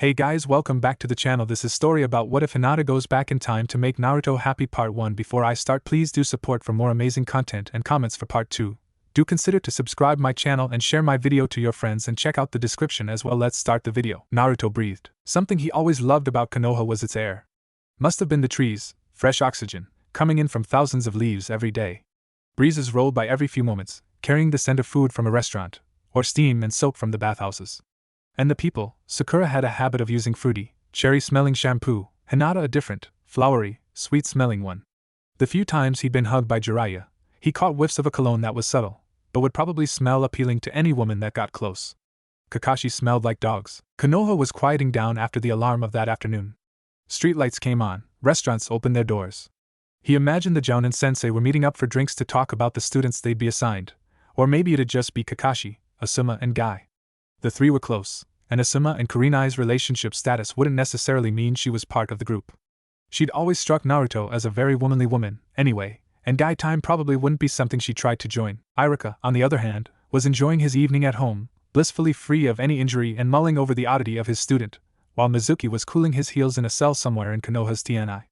Hey guys, welcome back to the channel. This is story about what if Hinata goes back in time to make Naruto happy part 1. Before I start, please do support for more amazing content and comments for part 2. Do consider to subscribe my channel and share my video to your friends and check out the description as well. Let's start the video. Naruto breathed. Something he always loved about Konoha was its air. Must have been the trees, fresh oxygen, coming in from thousands of leaves every day. Breezes rolled by every few moments, carrying the scent of food from a restaurant, or steam and soap from the bathhouses. And the people, Sakura had a habit of using fruity, cherry-smelling shampoo, Hinata a different, flowery, sweet-smelling one. The few times he'd been hugged by Jiraiya, he caught whiffs of a cologne that was subtle, but would probably smell appealing to any woman that got close. Kakashi smelled like dogs. Konoha was quieting down after the alarm of that afternoon. Streetlights came on, restaurants opened their doors. He imagined the Jounin Sensei were meeting up for drinks to talk about the students they'd be assigned, or maybe it'd just be Kakashi, Asuma and Guy. The three were close, and Asuma and Kurenai's relationship status wouldn't necessarily mean she was part of the group. She'd always struck Naruto as a very womanly woman, anyway, and Guy time probably wouldn't be something she tried to join. Iruka, on the other hand, was enjoying his evening at home, blissfully free of any injury and mulling over the oddity of his student, while Mizuki was cooling his heels in a cell somewhere in Konoha's TNI.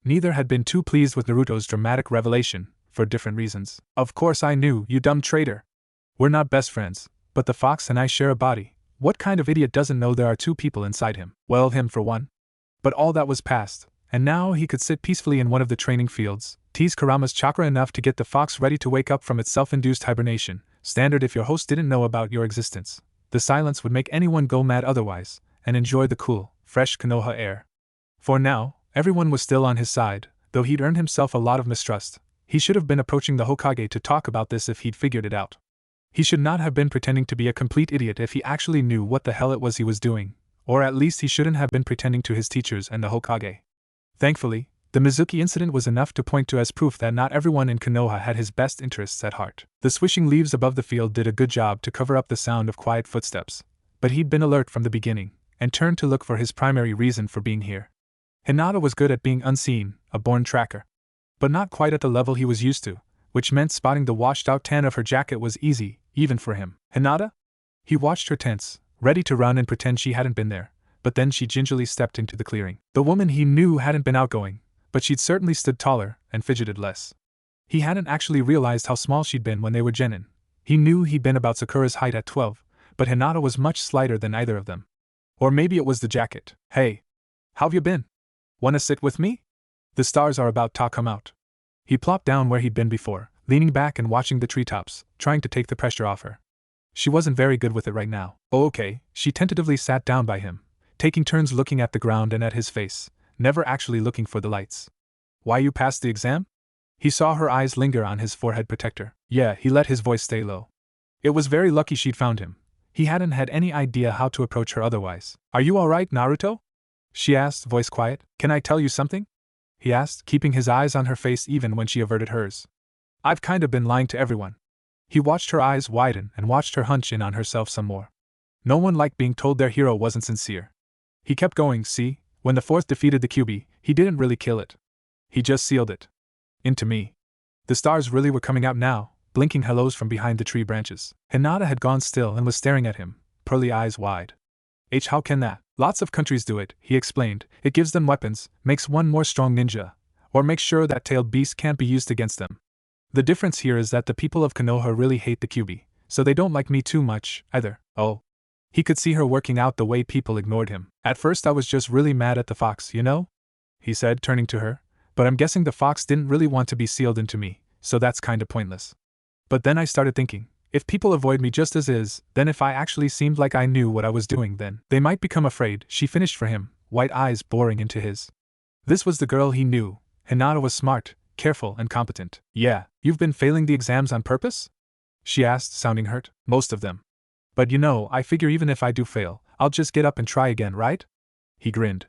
Neither had been too pleased with Naruto's dramatic revelation, for different reasons. "Of course I knew, you dumb traitor. We're not best friends, but the fox and I share a body. What kind of idiot doesn't know there are two people inside him?" Well, him for one. But all that was past, and now he could sit peacefully in one of the training fields, tease Kurama's chakra enough to get the fox ready to wake up from its self-induced hibernation, standard if your host didn't know about your existence. The silence would make anyone go mad otherwise, and enjoy the cool, fresh Konoha air. For now, everyone was still on his side, though he'd earned himself a lot of mistrust. He should have been approaching the Hokage to talk about this if he'd figured it out. He should not have been pretending to be a complete idiot if he actually knew what the hell it was he was doing, or at least he shouldn't have been pretending to his teachers and the Hokage. Thankfully, the Mizuki incident was enough to point to as proof that not everyone in Konoha had his best interests at heart. The swishing leaves above the field did a good job to cover up the sound of quiet footsteps, but he'd been alert from the beginning, and turned to look for his primary reason for being here. Hinata was good at being unseen, a born tracker. But not quite at the level he was used to, which meant spotting the washed-out tan of her jacket was easy, even for him. "Hinata?" He watched her tense, ready to run and pretend she hadn't been there, but then she gingerly stepped into the clearing. The woman he knew hadn't been outgoing, but she'd certainly stood taller and fidgeted less. He hadn't actually realized how small she'd been when they were genin. He knew he'd been about Sakura's height at 12, but Hinata was much slighter than either of them. Or maybe it was the jacket. "Hey, how've you been? Wanna sit with me? The stars are about to come out." He plopped down where he'd been before, leaning back and watching the treetops, trying to take the pressure off her. She wasn't very good with it right now. "Oh, okay." She tentatively sat down by him, taking turns looking at the ground and at his face, never actually looking for the lights. "Why, you passed the exam?" He saw her eyes linger on his forehead protector. "Yeah," he let his voice stay low. It was very lucky she'd found him. He hadn't had any idea how to approach her otherwise. "Are you alright, Naruto?" she asked, voice quiet. "Can I tell you something?" he asked, keeping his eyes on her face even when she averted hers. "I've kinda been lying to everyone." He watched her eyes widen and watched her hunch in on herself some more. No one liked being told their hero wasn't sincere. He kept going. "See, when the fourth defeated the Kyuubi, he didn't really kill it. He just sealed it. Into me." The stars really were coming out now, blinking hellos from behind the tree branches. Hinata had gone still and was staring at him, pearly eyes wide. How can that?" "Lots of countries do it," he explained. "It gives them weapons, makes one more strong ninja, or makes sure that tailed beast can't be used against them. The difference here is that the people of Konoha really hate the Kyuubi, so they don't like me too much, either." "Oh." He could see her working out the way people ignored him. "At first I was just really mad at the fox, you know?" he said, turning to her. "But I'm guessing the fox didn't really want to be sealed into me, so that's kinda pointless. But then I started thinking, if people avoid me just as is, then if I actually seemed like I knew what I was doing, then they might become afraid." She finished for him, white eyes boring into his. This was the girl he knew. Hinata was smart, careful, and competent. "Yeah, you've been failing the exams on purpose?" she asked, sounding hurt. "Most of them. But you know, I figure even if I do fail, I'll just get up and try again, right?" He grinned,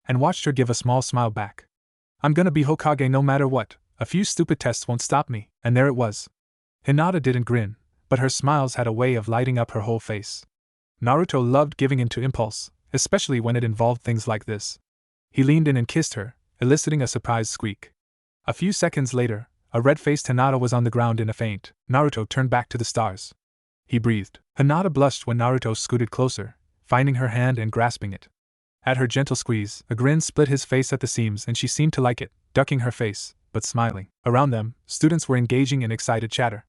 and watched her give a small smile back. "I'm gonna be Hokage no matter what. A few stupid tests won't stop me." And there it was. Hinata didn't grin, but her smiles had a way of lighting up her whole face. Naruto loved giving in to impulse, especially when it involved things like this. He leaned in and kissed her, eliciting a surprised squeak. A few seconds later, a red-faced Hinata was on the ground in a faint. Naruto turned back to the stars. He breathed. Hinata blushed when Naruto scooted closer, finding her hand and grasping it. At her gentle squeeze, a grin split his face at the seams and she seemed to like it, ducking her face, but smiling. Around them, students were engaging in excited chatter.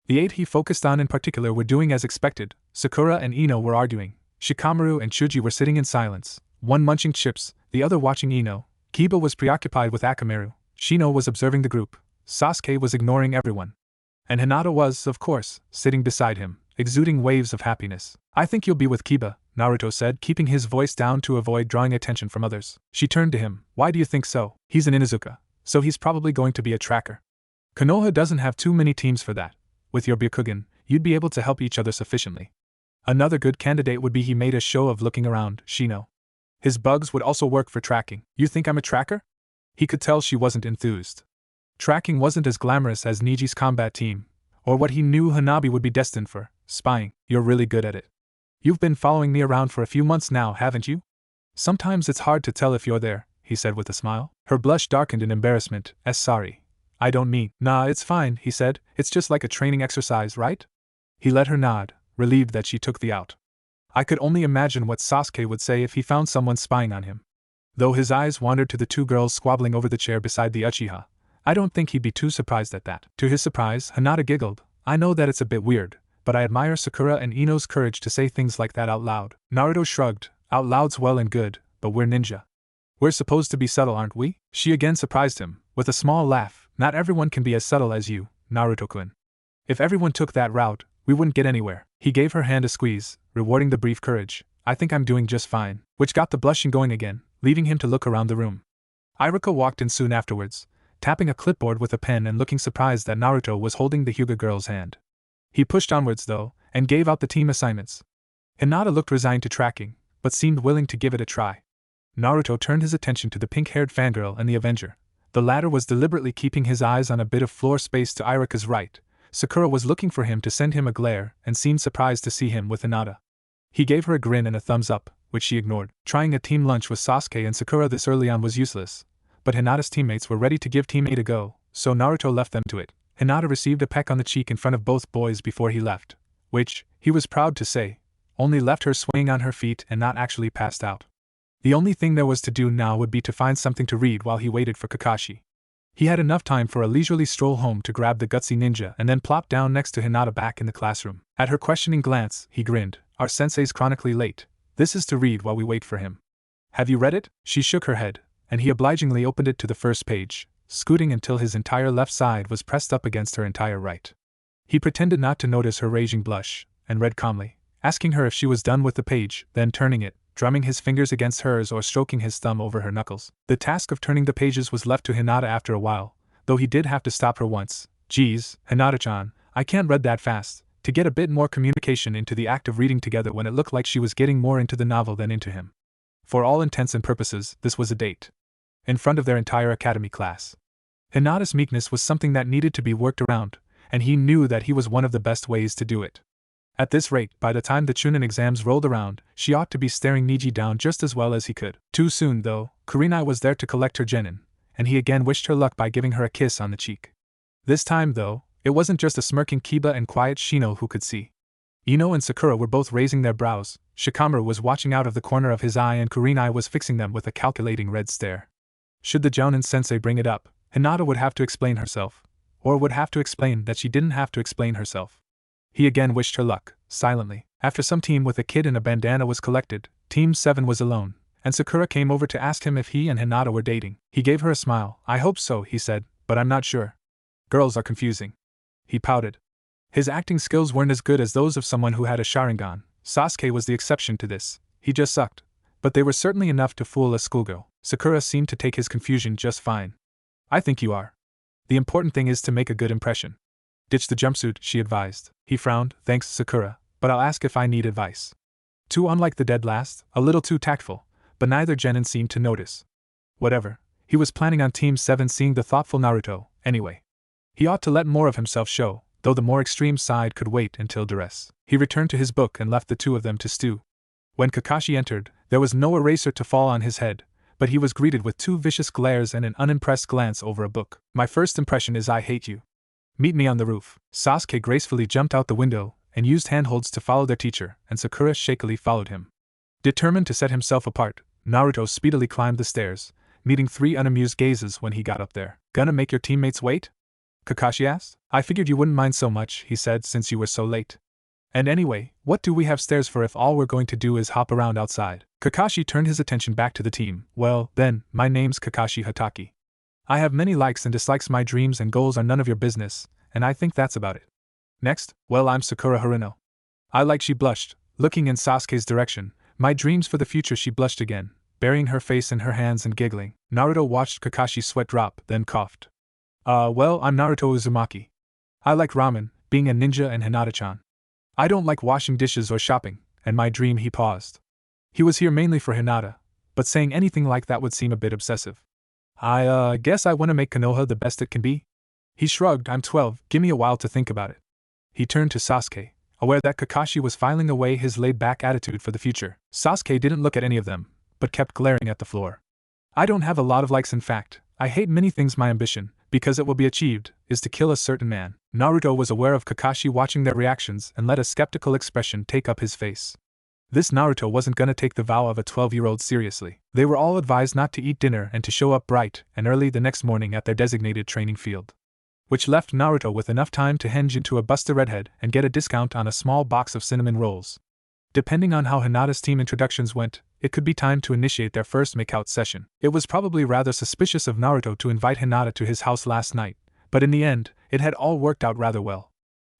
The 8 he focused on in particular were doing as expected. Sakura and Ino were arguing. Shikamaru and Chuji were sitting in silence, one munching chips, the other watching Ino. Kiba was preoccupied with Akamaru. Shino was observing the group. Sasuke was ignoring everyone. And Hinata was, of course, sitting beside him, exuding waves of happiness. "I think you'll be with Kiba," Naruto said, keeping his voice down to avoid drawing attention from others. She turned to him. "Why do you think so? He's an Inuzuka, so he's probably going to be a tracker. Konoha doesn't have too many teams for that. With your Byakugan, you'd be able to help each other sufficiently. Another good candidate would be." He made a show of looking around. "Shino. His bugs would also work for tracking." "You think I'm a tracker?" He could tell she wasn't enthused. Tracking wasn't as glamorous as Niji's combat team, or what he knew Hanabi would be destined for, spying. "You're really good at it. You've been following me around for a few months now, haven't you?" "Sometimes it's hard to tell if you're there," he said with a smile. Her blush darkened in embarrassment. Sorry. I don't mean." "Nah, it's fine," he said. "It's just like a training exercise, right?" He let her nod, relieved that she took the out. I could only imagine what Sasuke would say if he found someone spying on him. Though his eyes wandered to the 2 girls squabbling over the chair beside the Uchiha, I don't think he'd be too surprised at that. To his surprise, Hinata giggled. "I know that it's a bit weird, but I admire Sakura and Ino's courage to say things like that out loud." Naruto shrugged. "Out loud's well and good, but we're ninja. We're supposed to be subtle, aren't we?" She again surprised him, with a small laugh. "Not everyone can be as subtle as you, Naruto-kun. If everyone took that route, we wouldn't get anywhere." He gave her hand a squeeze, rewarding the brief courage. "I think I'm doing just fine," which got the blushing going again, leaving him to look around the room. Iruka walked in soon afterwards, tapping a clipboard with a pen and looking surprised that Naruto was holding the Hyuga girl's hand. He pushed onwards, though, and gave out the team assignments. Hinata looked resigned to tracking, but seemed willing to give it a try. Naruto turned his attention to the pink-haired fangirl and the Avenger. The latter was deliberately keeping his eyes on a bit of floor space to Iruka's right. Sakura was looking for him to send him a glare and seemed surprised to see him with Hinata. He gave her a grin and a thumbs up, which she ignored. Trying a team lunch with Sasuke and Sakura this early on was useless, but Hinata's teammates were ready to give Team 8 a go, so Naruto left them to it. Hinata received a peck on the cheek in front of both boys before he left, which, he was proud to say, only left her swaying on her feet and not actually passed out. The only thing there was to do now would be to find something to read while he waited for Kakashi. He had enough time for a leisurely stroll home to grab the gutsy ninja and then plop down next to Hinata back in the classroom. At her questioning glance, he grinned. "Our sensei's chronically late. This is to read while we wait for him. Have you read it?" She shook her head, and he obligingly opened it to the first page, scooting until his entire left side was pressed up against her entire right. He pretended not to notice her raging blush, and read calmly, asking her if she was done with the page, then turning it, drumming his fingers against hers or stroking his thumb over her knuckles. The task of turning the pages was left to Hinata after a while, though he did have to stop her once. "Geez, Hinata-chan, I can't read that fast," to get a bit more communication into the act of reading together when it looked like she was getting more into the novel than into him. For all intents and purposes, this was a date. In front of their entire academy class. Hinata's meekness was something that needed to be worked around, and he knew that he was one of the best ways to do it. At this rate, by the time the Chunin exams rolled around, she ought to be staring Niji down just as well as he could. Too soon, though, Kurenai was there to collect her genin, and he again wished her luck by giving her a kiss on the cheek. This time, though, it wasn't just a smirking Kiba and quiet Shino who could see. Ino and Sakura were both raising their brows, Shikamaru was watching out of the corner of his eye and Kurenai was fixing them with a calculating red stare. Should the Jounin sensei bring it up, Hinata would have to explain herself, or would have to explain that she didn't have to explain herself. He again wished her luck, silently. After some team with a kid in a bandana was collected, Team 7 was alone, and Sakura came over to ask him if he and Hinata were dating. He gave her a smile. "I hope so," he said, "but I'm not sure. Girls are confusing." He pouted. His acting skills weren't as good as those of someone who had a Sharingan. Sasuke was the exception to this. He just sucked. But they were certainly enough to fool a schoolgirl. Sakura seemed to take his confusion just fine. "I think you are. The important thing is to make a good impression. Ditch the jumpsuit," she advised. He frowned. "Thanks, Sakura, but I'll ask if I need advice." Too unlike the dead last, a little too tactful, but neither genin seemed to notice. Whatever, he was planning on Team 7 seeing the thoughtful Naruto, anyway. He ought to let more of himself show, though the more extreme side could wait until duress. He returned to his book and left the two of them to stew. When Kakashi entered, there was no eraser to fall on his head, but he was greeted with 2 vicious glares and an unimpressed glance over a book. "My first impression is I hate you. Meet me on the roof." Sasuke gracefully jumped out the window and used handholds to follow their teacher, and Sakura shakily followed him. Determined to set himself apart, Naruto speedily climbed the stairs, meeting 3 unamused gazes when he got up there. "Gonna make your teammates wait?" Kakashi asked. "I figured you wouldn't mind so much," he said, "since you were so late. And anyway, what do we have stairs for if all we're going to do is hop around outside?" Kakashi turned his attention back to the team. "Well, then, my name's Kakashi Hatake. I have many likes and dislikes, my dreams and goals are none of your business, and I think that's about it. Next, well, I'm Sakura Haruno. She blushed, looking in Sasuke's direction. "My dreams for the future," she blushed again, burying her face in her hands and giggling. Naruto watched Kakashi's sweat drop, then coughed. Well, I'm Naruto Uzumaki. I like ramen, being a ninja, and Hinata-chan. I don't like washing dishes or shopping, and my dream." He paused. He was here mainly for Hinata, but saying anything like that would seem a bit obsessive. I guess I want to make Konoha the best it can be." He shrugged. "I'm 12, give me a while to think about it." He turned to Sasuke, aware that Kakashi was filing away his laid-back attitude for the future. Sasuke didn't look at any of them, but kept glaring at the floor. "I don't have a lot of likes, in fact. I hate many things. My ambition, because it will be achieved, is to kill a certain man." Naruto was aware of Kakashi watching their reactions and let a skeptical expression take up his face. This Naruto wasn't gonna take the vow of a 12-year-old seriously. They were all advised not to eat dinner and to show up bright and early the next morning at their designated training field, which left Naruto with enough time to henge into a Buster Redhead and get a discount on a small box of cinnamon rolls. Depending on how Hinata's team introductions went, it could be time to initiate their first makeout session. It was probably rather suspicious of Naruto to invite Hinata to his house last night, but in the end, it had all worked out rather well.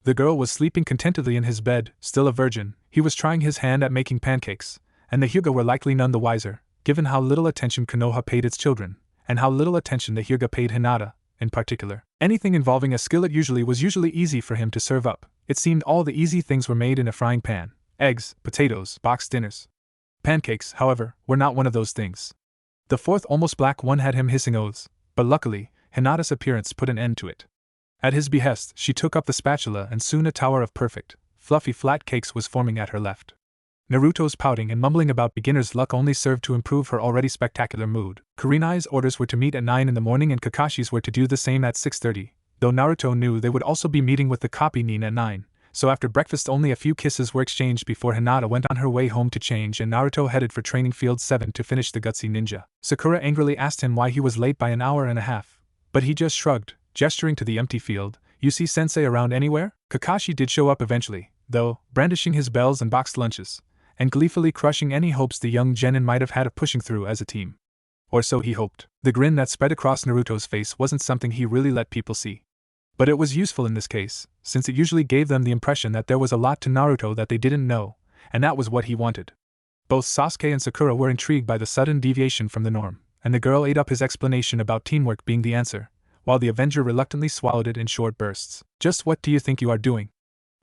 The girl was sleeping contentedly in his bed, still a virgin. He was trying his hand at making pancakes, and the Hyuga were likely none the wiser, given how little attention Konoha paid its children, and how little attention the Hyuga paid Hinata, in particular. Anything involving a skillet was usually easy for him to serve up. It seemed all the easy things were made in a frying pan: eggs, potatoes, boxed dinners. Pancakes, however, were not one of those things. The fourth almost black one had him hissing oaths, but luckily, Hinata's appearance put an end to it. At his behest, she took up the spatula and soon a tower of perfect, fluffy flat cakes was forming at her left. Naruto's pouting and mumbling about beginner's luck only served to improve her already spectacular mood. Kurenai's orders were to meet at 9 in the morning and Kakashi's were to do the same at 6:30, though Naruto knew they would also be meeting with the copy nin at 9, so after breakfast only a few kisses were exchanged before Hinata went on her way home to change and Naruto headed for training field 7 to finish the gutsy ninja. Sakura angrily asked him why he was late by an hour and a half, but he just shrugged, gesturing to the empty field. "You see Sensei around anywhere?" Kakashi did show up eventually, though, brandishing his bells and boxed lunches, and gleefully crushing any hopes the young genin might have had of pushing through as a team. Or so he hoped. The grin that spread across Naruto's face wasn't something he really let people see. But it was useful in this case, since it usually gave them the impression that there was a lot to Naruto that they didn't know, and that was what he wanted. Both Sasuke and Sakura were intrigued by the sudden deviation from the norm, and the girl ate up his explanation about teamwork being the answer, while the Avenger reluctantly swallowed it in short bursts. "Just what do you think you are doing?"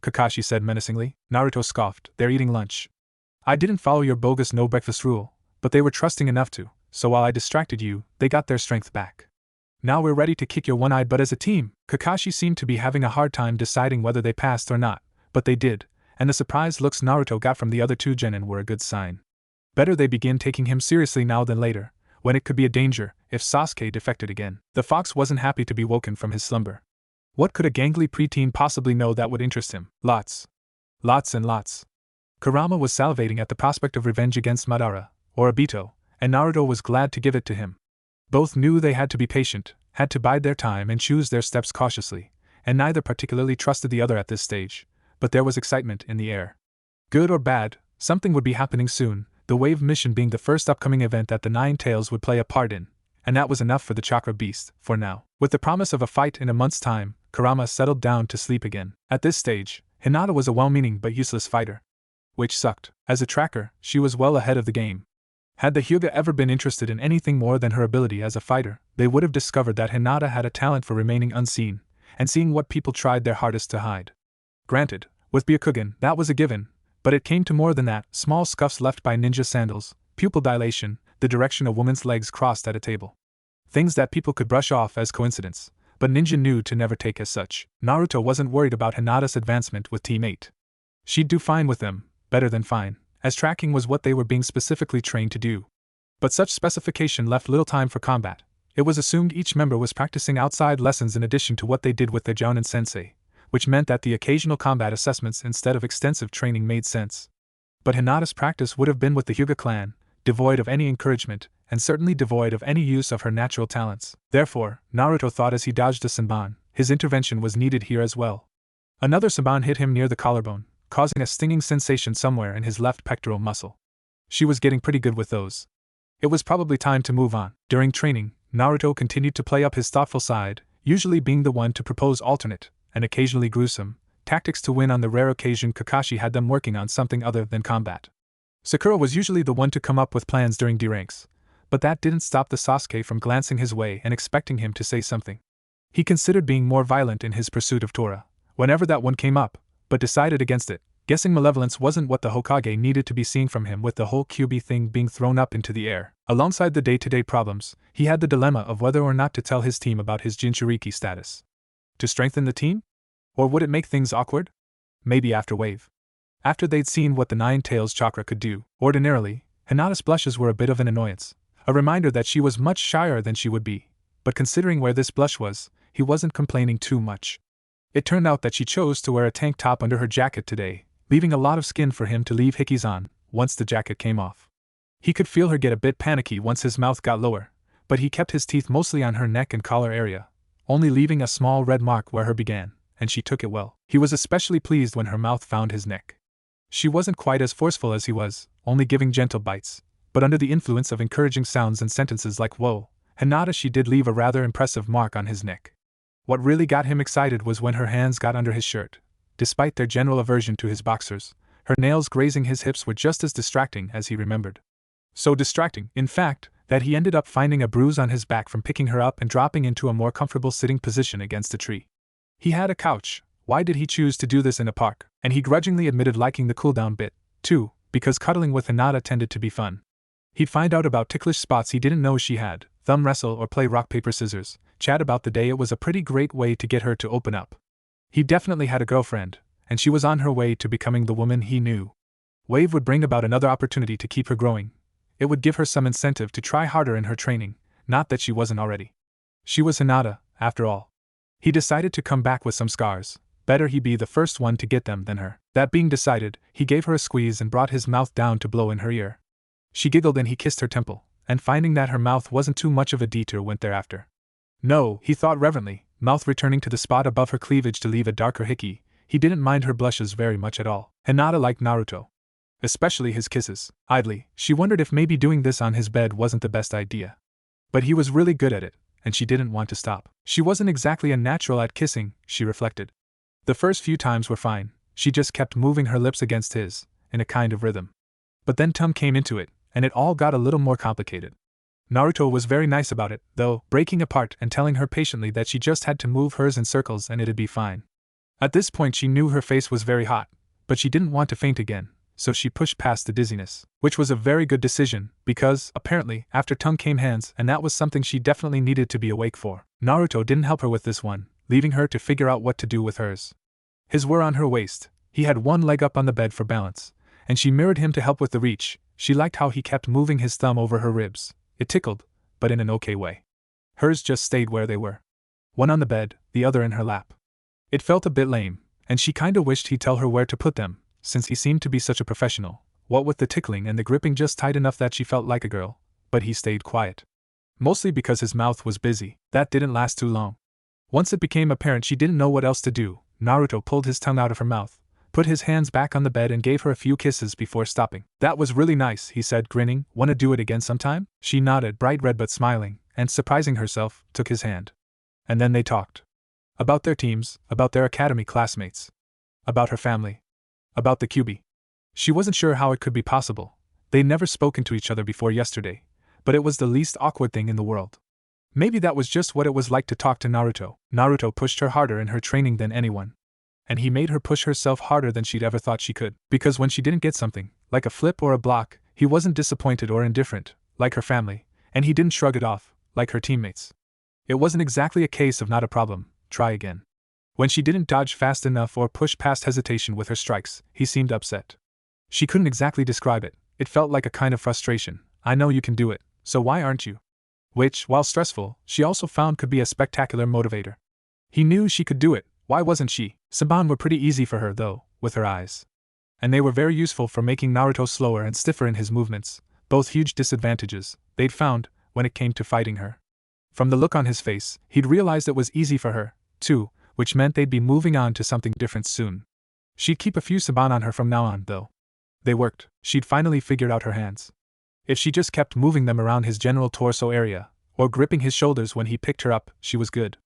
Kakashi said menacingly. Naruto scoffed. "They're eating lunch. I didn't follow your bogus no breakfast rule, but they were trusting enough to, so while I distracted you, they got their strength back. Now we're ready to kick your one-eyed butt as a team." Kakashi seemed to be having a hard time deciding whether they passed or not, but they did, and the surprised looks Naruto got from the other two genin were a good sign. Better they begin taking him seriously now than later, when it could be a danger if Sasuke defected again. The fox wasn't happy to be woken from his slumber. What could a gangly preteen possibly know that would interest him? Lots. Lots and lots. Kurama was salivating at the prospect of revenge against Madara, or Obito, and Naruto was glad to give it to him. Both knew they had to be patient, had to bide their time and choose their steps cautiously, and neither particularly trusted the other at this stage, but there was excitement in the air. Good or bad, something would be happening soon, the Wave Mission being the first upcoming event that the Nine Tails would play a part in, and that was enough for the Chakra Beast, for now. With the promise of a fight in a month's time, Kurama settled down to sleep again. At this stage, Hinata was a well-meaning but useless fighter. Which sucked. As a tracker, she was well ahead of the game. Had the Hyuga ever been interested in anything more than her ability as a fighter, they would have discovered that Hinata had a talent for remaining unseen, and seeing what people tried their hardest to hide. Granted, with Byakugan, that was a given, but it came to more than that: small scuffs left by ninja sandals, pupil dilation, the direction a woman's legs crossed at a table. Things that people could brush off as coincidence, but ninja knew to never take as such. Naruto wasn't worried about Hinata's advancement with Team 8. She'd do fine with them, better than fine, as tracking was what they were being specifically trained to do. But such specification left little time for combat. It was assumed each member was practicing outside lessons in addition to what they did with their Jounin Sensei, which meant that the occasional combat assessments instead of extensive training made sense. But Hinata's practice would have been with the Hyuga clan, devoid of any encouragement, and certainly devoid of any use of her natural talents. Therefore, Naruto thought as he dodged a Senbon, his intervention was needed here as well. Another Senbon hit him near the collarbone, causing a stinging sensation somewhere in his left pectoral muscle. She was getting pretty good with those. It was probably time to move on. During training, Naruto continued to play up his thoughtful side, usually being the one to propose alternate, and occasionally gruesome, tactics to win on the rare occasion Kakashi had them working on something other than combat. Sakura was usually the one to come up with plans during D-ranks, but that didn't stop the Sasuke from glancing his way and expecting him to say something. He considered being more violent in his pursuit of Tora, whenever that one came up, but decided against it, guessing malevolence wasn't what the Hokage needed to be seeing from him with the whole QB thing being thrown up into the air. Alongside the day-to-day problems, he had the dilemma of whether or not to tell his team about his Jinchuriki status. To strengthen the team? Or would it make things awkward? Maybe after wave. After they'd seen what the Nine Tails chakra could do. Ordinarily, Hinata's blushes were a bit of an annoyance, a reminder that she was much shyer than she would be, but considering where this blush was, he wasn't complaining too much. It turned out that she chose to wear a tank top under her jacket today, leaving a lot of skin for him to leave hickeys on, once the jacket came off. He could feel her get a bit panicky once his mouth got lower, but he kept his teeth mostly on her neck and collar area, only leaving a small red mark where her began, and she took it well. He was especially pleased when her mouth found his neck. She wasn't quite as forceful as he was, only giving gentle bites, but under the influence of encouraging sounds and sentences like whoa, Hinata, she did leave a rather impressive mark on his neck. What really got him excited was when her hands got under his shirt. Despite their general aversion to his boxers, her nails grazing his hips were just as distracting as he remembered. So distracting, in fact, that he ended up finding a bruise on his back from picking her up and dropping into a more comfortable sitting position against a tree. He had a couch. Why did he choose to do this in a park? And he grudgingly admitted liking the cooldown bit, too, because cuddling with Hinata tended to be fun. He'd find out about ticklish spots he didn't know she had, thumb wrestle or play rock paper scissors, chat about the day. It was a pretty great way to get her to open up. He definitely had a girlfriend, and she was on her way to becoming the woman he knew. Wave would bring about another opportunity to keep her growing. It would give her some incentive to try harder in her training, not that she wasn't already. She was Hinata, after all. He decided to come back with some scars. Better he be the first one to get them than her. That being decided, he gave her a squeeze and brought his mouth down to blow in her ear. She giggled and he kissed her temple, and finding that her mouth wasn't too much of a detour went thereafter. No, he thought reverently, mouth returning to the spot above her cleavage to leave a darker hickey. He didn't mind her blushes very much at all. Hinata liked Naruto, especially his kisses. Idly, she wondered if maybe doing this on his bed wasn't the best idea. But he was really good at it, and she didn't want to stop. She wasn't exactly a natural at kissing, she reflected. The first few times were fine, she just kept moving her lips against his, in a kind of rhythm. But then tongue came into it, and it all got a little more complicated. Naruto was very nice about it, though, breaking apart and telling her patiently that she just had to move hers in circles and it'd be fine. At this point she knew her face was very hot, but she didn't want to faint again, so she pushed past the dizziness, which was a very good decision, because, apparently, after tongue came hands, and that was something she definitely needed to be awake for. Naruto didn't help her with this one, leaving her to figure out what to do with hers. His were on her waist, he had one leg up on the bed for balance, and she mirrored him to help with the reach. She liked how he kept moving his thumb over her ribs. It tickled, but in an okay way. Hers just stayed where they were. One on the bed, the other in her lap. It felt a bit lame, and she kinda wished he'd tell her where to put them, since he seemed to be such a professional, what with the tickling and the gripping just tight enough that she felt like a girl, but he stayed quiet. Mostly because his mouth was busy. That didn't last too long. Once it became apparent she didn't know what else to do, Naruto pulled his tongue out of her mouth, put his hands back on the bed and gave her a few kisses before stopping. That was really nice, he said, grinning. Wanna do it again sometime? She nodded, bright red but smiling, and surprising herself, took his hand. And then they talked. About their teams, about their academy classmates. About her family. About the QB. She wasn't sure how it could be possible. They'd never spoken to each other before yesterday, but it was the least awkward thing in the world. Maybe that was just what it was like to talk to Naruto. Naruto pushed her harder in her training than anyone. And he made her push herself harder than she'd ever thought she could. Because when she didn't get something, like a flip or a block, he wasn't disappointed or indifferent, like her family, and he didn't shrug it off, like her teammates. It wasn't exactly a case of not a problem, try again. When she didn't dodge fast enough or push past hesitation with her strikes, he seemed upset. She couldn't exactly describe it. It felt like a kind of frustration. I know you can do it, so why aren't you? Which, while stressful, she also found could be a spectacular motivator. He knew she could do it, why wasn't she? Senbon were pretty easy for her though, with her eyes. And they were very useful for making Naruto slower and stiffer in his movements, both huge disadvantages, they'd found, when it came to fighting her. From the look on his face, he'd realized it was easy for her, too, which meant they'd be moving on to something different soon. She'd keep a few saban on her from now on, though. They worked. She'd finally figured out her hands. If she just kept moving them around his general torso area, or gripping his shoulders when he picked her up, she was good.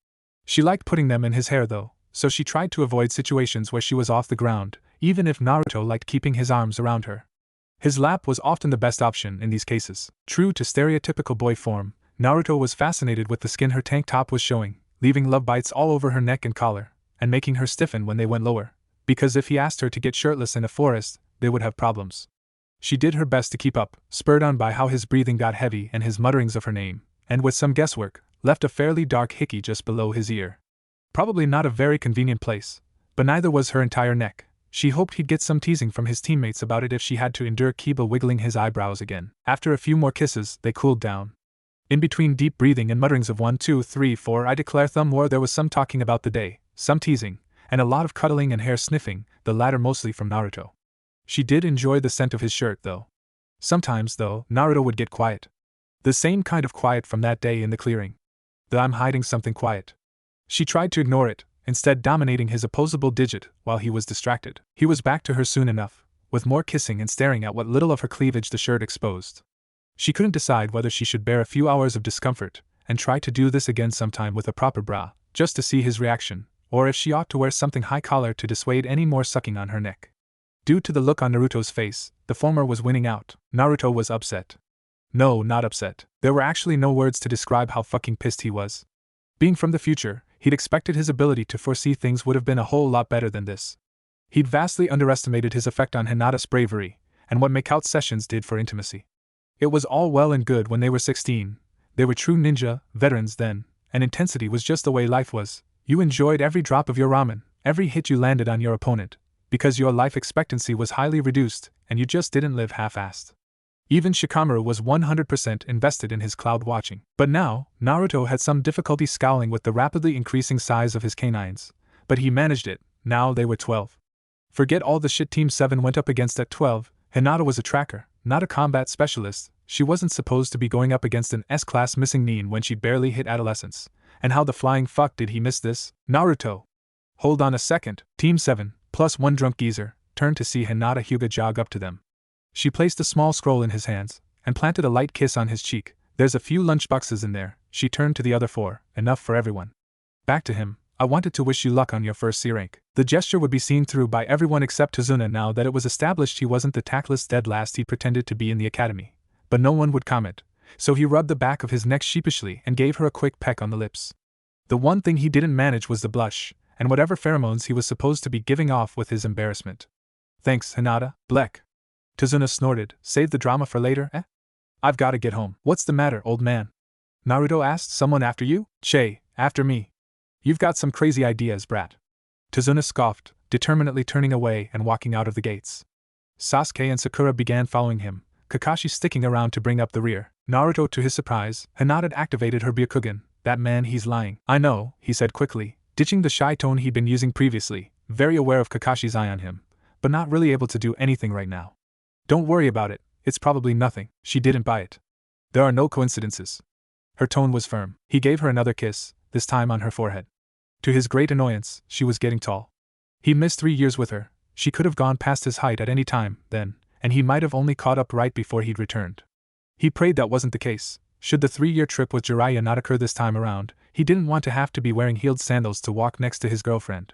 She liked putting them in his hair though, so she tried to avoid situations where she was off the ground, even if Naruto liked keeping his arms around her. His lap was often the best option in these cases. True to stereotypical boy form, Naruto was fascinated with the skin her tank top was showing, leaving love bites all over her neck and collar, and making her stiffen when they went lower, because if he asked her to get shirtless in a forest, they would have problems. She did her best to keep up, spurred on by how his breathing got heavy and his mutterings of her name, and with some guesswork, left a fairly dark hickey just below his ear. Probably not a very convenient place, but neither was her entire neck. She hoped he'd get some teasing from his teammates about it if she had to endure Kiba wiggling his eyebrows again. After a few more kisses, they cooled down. In between deep breathing and mutterings of 1, 2, 3, 4, I declare thumb war, there was some talking about the day, some teasing, and a lot of cuddling and hair sniffing, the latter mostly from Naruto. She did enjoy the scent of his shirt though. Sometimes, though, Naruto would get quiet. The same kind of quiet from that day in the clearing. The I'm hiding something quiet. She tried to ignore it, instead dominating his opposable digit while he was distracted. He was back to her soon enough, with more kissing and staring at what little of her cleavage the shirt exposed. She couldn't decide whether she should bear a few hours of discomfort, and try to do this again sometime with a proper bra, just to see his reaction, or if she ought to wear something high-collar to dissuade any more sucking on her neck. Due to the look on Naruto's face, the former was winning out. Naruto was upset. No, not upset. There were actually no words to describe how fucking pissed he was. Being from the future, he'd expected his ability to foresee things would have been a whole lot better than this. He'd vastly underestimated his effect on Hinata's bravery, and what makeout sessions did for intimacy. It was all well and good when they were 16. They were true ninja veterans then, and intensity was just the way life was. You enjoyed every drop of your ramen, every hit you landed on your opponent, because your life expectancy was highly reduced, and you just didn't live half-assed. Even Shikamaru was 100% invested in his cloud watching. But now, Naruto had some difficulty scowling with the rapidly increasing size of his canines. But he managed it. Now they were 12. Forget all the shit Team 7 went up against at 12. Hinata was a tracker, not a combat specialist. She wasn't supposed to be going up against an S-class missing nin when she barely hit adolescence. And how the flying fuck did he miss this? Naruto! Hold on a second. Team 7, plus one drunk geezer, turned to see Hinata Hyuga jog up to them. She placed a small scroll in his hands, and planted a light kiss on his cheek. There's a few lunchboxes in there. She turned to the other 4, enough for everyone. Back to him. I wanted to wish you luck on your first C rank. The gesture would be seen through by everyone except Tsunade now that it was established he wasn't the tactless dead last he pretended to be in the academy. But no one would comment, so he rubbed the back of his neck sheepishly and gave her a quick peck on the lips. The one thing he didn't manage was the blush, and whatever pheromones he was supposed to be giving off with his embarrassment. Thanks, Hinata. Blech. Tsunade snorted. Save the drama for later, eh? I've gotta get home. What's the matter, old man? Naruto asked. Someone after you? Che, after me. You've got some crazy ideas, brat. Tsunade scoffed, determinedly turning away and walking out of the gates. Sasuke and Sakura began following him, Kakashi sticking around to bring up the rear. Naruto, to his surprise, had not activated her Byakugan. That man, he's lying. I know, he said quickly, ditching the shy tone he'd been using previously, very aware of Kakashi's eye on him, but not really able to do anything right now. Don't worry about it, it's probably nothing. She didn't buy it. There are no coincidences. Her tone was firm. He gave her another kiss, this time on her forehead. To his great annoyance, she was getting tall. He missed 3 years with her. She could have gone past his height at any time, then, and he might have only caught up right before he'd returned. He prayed that wasn't the case. Should the 3-year trip with Jiraiya not occur this time around, he didn't want to have to be wearing heeled sandals to walk next to his girlfriend.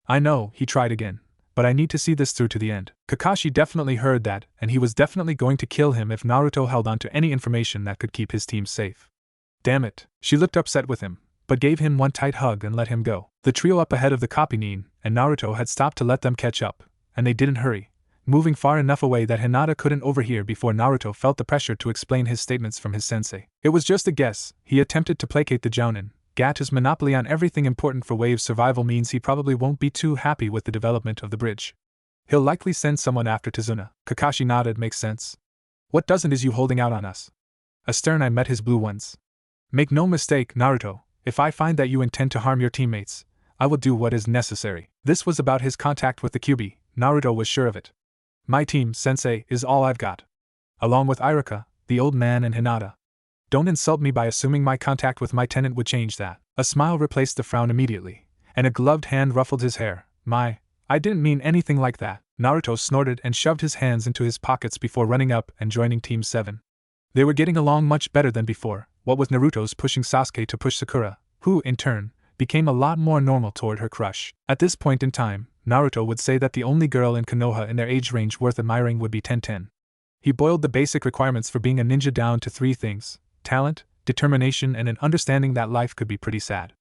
I know, he tried again. But I need to see this through to the end. Kakashi definitely heard that, and he was definitely going to kill him if Naruto held on to any information that could keep his team safe. Damn it. She looked upset with him, but gave him one tight hug and let him go. The trio up ahead of the copy nin, and Naruto had stopped to let them catch up, and they didn't hurry, moving far enough away that Hinata couldn't overhear before Naruto felt the pressure to explain his statements from his sensei. It was just a guess. He attempted to placate the Jounin. Gat's monopoly on everything important for Wave's survival means he probably won't be too happy with the development of the bridge. He'll likely send someone after Tsunade. Kakashi nodded. Makes sense. What doesn't is you holding out on us. A stern eye met his blue ones. Make no mistake, Naruto, if I find that you intend to harm your teammates, I will do what is necessary. This was about his contact with the Kyuubi. Naruto was sure of it. My team, Sensei, is all I've got. Along with Iruka, the old man and Hinata. Don't insult me by assuming my contact with my tenant would change that. A smile replaced the frown immediately, and a gloved hand ruffled his hair. I didn't mean anything like that. Naruto snorted and shoved his hands into his pockets before running up and joining Team 7. They were getting along much better than before, what with Naruto's pushing Sasuke to push Sakura, who, in turn, became a lot more normal toward her crush. At this point in time, Naruto would say that the only girl in Konoha in their age range worth admiring would be 10-10. He boiled the basic requirements for being a ninja down to 3 things: talent, determination, and an understanding that life could be pretty sad.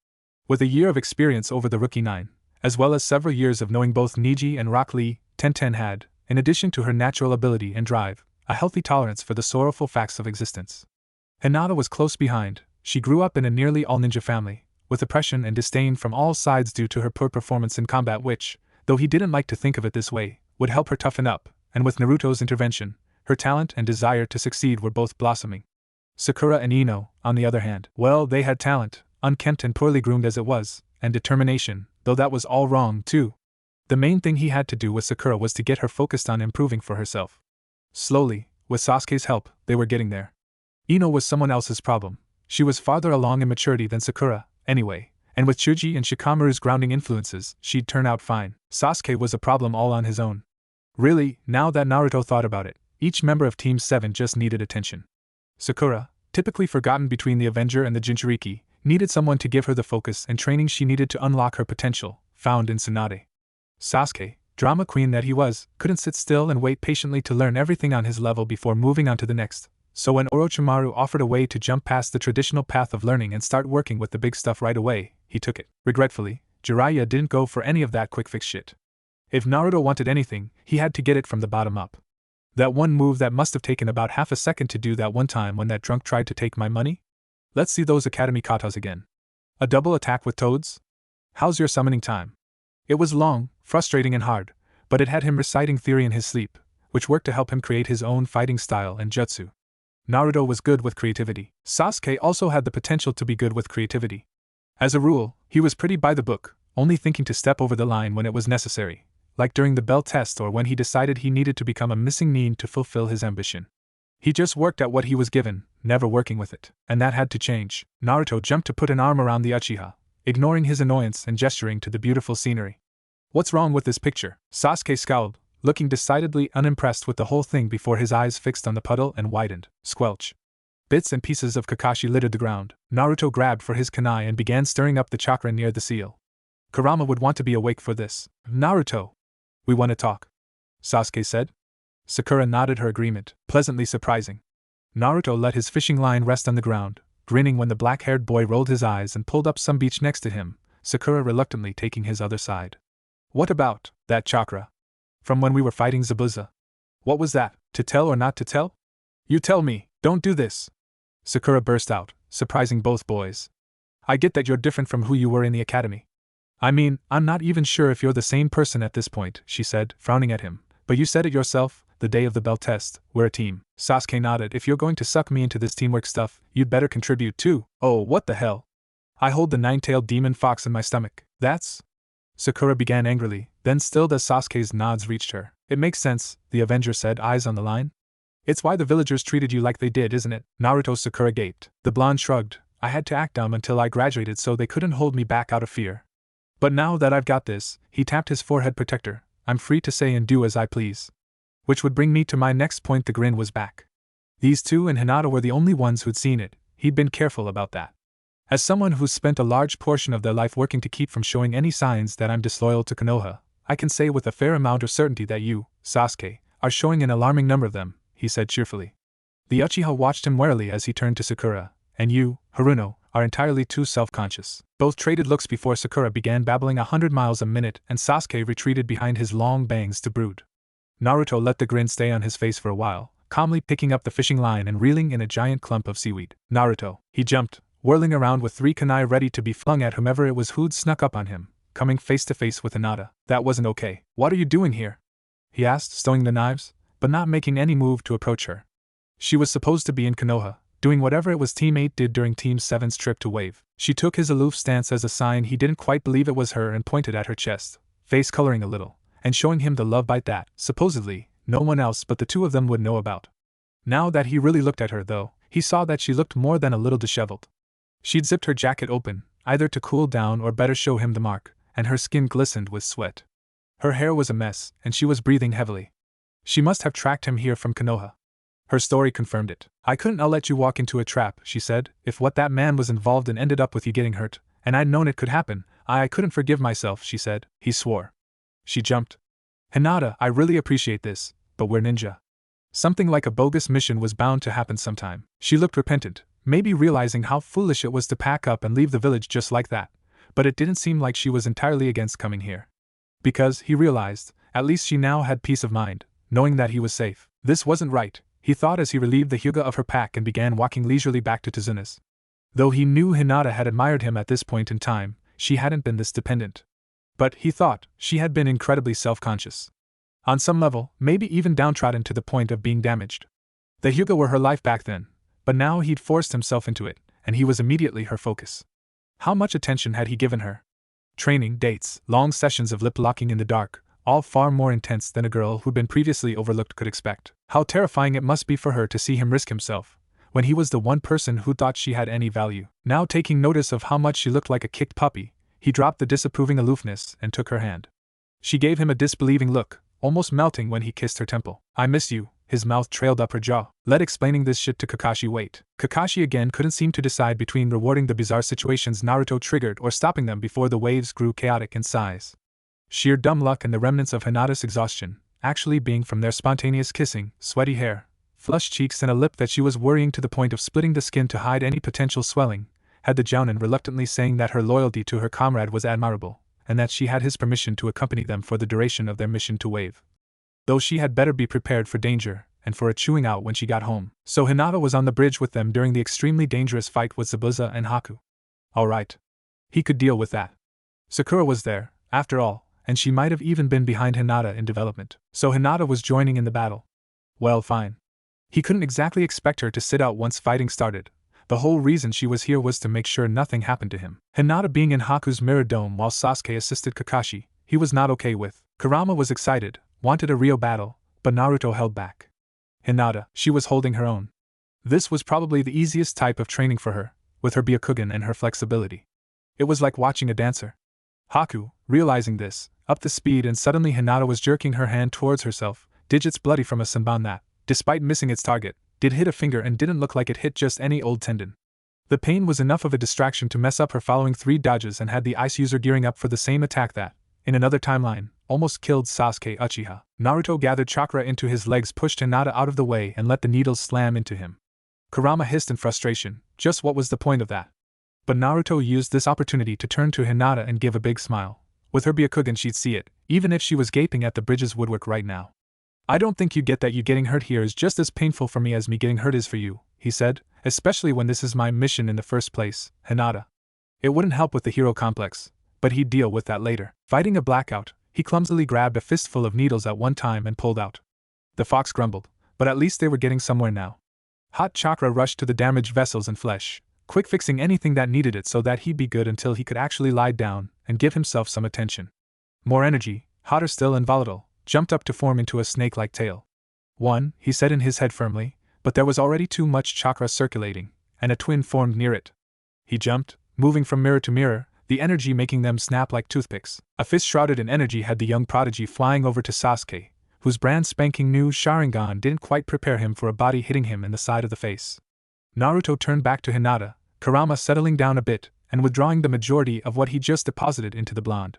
With a year of experience over the rookie 9, as well as several years of knowing both Neji and Rock Lee, 10-10 had, in addition to her natural ability and drive, a healthy tolerance for the sorrowful facts of existence. Hinata was close behind. She grew up in a nearly all-ninja family, with oppression and disdain from all sides due to her poor performance in combat which, though he didn't like to think of it this way, would help her toughen up, and with Naruto's intervention, her talent and desire to succeed were both blossoming. Sakura and Ino, on the other hand, well, they had talent, unkempt and poorly groomed as it was, and determination, though that was all wrong, too. The main thing he had to do with Sakura was to get her focused on improving for herself. Slowly, with Sasuke's help, they were getting there. Ino was someone else's problem. She was farther along in maturity than Sakura, anyway, and with Chuji and Shikamaru's grounding influences, she'd turn out fine. Sasuke was a problem all on his own. Really, now that Naruto thought about it, each member of Team 7 just needed attention. Sakura, typically forgotten between the Avenger and the Jinchuriki, needed someone to give her the focus and training she needed to unlock her potential, found in Tsunade. Sasuke, drama queen that he was, couldn't sit still and wait patiently to learn everything on his level before moving on to the next. So when Orochimaru offered a way to jump past the traditional path of learning and start working with the big stuff right away, he took it. Regretfully, Jiraiya didn't go for any of that quick-fix shit. If Naruto wanted anything, he had to get it from the bottom up. That one move that must have taken about half a second to do that one time when that drunk tried to take my money? Let's see those academy katas again. A double attack with toads? How's your summoning time? It was long, frustrating and hard, but it had him reciting theory in his sleep, which worked to help him create his own fighting style and jutsu. Naruto was good with creativity. Sasuke also had the potential to be good with creativity. As a rule, he was pretty by the book, only thinking to step over the line when it was necessary, like during the bell test or when he decided he needed to become a missing nin to fulfill his ambition. He just worked at what he was given, never working with it, and that had to change. Naruto jumped to put an arm around the Uchiha, ignoring his annoyance and gesturing to the beautiful scenery. What's wrong with this picture? Sasuke scowled, looking decidedly unimpressed with the whole thing before his eyes fixed on the puddle and widened. Squelch. Bits and pieces of Kakashi littered the ground. Naruto grabbed for his kunai and began stirring up the chakra near the seal. Kurama would want to be awake for this. Naruto. We want to talk, Sasuke said. Sakura nodded her agreement, pleasantly surprising. Naruto let his fishing line rest on the ground, grinning when the black-haired boy rolled his eyes and pulled up some beach next to him, Sakura reluctantly taking his other side. What about that chakra? From when we were fighting Zabuza? What was that, to tell or not to tell? You tell me, don't do this! Sakura burst out, surprising both boys. I get that you're different from who you were in the academy. I mean, I'm not even sure if you're the same person at this point, she said, frowning at him, but you said it yourself, the day of the bell test, we're a team. Sasuke nodded. If you're going to suck me into this teamwork stuff, you'd better contribute too. Oh, what the hell? I hold the nine-tailed demon fox in my stomach. That's... Sakura began angrily, then stilled as Sasuke's nods reached her. It makes sense, the Avenger said, eyes on the line. It's why the villagers treated you like they did, isn't it? Naruto. Sakura gaped. The blonde shrugged. I had to act dumb until I graduated so they couldn't hold me back out of fear. But now that I've got this, he tapped his forehead protector, I'm free to say and do as I please. Which would bring me to my next point. The grin was back. These two and Hinata were the only ones who'd seen it. He'd been careful about that. As someone who's spent a large portion of their life working to keep from showing any signs that I'm disloyal to Konoha, I can say with a fair amount of certainty that you, Sasuke, are showing an alarming number of them, he said cheerfully. The Uchiha watched him warily as he turned to Sakura, and you, Haruno, are entirely too self-conscious. Both traded looks before Sakura began babbling 100 miles a minute and Sasuke retreated behind his long bangs to brood. Naruto let the grin stay on his face for a while, calmly picking up the fishing line and reeling in a giant clump of seaweed. Naruto, he jumped, whirling around with 3 kunai ready to be flung at whomever it was who'd snuck up on him, coming face to face with Hinata. That wasn't okay. What are you doing here? He asked, stowing the knives, but not making any move to approach her. She was supposed to be in Konoha, doing whatever it was Team 8 did during Team 7's trip to Wave. She took his aloof stance as a sign he didn't quite believe it was her and pointed at her chest, face coloring a little, and showing him the love bite that, supposedly, no one else but the two of them would know about. Now that he really looked at her, though, he saw that she looked more than a little disheveled. She'd zipped her jacket open, either to cool down or better show him the mark, and her skin glistened with sweat. Her hair was a mess, and she was breathing heavily. She must have tracked him here from Konoha. Her story confirmed it. "I couldn't let you walk into a trap," she said. "If what that man was involved in ended up with you getting hurt, and I'd known it could happen, I couldn't forgive myself," she said. He swore. She jumped. "Hinata, I really appreciate this, but we're ninja. Something like a bogus mission was bound to happen sometime." She looked repentant, maybe realizing how foolish it was to pack up and leave the village just like that, but it didn't seem like she was entirely against coming here. Because, he realized, at least she now had peace of mind, knowing that he was safe. This wasn't right, he thought as he relieved the Hyuga of her pack and began walking leisurely back to Tsunade's. Though he knew Hinata had admired him at this point in time, she hadn't been this dependent. But, he thought, she had been incredibly self-conscious. On some level, maybe even downtrodden to the point of being damaged. The Hyuga were her life back then, but now he'd forced himself into it, and he was immediately her focus. How much attention had he given her? Training, dates, long sessions of lip-locking in the dark, all far more intense than a girl who'd been previously overlooked could expect. How terrifying it must be for her to see him risk himself, when he was the one person who thought she had any value. Now taking notice of how much she looked like a kicked puppy, he dropped the disapproving aloofness and took her hand. She gave him a disbelieving look, almost melting when he kissed her temple. "I miss you." His mouth trailed up her jaw. Let explaining this shit to Kakashi wait. Kakashi again couldn't seem to decide between rewarding the bizarre situations Naruto triggered or stopping them before the waves grew chaotic in size. Sheer dumb luck and the remnants of Hinata's exhaustion, actually being from their spontaneous kissing, sweaty hair, flushed cheeks and a lip that she was worrying to the point of splitting the skin to hide any potential swelling, had the jounin reluctantly saying that her loyalty to her comrade was admirable, and that she had his permission to accompany them for the duration of their mission to Wave. Though she had better be prepared for danger, and for a chewing out when she got home. So Hinata was on the bridge with them during the extremely dangerous fight with Zabuza and Haku. Alright. He could deal with that. Sakura was there, after all, and she might have even been behind Hinata in development. So Hinata was joining in the battle. Well, fine. He couldn't exactly expect her to sit out once fighting started. The whole reason she was here was to make sure nothing happened to him. Hinata being in Haku's mirror dome while Sasuke assisted Kakashi, he was not okay with. Kurama was excited, wanted a real battle, but Naruto held back. Hinata, she was holding her own. This was probably the easiest type of training for her, with her Byakugan and her flexibility. It was like watching a dancer. Haku, realizing this, upped the speed and suddenly Hinata was jerking her hand towards herself, digits bloody from a senbon that, despite missing its target, did hit a finger and didn't look like it hit just any old tendon. The pain was enough of a distraction to mess up her following 3 dodges and had the ice user gearing up for the same attack that, in another timeline, almost killed Sasuke Uchiha. Naruto gathered chakra into his legs, pushed Hinata out of the way and let the needles slam into him. Kurama hissed in frustration, just what was the point of that? But Naruto used this opportunity to turn to Hinata and give a big smile. With her Byakugan she'd see it, even if she was gaping at the bridge's woodwork right now. "I don't think you get that you getting hurt here is just as painful for me as me getting hurt is for you," he said, "especially when this is my mission in the first place, Hinata. It wouldn't help with the hero complex, but he'd deal with that later." Fighting a blackout, he clumsily grabbed a fistful of needles at one time and pulled out. The fox grumbled, but at least they were getting somewhere now. Hot chakra rushed to the damaged vessels and flesh, quick fixing anything that needed it so that he'd be good until he could actually lie down and give himself some attention. More energy, hotter still and volatile, jumped up to form into a snake-like tail. "One," he said in his head firmly, but there was already too much chakra circulating, and a twin formed near it. He jumped, moving from mirror to mirror, the energy making them snap like toothpicks. A fist shrouded in energy had the young prodigy flying over to Sasuke, whose brand spanking new Sharingan didn't quite prepare him for a body hitting him in the side of the face. Naruto turned back to Hinata, Kurama settling down a bit, and withdrawing the majority of what he just deposited into the blonde.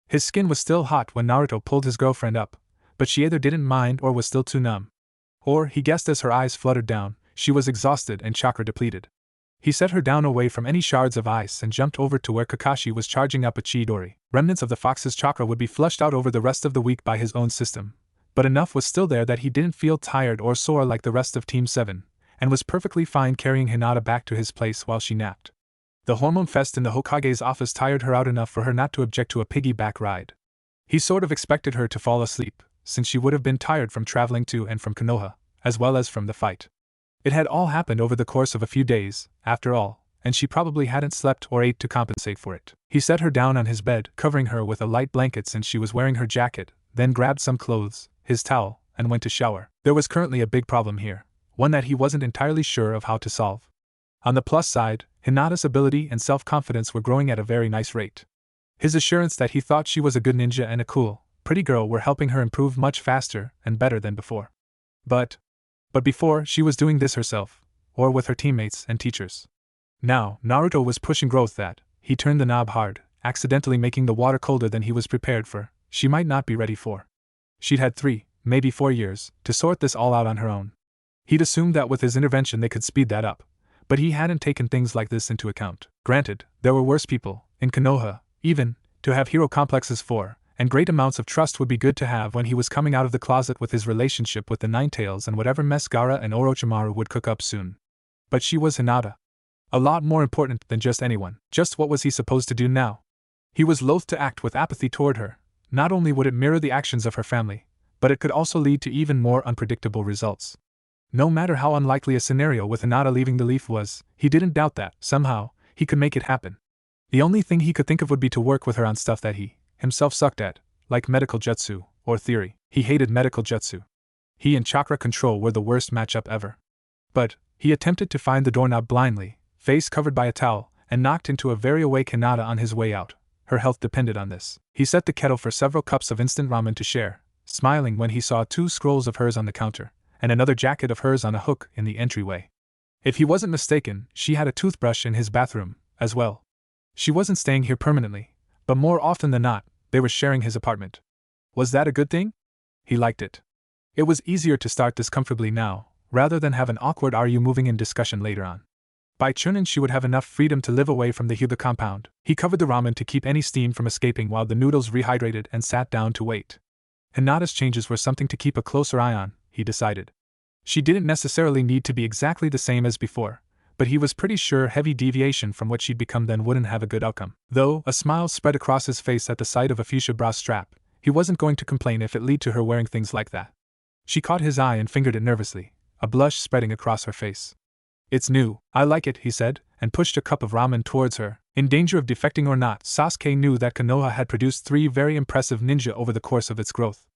His skin was still hot when Naruto pulled his girlfriend up, but she either didn't mind or was still too numb. Or, he guessed as her eyes fluttered down, she was exhausted and chakra depleted. He set her down away from any shards of ice and jumped over to where Kakashi was charging up a Chidori. Remnants of the fox's chakra would be flushed out over the rest of the week by his own system, but enough was still there that he didn't feel tired or sore like the rest of Team 7, and was perfectly fine carrying Hinata back to his place while she napped. The hormone fest in the Hokage's office tired her out enough for her not to object to a piggyback ride. He sort of expected her to fall asleep, since she would have been tired from traveling to and from Konoha, as well as from the fight. It had all happened over the course of a few days, after all, and she probably hadn't slept or ate to compensate for it. He set her down on his bed, covering her with a light blanket since she was wearing her jacket, then grabbed some clothes, his towel, and went to shower. There was currently a big problem here. one that he wasn't entirely sure of how to solve. On the plus side, Hinata's ability and self-confidence were growing at a very nice rate. His assurance that he thought she was a good ninja and a cool, pretty girl were helping her improve much faster and better than before. But before, she was doing this herself, or with her teammates and teachers. Now, Naruto was pushing growth that, he turned the knob hard, accidentally making the water colder than he was prepared for, she might not be ready for. She'd had 3, maybe 4 years, to sort this all out on her own. He'd assumed that with his intervention they could speed that up, but he hadn't taken things like this into account. Granted, there were worse people, in Konoha, even, to have hero complexes for, and great amounts of trust would be good to have when he was coming out of the closet with his relationship with the Ninetales and whatever mess Gaara and Orochimaru would cook up soon. But she was Hinata. A lot more important than just anyone. Just what was he supposed to do now? He was loath to act with apathy toward her. Not only would it mirror the actions of her family, but it could also lead to even more unpredictable results. No matter how unlikely a scenario with Hinata leaving the Leaf was, he didn't doubt that, somehow, he could make it happen. The only thing he could think of would be to work with her on stuff that he, himself sucked at, like medical jutsu, or theory. He hated medical jutsu. He and chakra control were the worst matchup ever. But, he attempted to find the doorknob blindly, face covered by a towel, and knocked into a very awake Hinata on his way out. Her health depended on this. He set the kettle for several cups of instant ramen to share, smiling when he saw 2 scrolls of hers on the counter, and another jacket of hers on a hook in the entryway. If he wasn't mistaken, she had a toothbrush in his bathroom, as well. She wasn't staying here permanently, but more often than not, they were sharing his apartment. Was that a good thing? He liked it. It was easier to start this comfortably now, rather than have an awkward "are you moving in" discussion later on. By Chunin she would have enough freedom to live away from the Hyuga compound. He covered the ramen to keep any steam from escaping while the noodles rehydrated and sat down to wait. Hinata's changes were something to keep a closer eye on, he decided. She didn't necessarily need to be exactly the same as before, but he was pretty sure heavy deviation from what she'd become then wouldn't have a good outcome. Though a smile spread across his face at the sight of a fuchsia bra strap, he wasn't going to complain if it led to her wearing things like that. She caught his eye and fingered it nervously, a blush spreading across her face. "It's new, I like it," he said, and pushed a cup of ramen towards her. In danger of defecting or not, Sasuke knew that Konoha had produced 3 very impressive ninja over the course of its growth.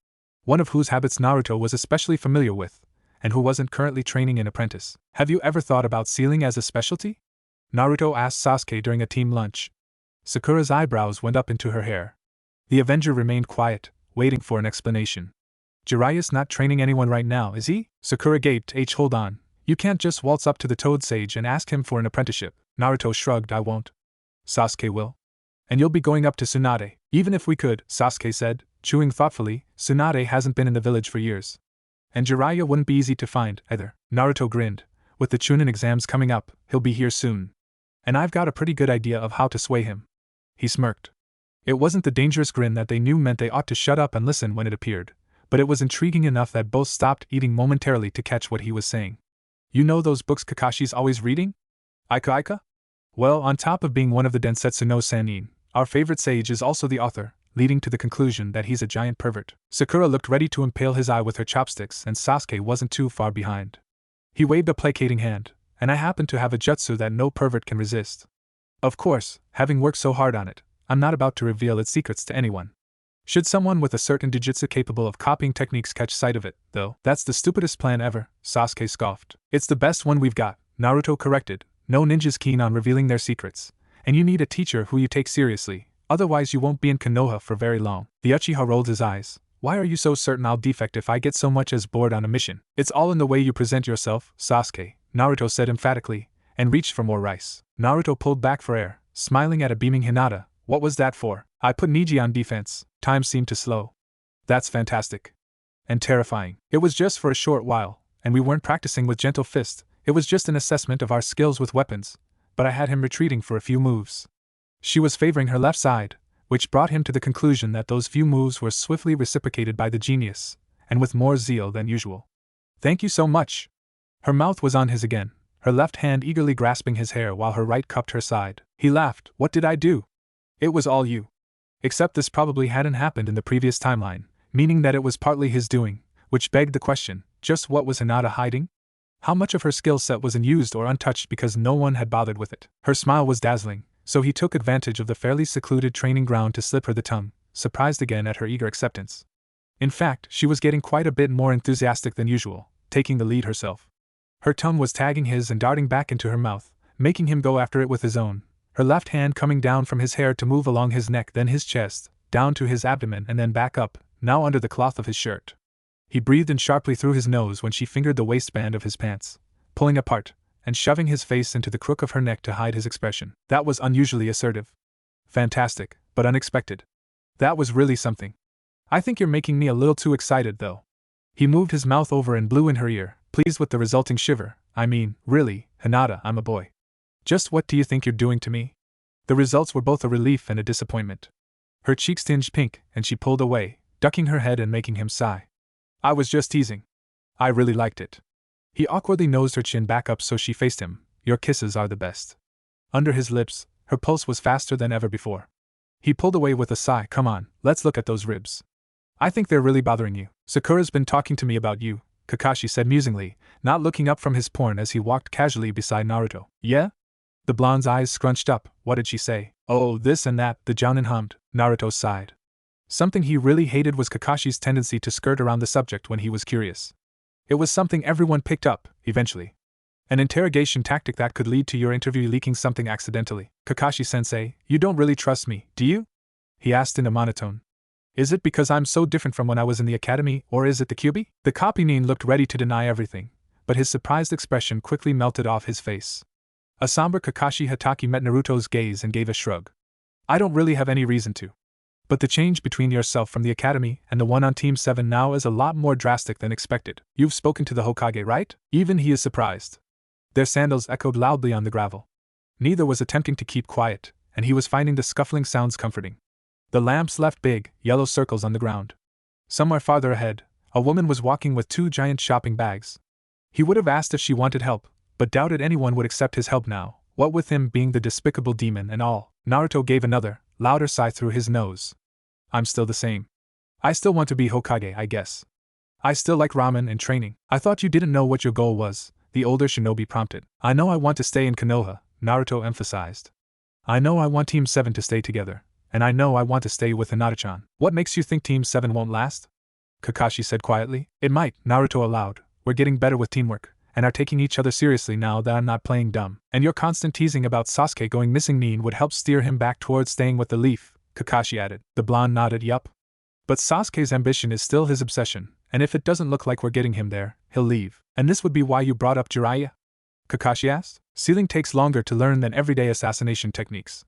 One of whose habits Naruto was especially familiar with, and who wasn't currently training an apprentice. "Have you ever thought about sealing as a specialty?" Naruto asked Sasuke during a team lunch. Sakura's eyebrows went up into her hair. The Avenger remained quiet, waiting for an explanation. "Jiraiya's not training anyone right now, is he?" Sakura gaped. "Hold on. You can't just waltz up to the Toad Sage and ask him for an apprenticeship." Naruto shrugged. "I won't. Sasuke will. And you'll be going up to Tsunade." "Even if we could," Sasuke said, chewing thoughtfully, "Tsunade hasn't been in the village for years. And Jiraiya wouldn't be easy to find, either." Naruto grinned. "With the Chunin exams coming up, he'll be here soon. And I've got a pretty good idea of how to sway him." He smirked. It wasn't the dangerous grin that they knew meant they ought to shut up and listen when it appeared, but it was intriguing enough that both stopped eating momentarily to catch what he was saying. "You know those books Kakashi's always reading? Ika? Well, on top of being one of the Densetsu no Sannin, our favorite sage is also the author, leading to the conclusion that he's a giant pervert." Sakura looked ready to impale his eye with her chopsticks, and Sasuke wasn't too far behind. He waved a placating hand. "And I happen to have a jutsu that no pervert can resist. Of course, having worked so hard on it, I'm not about to reveal its secrets to anyone. Should someone with a certain jujutsu capable of copying techniques catch sight of it, though, that's the stupidest plan ever," Sasuke scoffed. "It's the best one we've got," Naruto corrected. "No ninja's keen on revealing their secrets, and you need a teacher who you take seriously, otherwise you won't be in Konoha for very long." The Uchiha rolled his eyes. "Why are you so certain I'll defect if I get so much as bored on a mission?" "It's all in the way you present yourself, Sasuke," Naruto said emphatically, and reached for more rice. Naruto pulled back for air, smiling at a beaming Hinata. "What was that for?" "I put Niji on defense." Time seemed to slow. "That's fantastic. And terrifying." "It was just for a short while, and we weren't practicing with gentle fist, it was just an assessment of our skills with weapons, but I had him retreating for a few moves." She was favoring her left side, which brought him to the conclusion that those few moves were swiftly reciprocated by the genius, and with more zeal than usual. "Thank you so much." Her mouth was on his again, her left hand eagerly grasping his hair while her right cupped her side. He laughed. "What did I do?" "It was all you." Except this probably hadn't happened in the previous timeline, meaning that it was partly his doing, which begged the question, just what was Hinata hiding? How much of her skill set was unused or untouched because no one had bothered with it? Her smile was dazzling, so he took advantage of the fairly secluded training ground to slip her the tongue, surprised again at her eager acceptance. In fact, she was getting quite a bit more enthusiastic than usual, taking the lead herself. Her tongue was tagging his and darting back into her mouth, making him go after it with his own, her left hand coming down from his hair to move along his neck, then his chest, down to his abdomen and then back up, now under the cloth of his shirt. He breathed in sharply through his nose when she fingered the waistband of his pants, pulling apart, and shoving his face into the crook of her neck to hide his expression. That was unusually assertive. Fantastic, but unexpected. That was really something. I think you're making me a little too excited, though. He moved his mouth over and blew in her ear, pleased with the resulting shiver. I mean, really, Hinata, I'm a boy. Just what do you think you're doing to me? The results were both a relief and a disappointment. Her cheeks tinged pink, and she pulled away, ducking her head and making him sigh. I was just teasing. I really liked it. He awkwardly nosed her chin back up so she faced him. Your kisses are the best. Under his lips, her pulse was faster than ever before. He pulled away with a sigh. Come on, let's look at those ribs. I think they're really bothering you. Sakura's been talking to me about you, Kakashi said musingly, not looking up from his porn as he walked casually beside Naruto. Yeah? The blonde's eyes scrunched up. What did she say? Oh, this and that, the jounin hummed. Naruto sighed. Something he really hated was Kakashi's tendency to skirt around the subject when he was curious. It was something everyone picked up, eventually. An interrogation tactic that could lead to your interview leaking something accidentally. Kakashi-sensei, you don't really trust me, do you? He asked in a monotone. Is it because I'm so different from when I was in the academy, or is it the Kyuubi? The copy-nin looked ready to deny everything, but his surprised expression quickly melted off his face. A somber Kakashi Hatake met Naruto's gaze and gave a shrug. I don't really have any reason to. But the change between yourself from the academy and the one on Team 7 now is a lot more drastic than expected. You've spoken to the Hokage, right? Even he is surprised. Their sandals echoed loudly on the gravel. Neither was attempting to keep quiet, and he was finding the scuffling sounds comforting. The lamps left big, yellow circles on the ground. Somewhere farther ahead, a woman was walking with 2 giant shopping bags. He would have asked if she wanted help, but doubted anyone would accept his help now, what with him being the despicable demon and all. Naruto gave another, louder sigh through his nose. I'm still the same. I still want to be Hokage, I guess. I still like ramen and training. I thought you didn't know what your goal was, the older shinobi prompted. I know I want to stay in Konoha, Naruto emphasized. I know I want Team 7 to stay together, and I know I want to stay with Hinata-chan. What makes you think Team 7 won't last? Kakashi said quietly. It might, Naruto allowed. We're getting better with teamwork, and are taking each other seriously now that I'm not playing dumb. And your constant teasing about Sasuke going missing would help steer him back towards staying with the Leaf, Kakashi added. The blonde nodded. Yup. But Sasuke's ambition is still his obsession, and if it doesn't look like we're getting him there, he'll leave. And this would be why you brought up Jiraiya? Kakashi asked. Sealing takes longer to learn than everyday assassination techniques.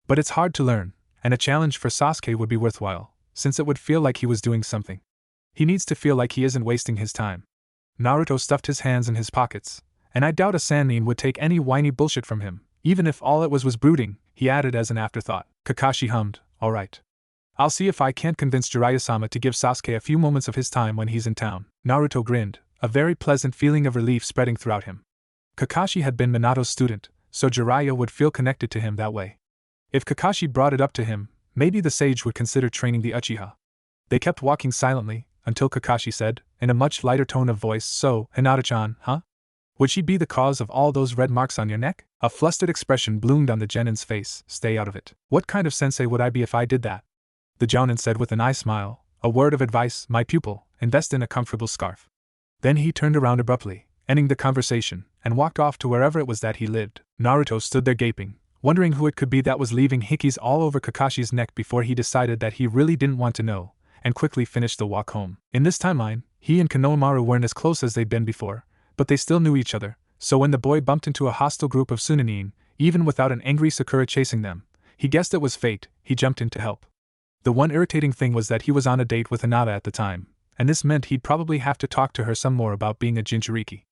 But it's hard to learn, and a challenge for Sasuke would be worthwhile, since it would feel like he was doing something. He needs to feel like he isn't wasting his time. Naruto stuffed his hands in his pockets, and I doubt a Sannin would take any whiny bullshit from him, even if all it was brooding, he added as an afterthought. Kakashi hummed, alright. I'll see if I can't convince Jiraiya-sama to give Sasuke a few moments of his time when he's in town. Naruto grinned, a very pleasant feeling of relief spreading throughout him. Kakashi had been Minato's student, so Jiraiya would feel connected to him that way. If Kakashi brought it up to him, maybe the sage would consider training the Uchiha. They kept walking silently, until Kakashi said, in a much lighter tone of voice, so, Hinata-chan, huh? Would she be the cause of all those red marks on your neck? A flustered expression bloomed on the genin's face. Stay out of it. What kind of sensei would I be if I did that? The jounin said with an eye smile. A word of advice, my pupil, invest in a comfortable scarf. Then he turned around abruptly, ending the conversation, and walked off to wherever it was that he lived. Naruto stood there gaping, wondering who it could be that was leaving hickeys all over Kakashi's neck before he decided that he really didn't want to know, and quickly finished the walk home. In this timeline, he and Konohamaru weren't as close as they'd been before, but they still knew each other, so when the boy bumped into a hostile group of Tsunanin, even without an angry Sakura chasing them, he guessed it was fate. He jumped in to help. The one irritating thing was that he was on a date with Hinata at the time, and this meant he'd probably have to talk to her some more about being a Jinchuriki.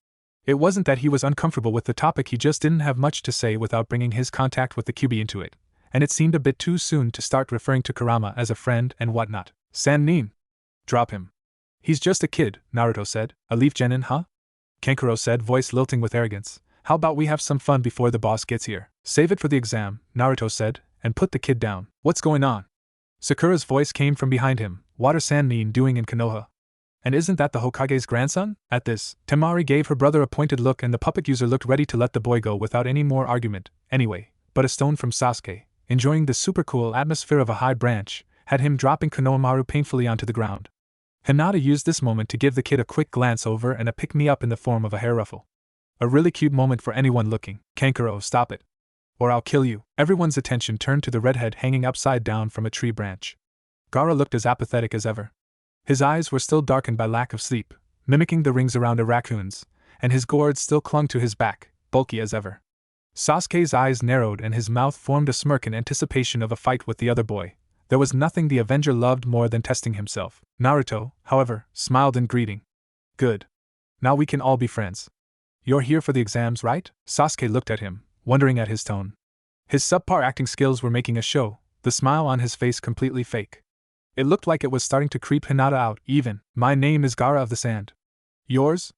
It wasn't that he was uncomfortable with the topic, he just didn't have much to say without bringing his contact with the Kyuubi into it, and it seemed a bit too soon to start referring to Kurama as a friend and whatnot. Sannin. Drop him. He's just a kid, Naruto said. A leaf genin, huh? Kankuro said, voice lilting with arrogance. How about we have some fun before the boss gets here? Save it for the exam, Naruto said, and put the kid down. What's going on? Sakura's voice came from behind him. What are Sannin doing in Konoha? And isn't that the Hokage's grandson? At this, Temari gave her brother a pointed look and the puppet user looked ready to let the boy go without any more argument. Anyway, but a stone from Sasuke, enjoying the super cool atmosphere of a high branch, had him dropping Konohamaru painfully onto the ground. Hinata used this moment to give the kid a quick glance over and a pick-me-up in the form of a hair ruffle. A really cute moment for anyone looking. Kankuro, stop it. Or I'll kill you. Everyone's attention turned to the redhead hanging upside down from a tree branch. Gaara looked as apathetic as ever. His eyes were still darkened by lack of sleep, mimicking the rings around a raccoon's, and his gourd still clung to his back, bulky as ever. Sasuke's eyes narrowed and his mouth formed a smirk in anticipation of a fight with the other boy. There was nothing the Avenger loved more than testing himself. Naruto, however, smiled in greeting. Good. Now we can all be friends. You're here for the exams, right? Sasuke looked at him, wondering at his tone. His subpar acting skills were making a show, the smile on his face completely fake. It looked like it was starting to creep Hinata out, even. My name is Gaara of the Sand. Yours?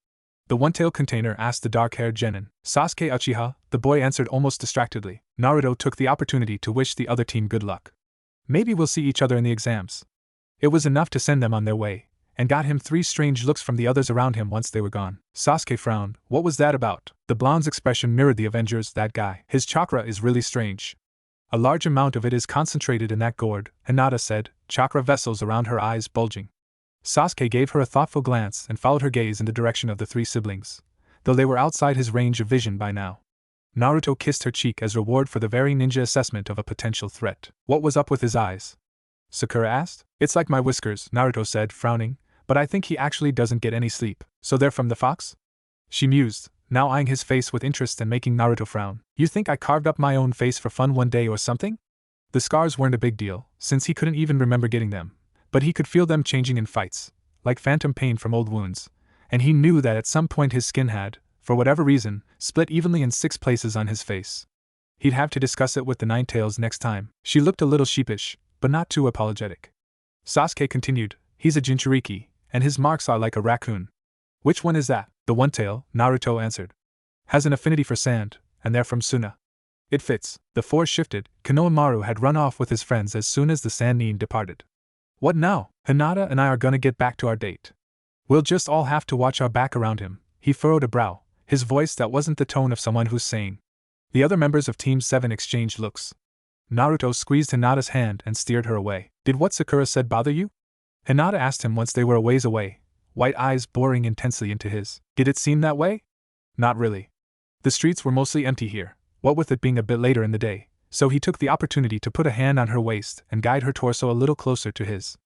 The one-tailed container asked the dark-haired genin. Sasuke Uchiha, the boy answered almost distractedly. Naruto took the opportunity to wish the other team good luck. Maybe we'll see each other in the exams. It was enough to send them on their way, and got him 3 strange looks from the others around him once they were gone. Sasuke frowned. What was that about? The blonde's expression mirrored the Avenger's. That guy. His chakra is really strange. A large amount of it is concentrated in that gourd, Hinata said, chakra vessels around her eyes bulging. Sasuke gave her a thoughtful glance and followed her gaze in the direction of the 3 siblings, though they were outside his range of vision by now. Naruto kissed her cheek as reward for the very ninja assessment of a potential threat. What was up with his eyes? Sakura asked. It's like my whiskers, Naruto said, frowning, but I think he actually doesn't get any sleep. So they're from the fox? She mused, now eyeing his face with interest and making Naruto frown. You think I carved up my own face for fun one day or something? The scars weren't a big deal, since he couldn't even remember getting them, but he could feel them changing in fights, like phantom pain from old wounds, and he knew that at some point his skin had, for whatever reason, split evenly in 6 places on his face. He'd have to discuss it with the Nine-Tails next time. She looked a little sheepish, but not too apologetic. Sasuke continued, he's a Jinchuriki, and his marks are like a raccoon. Which one is that? The one-tail, Naruto answered. Has an affinity for sand, and they're from Suna. It fits. The force shifted. Konohamaru had run off with his friends as soon as the Sannin departed. What now? Hinata and I are gonna get back to our date. We'll just all have to watch our back around him. He furrowed a brow, his voice that wasn't the tone of someone who's saying. The other members of Team 7 exchanged looks. Naruto squeezed Hinata's hand and steered her away. Did what Sakura said bother you? Hinata asked him once they were a ways away, white eyes boring intensely into his. Did it seem that way? Not really. The streets were mostly empty here, what with it being a bit later in the day, so he took the opportunity to put a hand on her waist and guide her torso a little closer to his.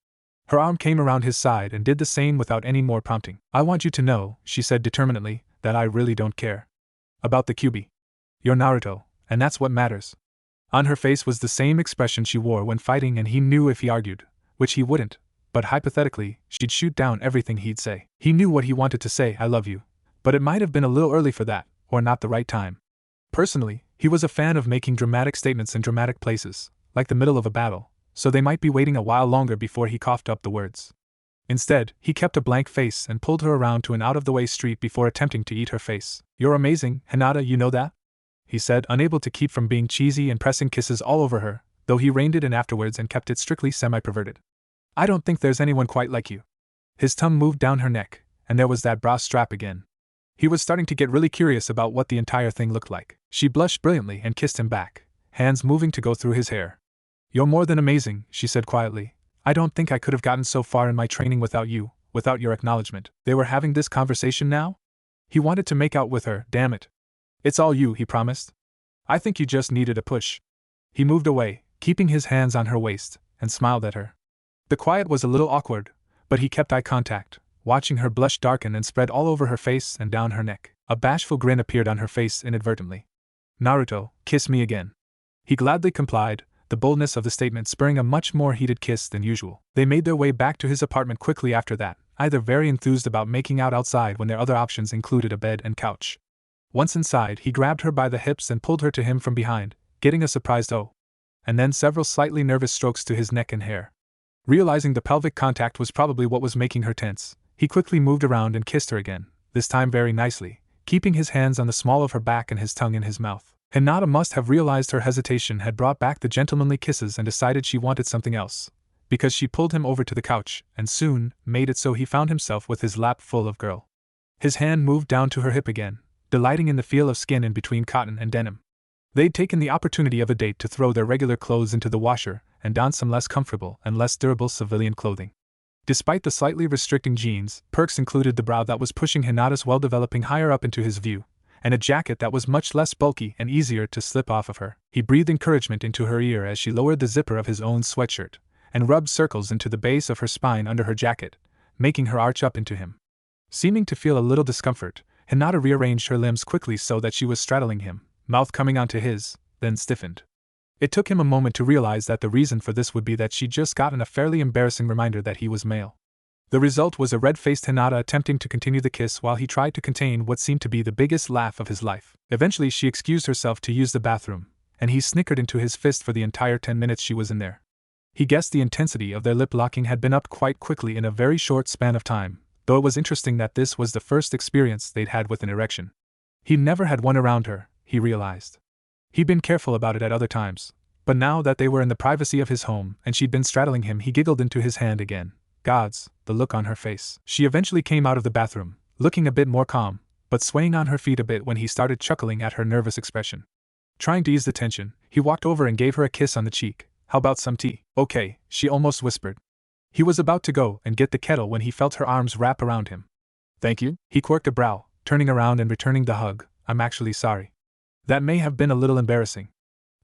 Her arm came around his side and did the same without any more prompting. I want you to know, she said determinedly, that I really don't care about the Kyuubi. You're Naruto, and that's what matters. On her face was the same expression she wore when fighting, and he knew if he argued, which he wouldn't, but hypothetically, she'd shoot down everything he'd say. He knew what he wanted to say, I love you, but it might have been a little early for that, or not the right time. Personally, he was a fan of making dramatic statements in dramatic places, like the middle of a battle, so they might be waiting a while longer before he coughed up the words. Instead, he kept a blank face and pulled her around to an out-of-the-way street before attempting to eat her face. You're amazing, Hinata, you know that? He said, unable to keep from being cheesy and pressing kisses all over her, though he reined it in afterwards and kept it strictly semi-perverted. I don't think there's anyone quite like you. His tongue moved down her neck, and there was that bra strap again. He was starting to get really curious about what the entire thing looked like. She blushed brilliantly and kissed him back, hands moving to go through his hair. You're more than amazing, she said quietly. I don't think I could have gotten so far in my training without you, without your acknowledgement. They were having this conversation now? He wanted to make out with her, damn it. It's all you, he promised. I think you just needed a push. He moved away, keeping his hands on her waist, and smiled at her. The quiet was a little awkward, but he kept eye contact, watching her blush darken and spread all over her face and down her neck. A bashful grin appeared on her face inadvertently. Naruto, kiss me again. He gladly complied, the boldness of the statement spurring a much more heated kiss than usual. They made their way back to his apartment quickly after that, either very enthused about making out outside when their other options included a bed and couch. Once inside, he grabbed her by the hips and pulled her to him from behind, getting a surprised "oh," and then several slightly nervous strokes to his neck and hair. Realizing the pelvic contact was probably what was making her tense, he quickly moved around and kissed her again, this time very nicely, keeping his hands on the small of her back and his tongue in his mouth. Hinata must have realized her hesitation had brought back the gentlemanly kisses and decided she wanted something else, because she pulled him over to the couch, and soon made it so he found himself with his lap full of girl. His hand moved down to her hip again, delighting in the feel of skin in between cotton and denim. They'd taken the opportunity of a date to throw their regular clothes into the washer and don some less comfortable and less durable civilian clothing. Despite the slightly restricting jeans, perks included the brow that was pushing Hinata's well-developing higher up into his view, and a jacket that was much less bulky and easier to slip off of her. He breathed encouragement into her ear as she lowered the zipper of his own sweatshirt, and rubbed circles into the base of her spine under her jacket, making her arch up into him. Seeming to feel a little discomfort, Hinata rearranged her limbs quickly so that she was straddling him, mouth coming onto his, then stiffened. It took him a moment to realize that the reason for this would be that she'd just gotten a fairly embarrassing reminder that he was male. The result was a red-faced Hinata attempting to continue the kiss while he tried to contain what seemed to be the biggest laugh of his life. Eventually she excused herself to use the bathroom, and he snickered into his fist for the entire 10 minutes she was in there. He guessed the intensity of their lip-locking had been up quite quickly in a very short span of time, though it was interesting that this was the first experience they'd had with an erection. He'd never had one around her, he realized. He'd been careful about it at other times, but now that they were in the privacy of his home and she'd been straddling him, he giggled into his hand again. Gods, the look on her face. She eventually came out of the bathroom, looking a bit more calm, but swaying on her feet a bit when he started chuckling at her nervous expression. Trying to ease the tension, he walked over and gave her a kiss on the cheek. How about some tea? Okay, she almost whispered. He was about to go and get the kettle when he felt her arms wrap around him. Thank you? He quirked a brow, turning around and returning the hug. I'm actually sorry. That may have been a little embarrassing.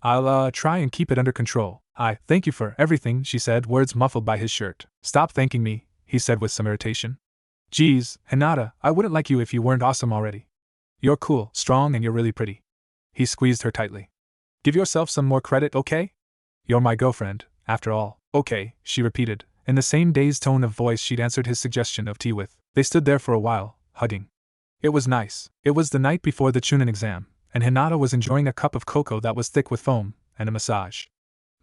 I'll try and keep it under control. Thank you for everything, she said, words muffled by his shirt. Stop thanking me, he said with some irritation. Geez, Hinata, I wouldn't like you if you weren't awesome already. You're cool, strong, and you're really pretty. He squeezed her tightly. Give yourself some more credit, okay? You're my girlfriend, after all. Okay, she repeated, in the same dazed tone of voice she'd answered his suggestion of tea with. They stood there for a while, hugging. It was nice. It was the night before the Chunin exam, and Hinata was enjoying a cup of cocoa that was thick with foam, and a massage.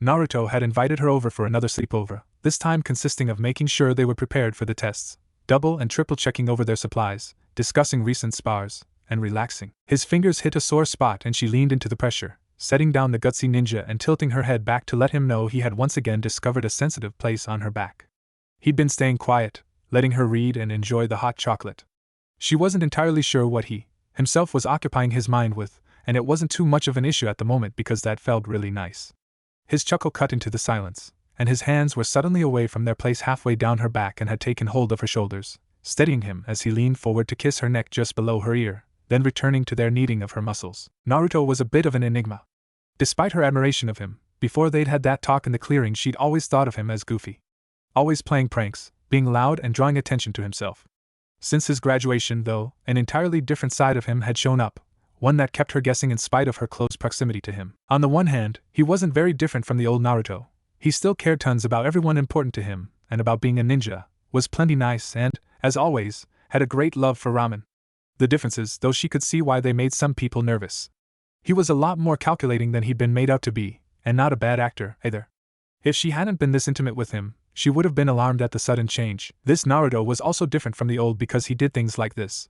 Naruto had invited her over for another sleepover, this time consisting of making sure they were prepared for the tests, double and triple checking over their supplies, discussing recent spars, and relaxing. His fingers hit a sore spot and she leaned into the pressure, setting down the gutsy ninja and tilting her head back to let him know he had once again discovered a sensitive place on her back. He'd been staying quiet, letting her read and enjoy the hot chocolate. She wasn't entirely sure what he, himself, was occupying his mind with, and it wasn't too much of an issue at the moment because that felt really nice. His chuckle cut into the silence, and his hands were suddenly away from their place halfway down her back and had taken hold of her shoulders, steadying him as he leaned forward to kiss her neck just below her ear, then returning to their kneading of her muscles. Naruto was a bit of an enigma. Despite her admiration of him, before they'd had that talk in the clearing, she'd always thought of him as goofy. Always playing pranks, being loud and drawing attention to himself. Since his graduation, though, an entirely different side of him had shown up, one that kept her guessing in spite of her close proximity to him. On the one hand, he wasn't very different from the old Naruto. He still cared tons about everyone important to him, and about being a ninja, was plenty nice and, as always, had a great love for ramen. The differences, though, she could see why they made some people nervous. He was a lot more calculating than he'd been made out to be, and not a bad actor, either. If she hadn't been this intimate with him, she would have been alarmed at the sudden change. This Naruto was also different from the old because he did things like this.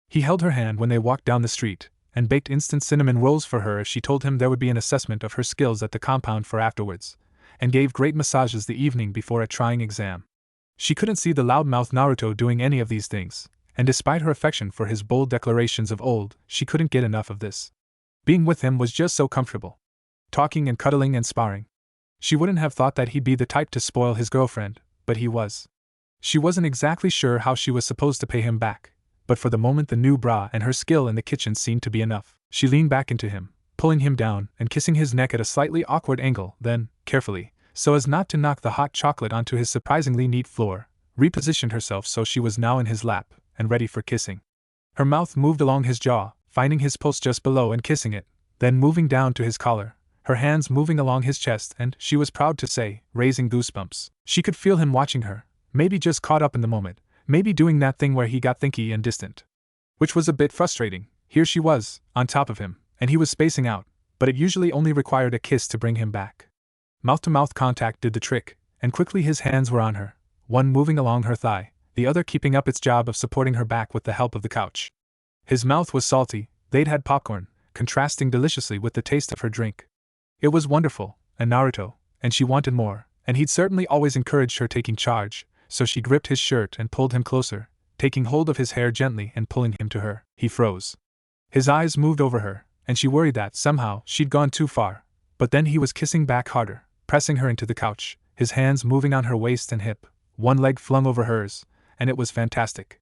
He held her hand when they walked down the street, and baked instant cinnamon rolls for her if she told him there would be an assessment of her skills at the compound for afterwards, and gave great massages the evening before a trying exam. She couldn't see the loudmouth Naruto doing any of these things, and despite her affection for his bold declarations of old, she couldn't get enough of this. Being with him was just so comfortable. Talking and cuddling and sparring. She wouldn't have thought that he'd be the type to spoil his girlfriend, but he was. She wasn't exactly sure how she was supposed to pay him back, but for the moment the new bra and her skill in the kitchen seemed to be enough. She leaned back into him, pulling him down and kissing his neck at a slightly awkward angle, then, carefully, so as not to knock the hot chocolate onto his surprisingly neat floor, repositioned herself so she was now in his lap, and ready for kissing. Her mouth moved along his jaw, finding his pulse just below and kissing it, then moving down to his collar, her hands moving along his chest and, she was proud to say, raising goosebumps. She could feel him watching her, maybe just caught up in the moment, maybe doing that thing where he got thinky and distant. Which was a bit frustrating. Here she was, on top of him, and he was spacing out, but it usually only required a kiss to bring him back. Mouth-to-mouth contact did the trick, and quickly his hands were on her, one moving along her thigh, the other keeping up its job of supporting her back with the help of the couch. His mouth was salty, they'd had popcorn, contrasting deliciously with the taste of her drink. It was wonderful, and Naruto, and she wanted more, and he'd certainly always encouraged her taking charge, so she gripped his shirt and pulled him closer, taking hold of his hair gently and pulling him to her. He froze. His eyes moved over her, and she worried that, somehow, she'd gone too far, but then he was kissing back harder, pressing her into the couch, his hands moving on her waist and hip, one leg flung over hers, and it was fantastic.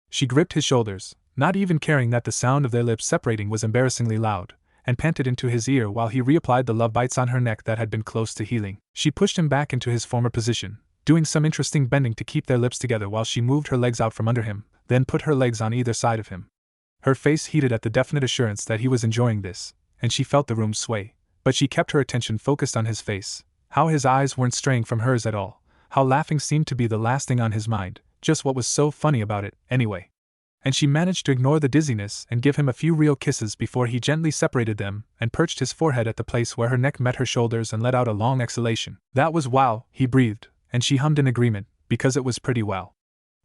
She gripped his shoulders, not even caring that the sound of their lips separating was embarrassingly loud, and panted into his ear while he reapplied the love bites on her neck that had been close to healing. She pushed him back into his former position, doing some interesting bending to keep their lips together while she moved her legs out from under him, then put her legs on either side of him. Her face heated at the definite assurance that he was enjoying this, and she felt the room sway, but she kept her attention focused on his face, how his eyes weren't straying from hers at all, how laughing seemed to be the last thing on his mind, just what was so funny about it, anyway. And she managed to ignore the dizziness and give him a few real kisses before he gently separated them and perched his forehead at the place where her neck met her shoulders and let out a long exhalation. That was wow, he breathed, and she hummed in agreement, because it was pretty wow.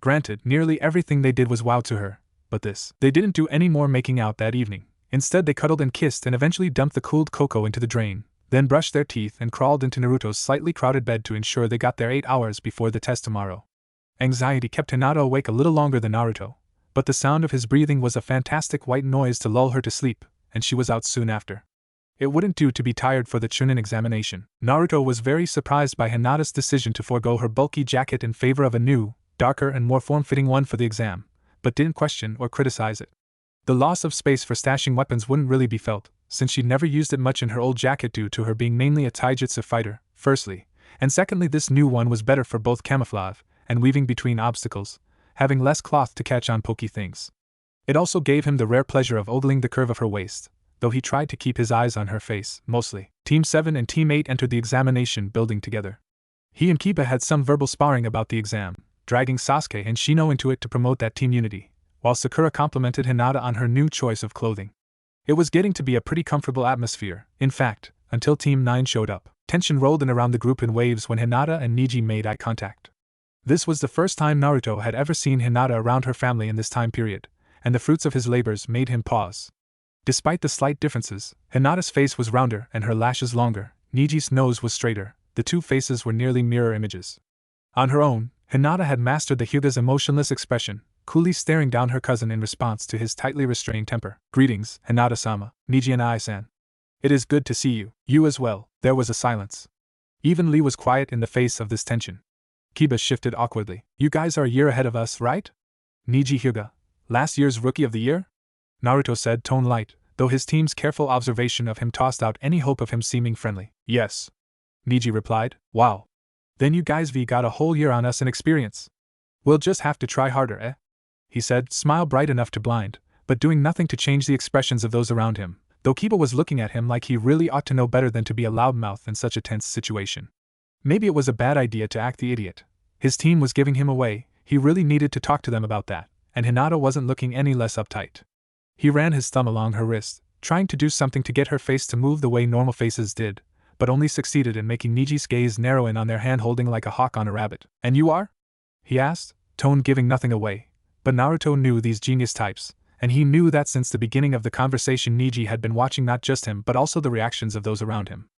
Granted, nearly everything they did was wow to her, but this. They didn't do any more making out that evening. Instead, they cuddled and kissed and eventually dumped the cooled cocoa into the drain, then brushed their teeth and crawled into Naruto's slightly crowded bed to ensure they got their 8 hours before the test tomorrow. Anxiety kept Hinata awake a little longer than Naruto, but the sound of his breathing was a fantastic white noise to lull her to sleep, and she was out soon after. It wouldn't do to be tired for the Chunin examination. Naruto was very surprised by Hinata's decision to forego her bulky jacket in favor of a new, darker and more form-fitting one for the exam, but didn't question or criticize it. The loss of space for stashing weapons wouldn't really be felt, since she'd never used it much in her old jacket due to her being mainly a taijutsu fighter, firstly, and secondly this new one was better for both camouflage and weaving between obstacles, having less cloth to catch on pokey things. It also gave him the rare pleasure of ogling the curve of her waist, though he tried to keep his eyes on her face, mostly. Team 7 and Team 8 entered the examination building together. He and Kiba had some verbal sparring about the exam, dragging Sasuke and Shino into it to promote that team unity, while Sakura complimented Hinata on her new choice of clothing. It was getting to be a pretty comfortable atmosphere, in fact, until Team 9 showed up. Tension rolled in around the group in waves when Hinata and Neji made eye contact. This was the first time Naruto had ever seen Hinata around her family in this time period, and the fruits of his labors made him pause. Despite the slight differences, Hinata's face was rounder and her lashes longer, Neji's nose was straighter, the two faces were nearly mirror images. On her own, Hinata had mastered the Hyuga's emotionless expression, coolly staring down her cousin in response to his tightly restrained temper. "Greetings, Hinata-sama, Neji and I-san. It is good to see you. You as well." There was a silence. Even Lee was quiet in the face of this tension. Kiba shifted awkwardly. "You guys are a year ahead of us, right?" "Neji Hyuga, last year's Rookie of the Year?" Naruto said, tone light, though his team's careful observation of him tossed out any hope of him seeming friendly. "Yes," Neji replied. "Wow. Then you guys got a whole year on us in experience. We'll just have to try harder, eh?" he said, smile bright enough to blind, but doing nothing to change the expressions of those around him, though Kiba was looking at him like he really ought to know better than to be a loudmouth in such a tense situation. Maybe it was a bad idea to act the idiot. His team was giving him away, he really needed to talk to them about that, and Hinata wasn't looking any less uptight. He ran his thumb along her wrist, trying to do something to get her face to move the way normal faces did, but only succeeded in making Neji's gaze narrow in on their hand-holding like a hawk on a rabbit. "And you are?" he asked, tone giving nothing away. But Naruto knew these genius types, and he knew that since the beginning of the conversation Neji had been watching not just him but also the reactions of those around him.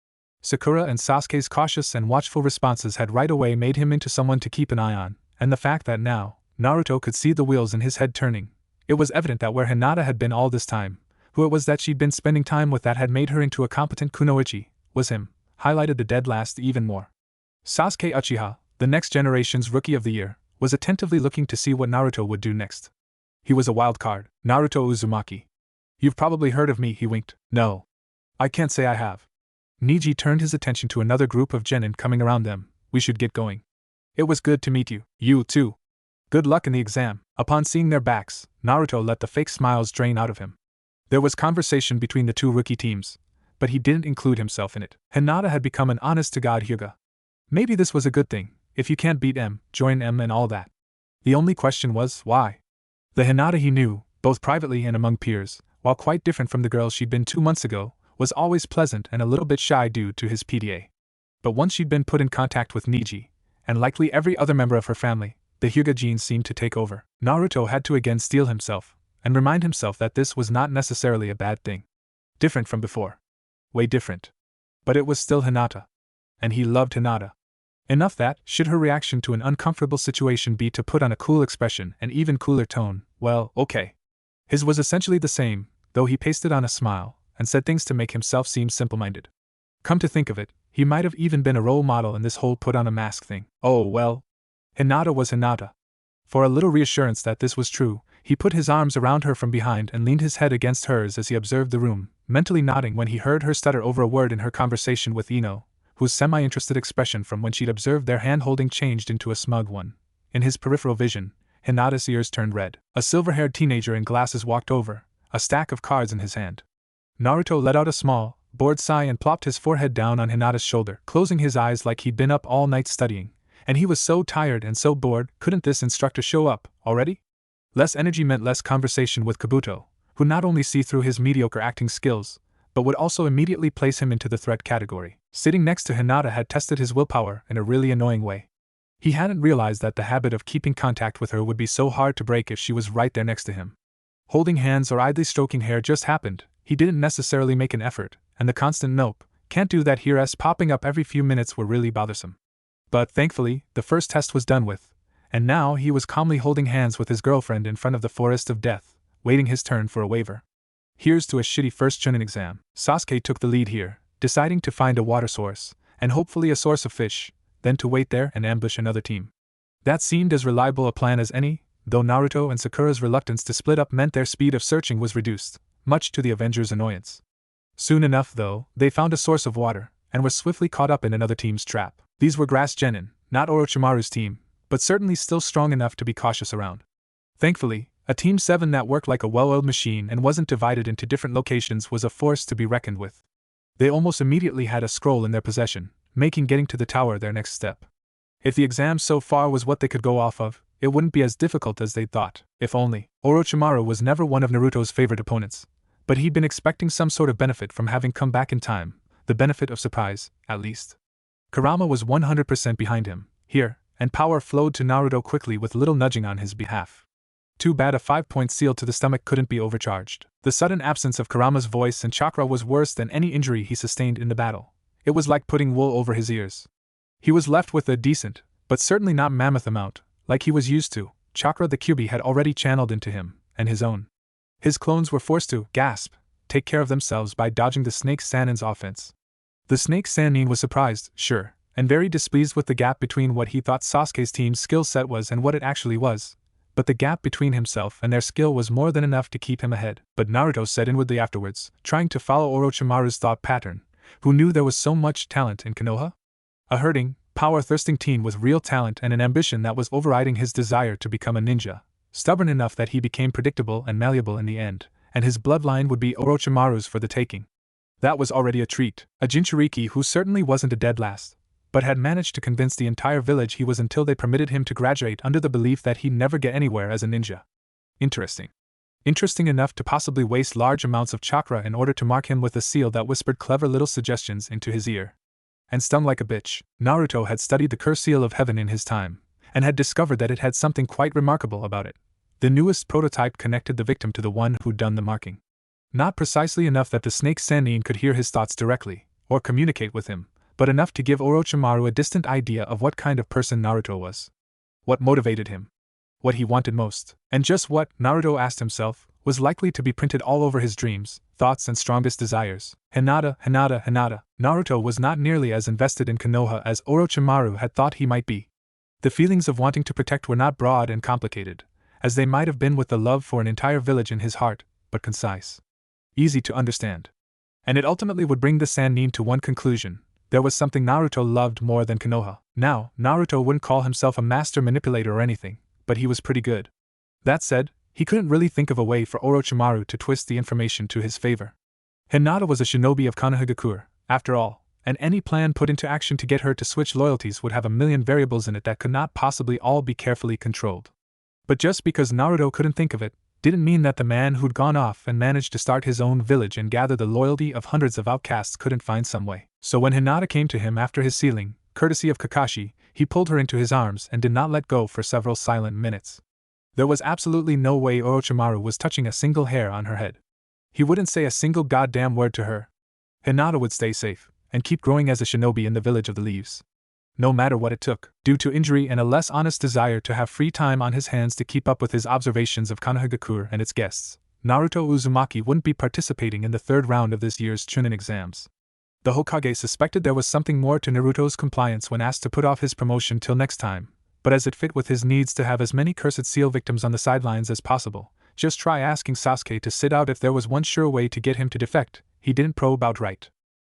Sakura and Sasuke's cautious and watchful responses had right away made him into someone to keep an eye on, and the fact that now, Naruto could see the wheels in his head turning. It was evident that where Hinata had been all this time, who it was that she'd been spending time with that had made her into a competent kunoichi, was him, highlighted the dead last even more. Sasuke Uchiha, the next generation's Rookie of the Year, was attentively looking to see what Naruto would do next. He was a wild card. "Naruto Uzumaki. You've probably heard of me," he winked. "No. I can't say I have." Neji turned his attention to another group of genin coming around them. "We should get going. It was good to meet you. You too. Good luck in the exam." Upon seeing their backs, Naruto let the fake smiles drain out of him. There was conversation between the two rookie teams, but he didn't include himself in it. Hinata had become an honest-to-God Hyuga. Maybe this was a good thing. If you can't beat M, join M and all that. The only question was, why? The Hinata he knew, both privately and among peers, while quite different from the girl she'd been 2 months ago, was always pleasant and a little bit shy due to his PDA. But once she'd been put in contact with Neji, and likely every other member of her family, the Hyuga genes seemed to take over. Naruto had to again steel himself, and remind himself that this was not necessarily a bad thing. Different from before. Way different. But it was still Hinata. And he loved Hinata. Enough that, should her reaction to an uncomfortable situation be to put on a cool expression and even cooler tone, well, okay. His was essentially the same, though he pasted on a smile, and said things to make himself seem simple-minded. Come to think of it, he might have even been a role model in this whole put-on-a-mask thing. Oh, well. Hinata was Hinata. For a little reassurance that this was true, He put his arms around her from behind and leaned his head against hers as he observed the room, mentally nodding when he heard her stutter over a word in her conversation with Ino, whose semi-interested expression from when she'd observed their hand-holding changed into a smug one. In his peripheral vision, Hinata's ears turned red. A silver-haired teenager in glasses walked over, a stack of cards in his hand. Naruto let out a small, bored sigh and plopped his forehead down on Hinata's shoulder, closing his eyes like he'd been up all night studying, and he was so tired and so bored. Couldn't this instructor show up already? Less energy meant less conversation with Kabuto, who not only see through his mediocre acting skills, but would also immediately place him into the threat category. Sitting next to Hinata had tested his willpower in a really annoying way. He hadn't realized that the habit of keeping contact with her would be so hard to break if she was right there next to him. Holding hands or idly stroking hair just happened. He didn't necessarily make an effort, and the constant "nope, can't do that here's popping up every few minutes were really bothersome. But thankfully, the first test was done with, and now he was calmly holding hands with his girlfriend in front of the forest of death, waiting his turn for a waiver. Here's to a shitty first Chunin exam. Sasuke took the lead here, deciding to find a water source, and hopefully a source of fish, then to wait there and ambush another team. That seemed as reliable a plan as any, though Naruto and Sakura's reluctance to split up meant their speed of searching was reduced, much to the Avengers' annoyance. Soon enough, though, they found a source of water, and were swiftly caught up in another team's trap. These were Grass Genin, not Orochimaru's team, but certainly still strong enough to be cautious around. Thankfully, a Team 7 that worked like a well-oiled machine and wasn't divided into different locations was a force to be reckoned with. They almost immediately had a scroll in their possession, making getting to the tower their next step. If the exam so far was what they could go off of, it wouldn't be as difficult as they'd thought. If only. Orochimaru was never one of Naruto's favorite opponents, but he'd been expecting some sort of benefit from having come back in time, the benefit of surprise, at least. Kurama was 100% behind him, here, and power flowed to Naruto quickly with little nudging on his behalf. Too bad a 5-point seal to the stomach couldn't be overcharged. The sudden absence of Kurama's voice and chakra was worse than any injury he sustained in the battle. It was like putting wool over his ears. He was left with a decent, but certainly not mammoth amount, like he was used to, chakra the Kyuubi had already channeled into him, and his own. His clones were forced to, take care of themselves by dodging the Snake Sannin's offense. The Snake Sannin was surprised, sure, and very displeased with the gap between what he thought Sasuke's team's skill set was and what it actually was. But the gap between himself and their skill was more than enough to keep him ahead. But Naruto said inwardly afterwards, trying to follow Orochimaru's thought pattern, who knew there was so much talent in Konoha? A herding, power-thirsting teen with real talent and an ambition that was overriding his desire to become a ninja, stubborn enough that he became predictable and malleable in the end, and his bloodline would be Orochimaru's for the taking. That was already a treat. A Jinchuriki who certainly wasn't a dead last, but had managed to convince the entire village he was until they permitted him to graduate under the belief that he'd never get anywhere as a ninja. Interesting. Interesting enough to possibly waste large amounts of chakra in order to mark him with a seal that whispered clever little suggestions into his ear. And stung like a bitch. Naruto had studied the Curse Seal of Heaven in his time, and had discovered that it had something quite remarkable about it. The newest prototype connected the victim to the one who'd done the marking. Not precisely enough that the Snake Sannin could hear his thoughts directly, or communicate with him, but enough to give Orochimaru a distant idea of what kind of person Naruto was. What motivated him. What he wanted most. And just what, Naruto asked himself, was likely to be printed all over his dreams, thoughts and strongest desires. Hinata. Naruto was not nearly as invested in Konoha as Orochimaru had thought he might be. The feelings of wanting to protect were not broad and complicated, as they might have been with the love for an entire village in his heart, but concise. Easy to understand. And it ultimately would bring the Sannin to one conclusion. There was something Naruto loved more than Konoha. Now, Naruto wouldn't call himself a master manipulator or anything, but he was pretty good. That said, he couldn't really think of a way for Orochimaru to twist the information to his favor. Hinata was a shinobi of Konohagakure, after all, and any plan put into action to get her to switch loyalties would have a million variables in it that could not possibly all be carefully controlled. But just because Naruto couldn't think of it, didn't mean that the man who'd gone off and managed to start his own village and gather the loyalty of hundreds of outcasts couldn't find some way. So when Hinata came to him after his sealing, courtesy of Kakashi, he pulled her into his arms and did not let go for several silent minutes. There was absolutely no way Orochimaru was touching a single hair on her head. He wouldn't say a single goddamn word to her. Hinata would stay safe, and keep growing as a shinobi in the village of the leaves. No matter what it took, due to injury and a less honest desire to have free time on his hands to keep up with his observations of Konohagakure and its guests, Naruto Uzumaki wouldn't be participating in the third round of this year's Chunin exams. The Hokage suspected there was something more to Naruto's compliance when asked to put off his promotion till next time, but as it fit with his needs to have as many Cursed Seal victims on the sidelines as possible, Just try asking Sasuke to sit out if there was one sure way to get him to defect, he didn't probe outright.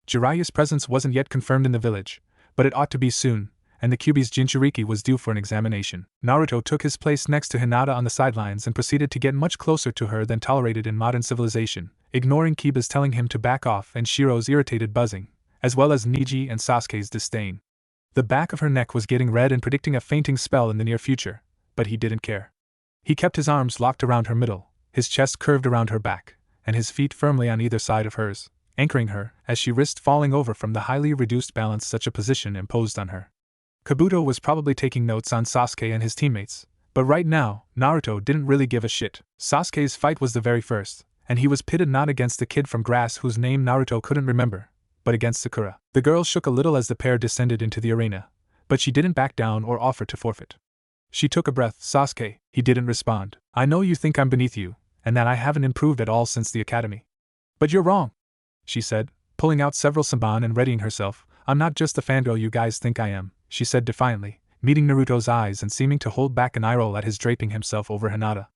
Jiraiya's presence wasn't yet confirmed in the village, but it ought to be soon, and the Kyuubi's Jinchuriki was due for an examination. Naruto took his place next to Hinata on the sidelines and proceeded to get much closer to her than tolerated in modern civilization, ignoring Kiba's telling him to back off and Shiro's irritated buzzing, as well as Niji and Sasuke's disdain. The back of her neck was getting red and predicting a fainting spell in the near future, but he didn't care. He kept his arms locked around her middle, his chest curved around her back, and his feet firmly on either side of hers, anchoring her as she risked falling over from the highly reduced balance such a position imposed on her. Kabuto was probably taking notes on Sasuke and his teammates, but right now, Naruto didn't really give a shit. Sasuke's fight was the very first, and he was pitted not against the kid from grass whose name Naruto couldn't remember, but against Sakura. The girl shook a little as the pair descended into the arena, but she didn't back down or offer to forfeit. She took a breath. Sasuke, he didn't respond. I know you think I'm beneath you, and that I haven't improved at all since the academy. But you're wrong, she said, pulling out several Saban and readying herself. I'm not just the fangirl you guys think I am, she said defiantly, meeting Naruto's eyes and seeming to hold back an eye roll at his draping himself over Hinata.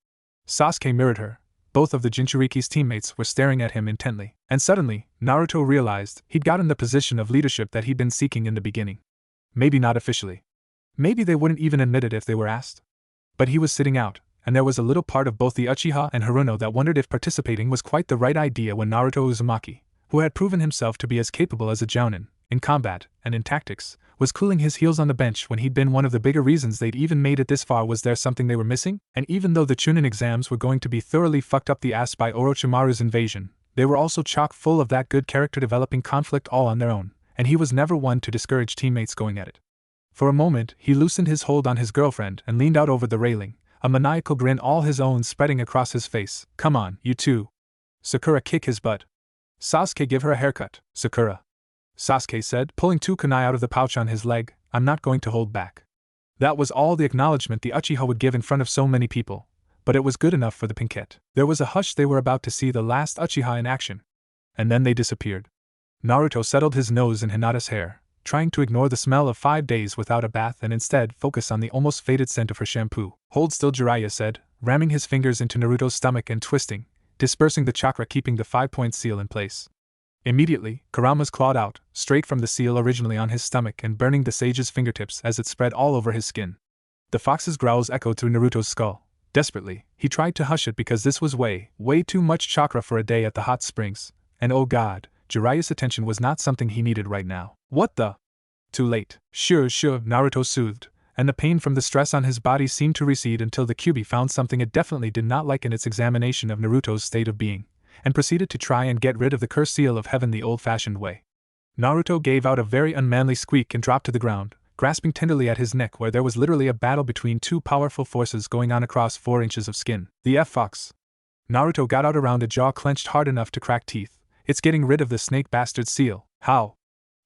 Sasuke mirrored her. Both of the Jinchuriki's teammates were staring at him intently, and suddenly, Naruto realized he'd gotten the position of leadership that he'd been seeking in the beginning. Maybe not officially. Maybe they wouldn't even admit it if they were asked. But he was sitting out, and there was a little part of both the Uchiha and Haruno that wondered if participating was quite the right idea when Naruto Uzumaki, who had proven himself to be as capable as a jounin, in combat and in tactics, was cooling his heels on the bench when he'd been one of the bigger reasons they'd even made it this far. Was there something they were missing? And even though the Chunin exams were going to be thoroughly fucked up the ass by Orochimaru's invasion, they were also chock full of that good character developing conflict all on their own, and he was never one to discourage teammates going at it. For a moment, he loosened his hold on his girlfriend and leaned out over the railing, a maniacal grin all his own spreading across his face. Come on, you two. Sakura, kick his butt. Sasuke, give her a haircut. Sakura, Sasuke said, pulling two kunai out of the pouch on his leg, I'm not going to hold back. That was all the acknowledgement the Uchiha would give in front of so many people, but it was good enough for the Pinkette. There was a hush. They were about to see the last Uchiha in action. And then they disappeared. Naruto settled his nose in Hinata's hair, trying to ignore the smell of 5 days without a bath and instead focus on the almost faded scent of her shampoo. Hold still, Jiraiya said, ramming his fingers into Naruto's stomach and twisting, dispersing the chakra, keeping the 5-point seal in place. Immediately, Kurama's clawed out, straight from the seal originally on his stomach and burning the sage's fingertips as it spread all over his skin. The fox's growls echoed through Naruto's skull. Desperately, he tried to hush it because this was way too much chakra for a day at the hot springs, and oh god, Jiraiya's attention was not something he needed right now. What the? Too late. Sure, Naruto soothed, and the pain from the stress on his body seemed to recede until the Kyuubi found something it definitely did not like in its examination of Naruto's state of being, and proceeded to try and get rid of the cursed seal of heaven the old-fashioned way. Naruto gave out a very unmanly squeak and dropped to the ground, grasping tenderly at his neck where there was literally a battle between two powerful forces going on across 4 inches of skin. The F-Fox. Naruto got out around a jaw clenched hard enough to crack teeth. It's getting rid of the snake bastard seal. How?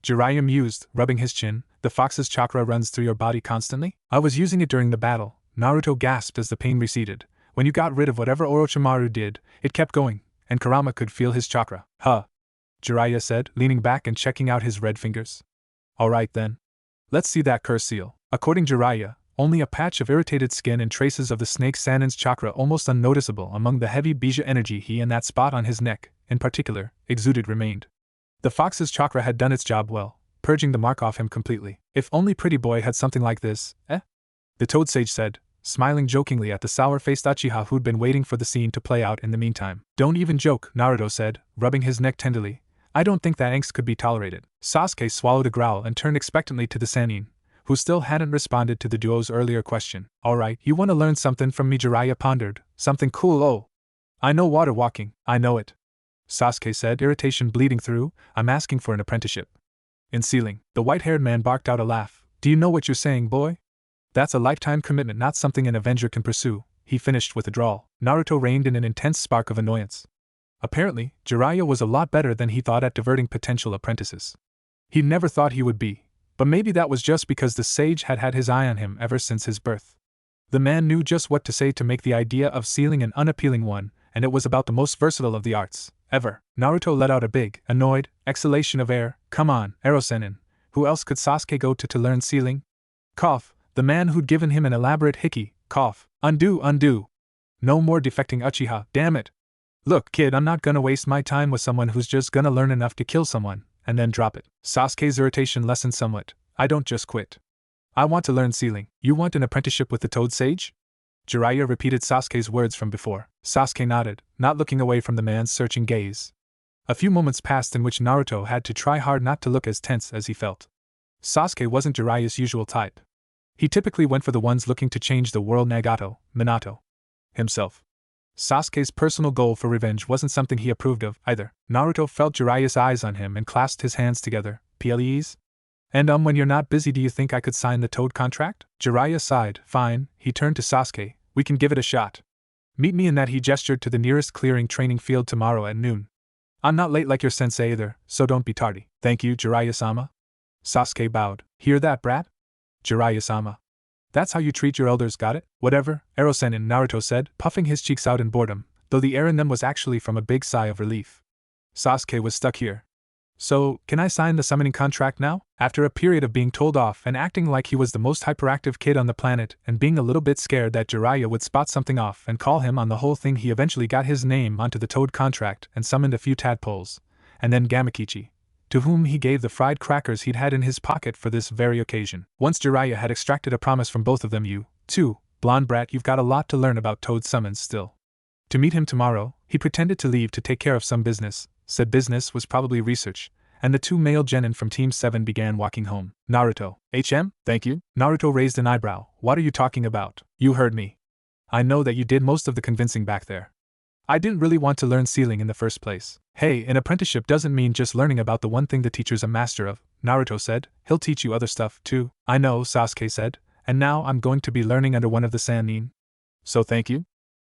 Jiraiya mused, rubbing his chin. The fox's chakra runs through your body constantly? I was using it during the battle, Naruto gasped as the pain receded. When you got rid of whatever Orochimaru did, it kept going, and Kurama could feel his chakra. Huh. Jiraiya said, leaning back and checking out his red fingers. Alright then. Let's see that curse seal. According Jiraiya, only a patch of irritated skin and traces of the snake Sanin's chakra almost unnoticeable among the heavy Bija energy he and that spot on his neck, in particular, exuded remained. The fox's chakra had done its job well, purging the mark off him completely. If only Pretty Boy had something like this, eh? The Toad Sage said, smiling jokingly at the sour-faced Uchiha who'd been waiting for the scene to play out in the meantime. Don't even joke, Naruto said, rubbing his neck tenderly. I don't think that angst could be tolerated. Sasuke swallowed a growl and turned expectantly to the Sannin, who still hadn't responded to the duo's earlier question. Alright, you want to learn something from me? Jiraiya pondered. Something cool? Oh. I know water walking, I know it. Sasuke said, irritation bleeding through. I'm asking for an apprenticeship. In sealing, the white-haired man barked out a laugh. Do you know what you're saying, boy? That's a lifetime commitment, not something an Avenger can pursue, he finished with a drawl. Naruto reined in an intense spark of annoyance. Apparently, Jiraiya was a lot better than he thought at diverting potential apprentices. He never thought he would be, but maybe that was just because the sage had had his eye on him ever since his birth. The man knew just what to say to make the idea of sealing an unappealing one, and it was about the most versatile of the arts, ever. Naruto let out a big, annoyed exhalation of air. Come on, Erosenin. Who else could Sasuke go to learn sealing? Cough. The man who'd given him an elaborate hickey. Cough. Undo. No more defecting Uchiha, damn it. Look, kid, I'm not gonna waste my time with someone who's just gonna learn enough to kill someone, and then drop it. Sasuke's irritation lessened somewhat. I don't just quit. I want to learn sealing. You want an apprenticeship with the Toad Sage? Jiraiya repeated Sasuke's words from before. Sasuke nodded, not looking away from the man's searching gaze. A few moments passed in which Naruto had to try hard not to look as tense as he felt. Sasuke wasn't Jiraiya's usual type. He typically went for the ones looking to change the world. Nagato, Minato. Himself. Sasuke's personal goal for revenge wasn't something he approved of, either. Naruto felt Jiraiya's eyes on him and clasped his hands together. Please? And when you're not busy, do you think I could sign the Toad contract? Jiraiya sighed. Fine. He turned to Sasuke. We can give it a shot. Meet me in that. He gestured to the nearest clearing training field tomorrow at noon. I'm not late like your sensei either, so don't be tardy. Thank you, Jiraiya-sama. Sasuke bowed. Hear that, brat? Jiraiya-sama. That's how you treat your elders, got it? Whatever, Ero-senin, Naruto said, puffing his cheeks out in boredom, though the air in them was actually from a big sigh of relief. Sasuke was stuck here. So, can I sign the summoning contract now? After a period of being told off and acting like he was the most hyperactive kid on the planet and being a little bit scared that Jiraiya would spot something off and call him on the whole thing, he eventually got his name onto the Toad contract and summoned a few tadpoles, and then Gamakichi, to whom he gave the fried crackers he'd had in his pocket for this very occasion. Once Jiraiya had extracted a promise from both of them, you, too, blonde brat, you've got a lot to learn about Toad summons still. To meet him tomorrow, he pretended to leave to take care of some business. Said business was probably research, and the two male genin from Team 7 began walking home. Naruto. HM? Thank you? Naruto raised an eyebrow. What are you talking about? You heard me. I know that you did most of the convincing back there. I didn't really want to learn sealing in the first place. Hey, an apprenticeship doesn't mean just learning about the one thing the teacher's a master of, Naruto said. He'll teach you other stuff, too. I know, Sasuke said, and now I'm going to be learning under one of the Sannin. So thank you?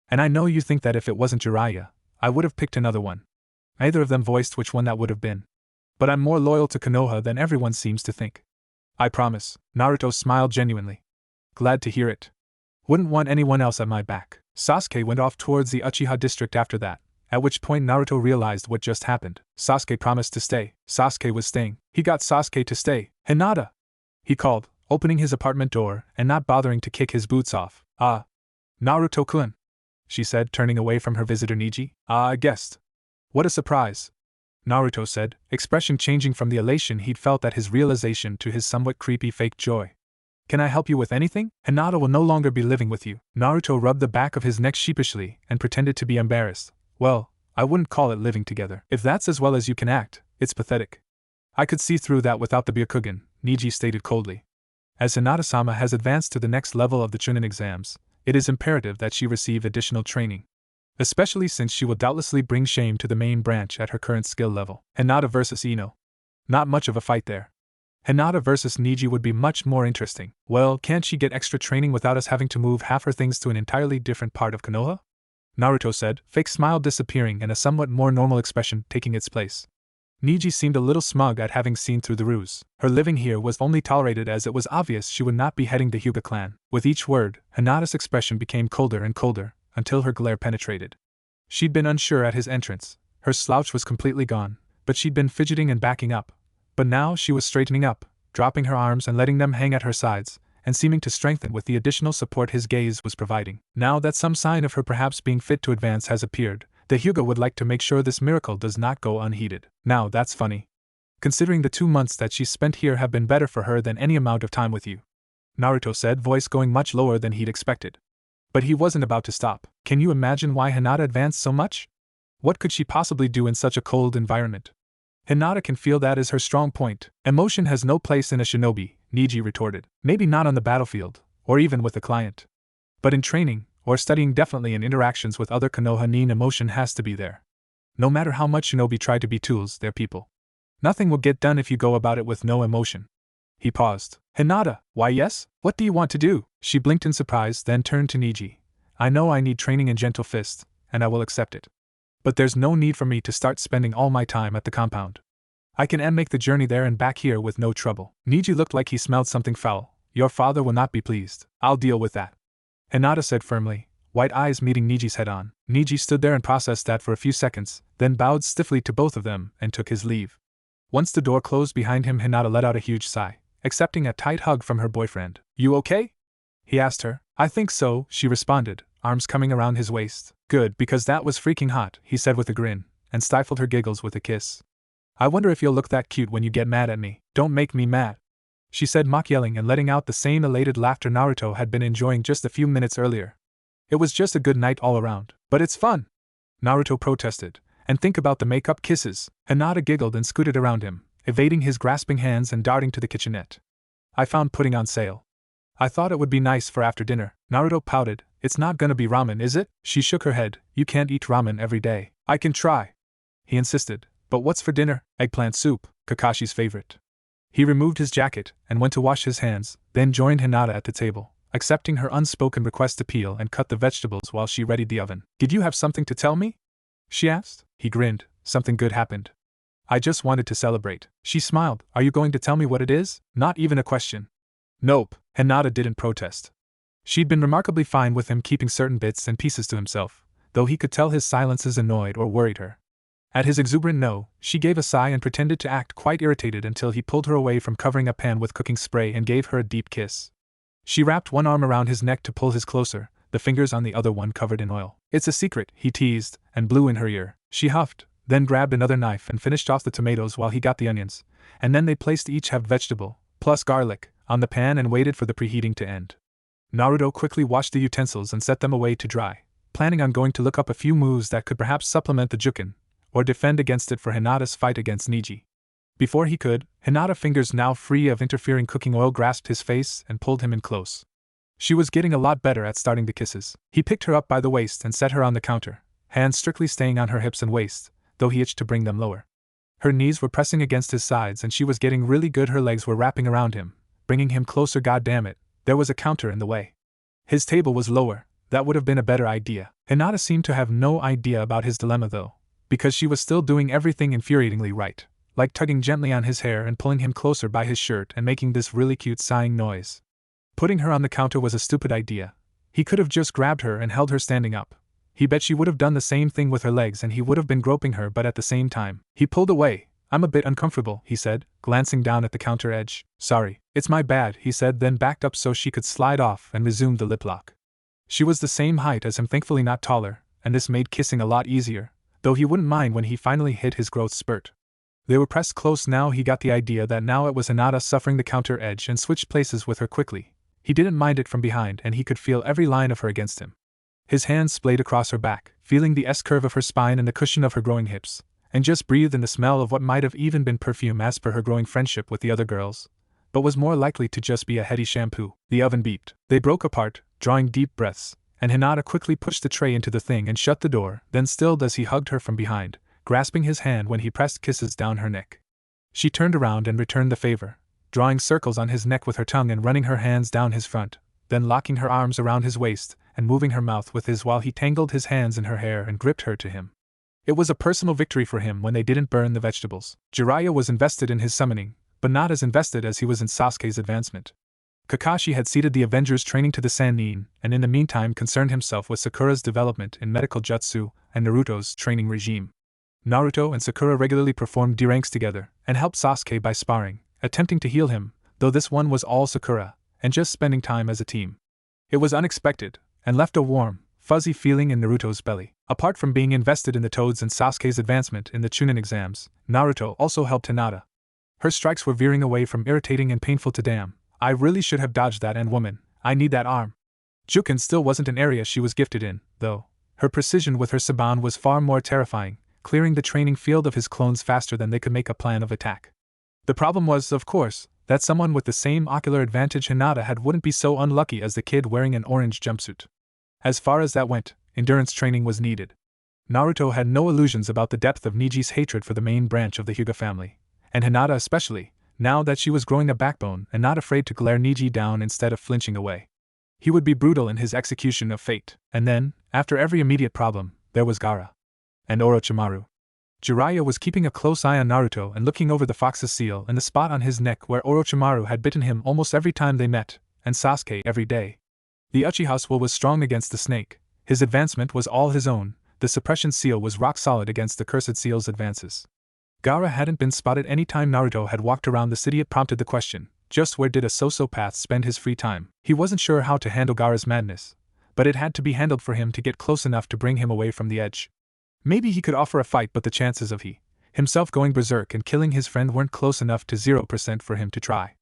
And I know you think that if it wasn't Jiraiya, I would have picked another one. Neither of them voiced which one that would have been. But I'm more loyal to Konoha than everyone seems to think. I promise. Naruto smiled genuinely. Glad to hear it. Wouldn't want anyone else at my back. Sasuke went off towards the Uchiha district after that, at which point Naruto realized what just happened. Sasuke promised to stay. Sasuke was staying. He got Sasuke to stay. Hinata! He called, opening his apartment door and not bothering to kick his boots off. Ah. Naruto-kun, she said, turning away from her visitor Neji. Ah, I guessed. What a surprise, Naruto said, expression changing from the elation he'd felt at his realization to his somewhat creepy fake joy. Can I help you with anything? Hinata will no longer be living with you. Naruto rubbed the back of his neck sheepishly and pretended to be embarrassed. Well, I wouldn't call it living together. If that's as well as you can act, it's pathetic. I could see through that without the Byakugan, Neji stated coldly. As Hinata-sama has advanced to the next level of the Chunin exams, it is imperative that she receive additional training. Especially since she will doubtlessly bring shame to the main branch at her current skill level. Hinata versus Ino. Not much of a fight there. Hinata versus Neji would be much more interesting. Well, can't she get extra training without us having to move half her things to an entirely different part of Konoha? Naruto said, fake smile disappearing and a somewhat more normal expression taking its place. Neji seemed a little smug at having seen through the ruse. Her living here was only tolerated as it was obvious she would not be heading the Hyuga clan. With each word, Hinata's expression became colder and colder, until her glare penetrated. She'd been unsure at his entrance, her slouch was completely gone, but she'd been fidgeting and backing up. But now she was straightening up, dropping her arms and letting them hang at her sides, and seeming to strengthen with the additional support his gaze was providing. Now that some sign of her perhaps being fit to advance has appeared, the Hyuga would like to make sure this miracle does not go unheeded. Now that's funny. Considering the 2 months that she's spent here have been better for her than any amount of time with you, Naruto said, voice going much lower than he'd expected. But he wasn't about to stop. Can you imagine why Hinata advanced so much? What could she possibly do in such a cold environment? Hinata can feel that is her strong point. Emotion has no place in a shinobi, Neji retorted. Maybe not on the battlefield, or even with a client. But in training, or studying, definitely in interactions with other Konoha nin, emotion has to be there. No matter how much shinobi try to be tools, they're people. Nothing will get done if you go about it with no emotion. He paused. Hinata, why yes? What do you want to do? She blinked in surprise, then turned to Neji. I know I need training in Gentle Fist, and I will accept it. But there's no need for me to start spending all my time at the compound. I can make the journey there and back here with no trouble. Neji looked like he smelled something foul. Your father will not be pleased. I'll deal with that, Hinata said firmly, white eyes meeting Neji's head on. Neji stood there and processed that for a few seconds, then bowed stiffly to both of them and took his leave. Once the door closed behind him, Hinata let out a huge sigh, accepting a tight hug from her boyfriend. You okay? He asked her. I think so, she responded, arms coming around his waist. Good, because that was freaking hot, he said with a grin, and stifled her giggles with a kiss. I wonder if you'll look that cute when you get mad at me. Don't make me mad, she said, mock yelling and letting out the same elated laughter Naruto had been enjoying just a few minutes earlier. It was just a good night all around. But it's fun, Naruto protested. And think about the makeup kisses. Hinata giggled and scooted around him, evading his grasping hands and darting to the kitchenette. I found pudding on sale. I thought it would be nice for after dinner. Naruto pouted. It's not gonna be ramen, is it? She shook her head. You can't eat ramen every day. I can try, he insisted. But what's for dinner? Eggplant soup, Kakashi's favorite. He removed his jacket and went to wash his hands, then joined Hinata at the table, accepting her unspoken request to peel and cut the vegetables while she readied the oven. Did you have something to tell me? She asked. He grinned. Something good happened. I just wanted to celebrate. She smiled. Are you going to tell me what it is? Not even a question. Nope, Hinata didn't protest. She'd been remarkably fine with him keeping certain bits and pieces to himself, though he could tell his silences annoyed or worried her. At his exuberant no, she gave a sigh and pretended to act quite irritated until he pulled her away from covering a pan with cooking spray and gave her a deep kiss. She wrapped one arm around his neck to pull his closer, the fingers on the other one covered in oil. It's a secret, he teased, and blew in her ear. She huffed, then grabbed another knife and finished off the tomatoes while he got the onions, and then they placed each half vegetable, plus garlic, on the pan and waited for the preheating to end. Naruto quickly washed the utensils and set them away to dry, planning on going to look up a few moves that could perhaps supplement the Juken, or defend against it for Hinata's fight against Neji. Before he could, Hinata, fingers now free of interfering cooking oil, grasped his face and pulled him in close. She was getting a lot better at starting the kisses. He picked her up by the waist and set her on the counter, hands strictly staying on her hips and waist, though he itched to bring them lower. Her knees were pressing against his sides and she was getting really good. Her legs were wrapping around him, bringing him closer. Goddammit, there was a counter in the way. His table was lower. That would have been a better idea. Hinata seemed to have no idea about his dilemma though, because she was still doing everything infuriatingly right, like tugging gently on his hair and pulling him closer by his shirt and making this really cute sighing noise. Putting her on the counter was a stupid idea. He could have just grabbed her and held her standing up. He bet she would have done the same thing with her legs and he would have been groping her, but at the same time, he pulled away. I'm a bit uncomfortable, he said, glancing down at the counter edge. Sorry, it's my bad, he said, then backed up so she could slide off and resumed the lip lock. She was the same height as him, thankfully not taller, and this made kissing a lot easier, though he wouldn't mind when he finally hit his growth spurt. They were pressed close now. He got the idea that now it was Hinata suffering the counter edge and switched places with her quickly. He didn't mind it from behind and he could feel every line of her against him. His hands splayed across her back, feeling the S-curve of her spine and the cushion of her growing hips, and just breathed in the smell of what might have even been perfume as per her growing friendship with the other girls, but was more likely to just be a heady shampoo. The oven beeped. They broke apart, drawing deep breaths, and Hinata quickly pushed the tray into the thing and shut the door, then stilled as he hugged her from behind, grasping his hand when he pressed kisses down her neck. She turned around and returned the favor, drawing circles on his neck with her tongue and running her hands down his front, then locking her arms around his waist and moving her mouth with his while he tangled his hands in her hair and gripped her to him. It was a personal victory for him when they didn't burn the vegetables. Jiraiya was invested in his summoning, but not as invested as he was in Sasuke's advancement. Kakashi had ceded the Avengers' training to the Sannin, and in the meantime concerned himself with Sakura's development in medical jutsu and Naruto's training regime. Naruto and Sakura regularly performed D-ranks together, and helped Sasuke by sparring, attempting to heal him, though this one was all Sakura, and just spending time as a team. It was unexpected, and left a warm, fuzzy feeling in Naruto's belly. Apart from being invested in the Toads and Sasuke's advancement in the Chunin exams, Naruto also helped Hinata. Her strikes were veering away from irritating and painful to damn, I really should have dodged that, and woman, I need that arm. Juken still wasn't an area she was gifted in, though. Her precision with her Saban was far more terrifying, clearing the training field of his clones faster than they could make a plan of attack. The problem was, of course, that someone with the same ocular advantage Hinata had wouldn't be so unlucky as the kid wearing an orange jumpsuit. As far as that went, endurance training was needed. Naruto had no illusions about the depth of Neji's hatred for the main branch of the Hyuga family, and Hinata especially, now that she was growing a backbone and not afraid to glare Neji down instead of flinching away. He would be brutal in his execution of fate, and then, after every immediate problem, there was Gaara. And Orochimaru. Jiraiya was keeping a close eye on Naruto and looking over the fox's seal and the spot on his neck where Orochimaru had bitten him almost every time they met, and Sasuke every day. The Uchiha will was strong against the snake, his advancement was all his own, the suppression seal was rock solid against the cursed seal's advances. Gaara hadn't been spotted any time Naruto had walked around the city. It prompted the question, just where did a sociopath spend his free time? He wasn't sure how to handle Gaara's madness, but it had to be handled for him to get close enough to bring him away from the edge. Maybe he could offer a fight, but the chances of himself going berserk and killing his friend weren't close enough to 0% for him to try.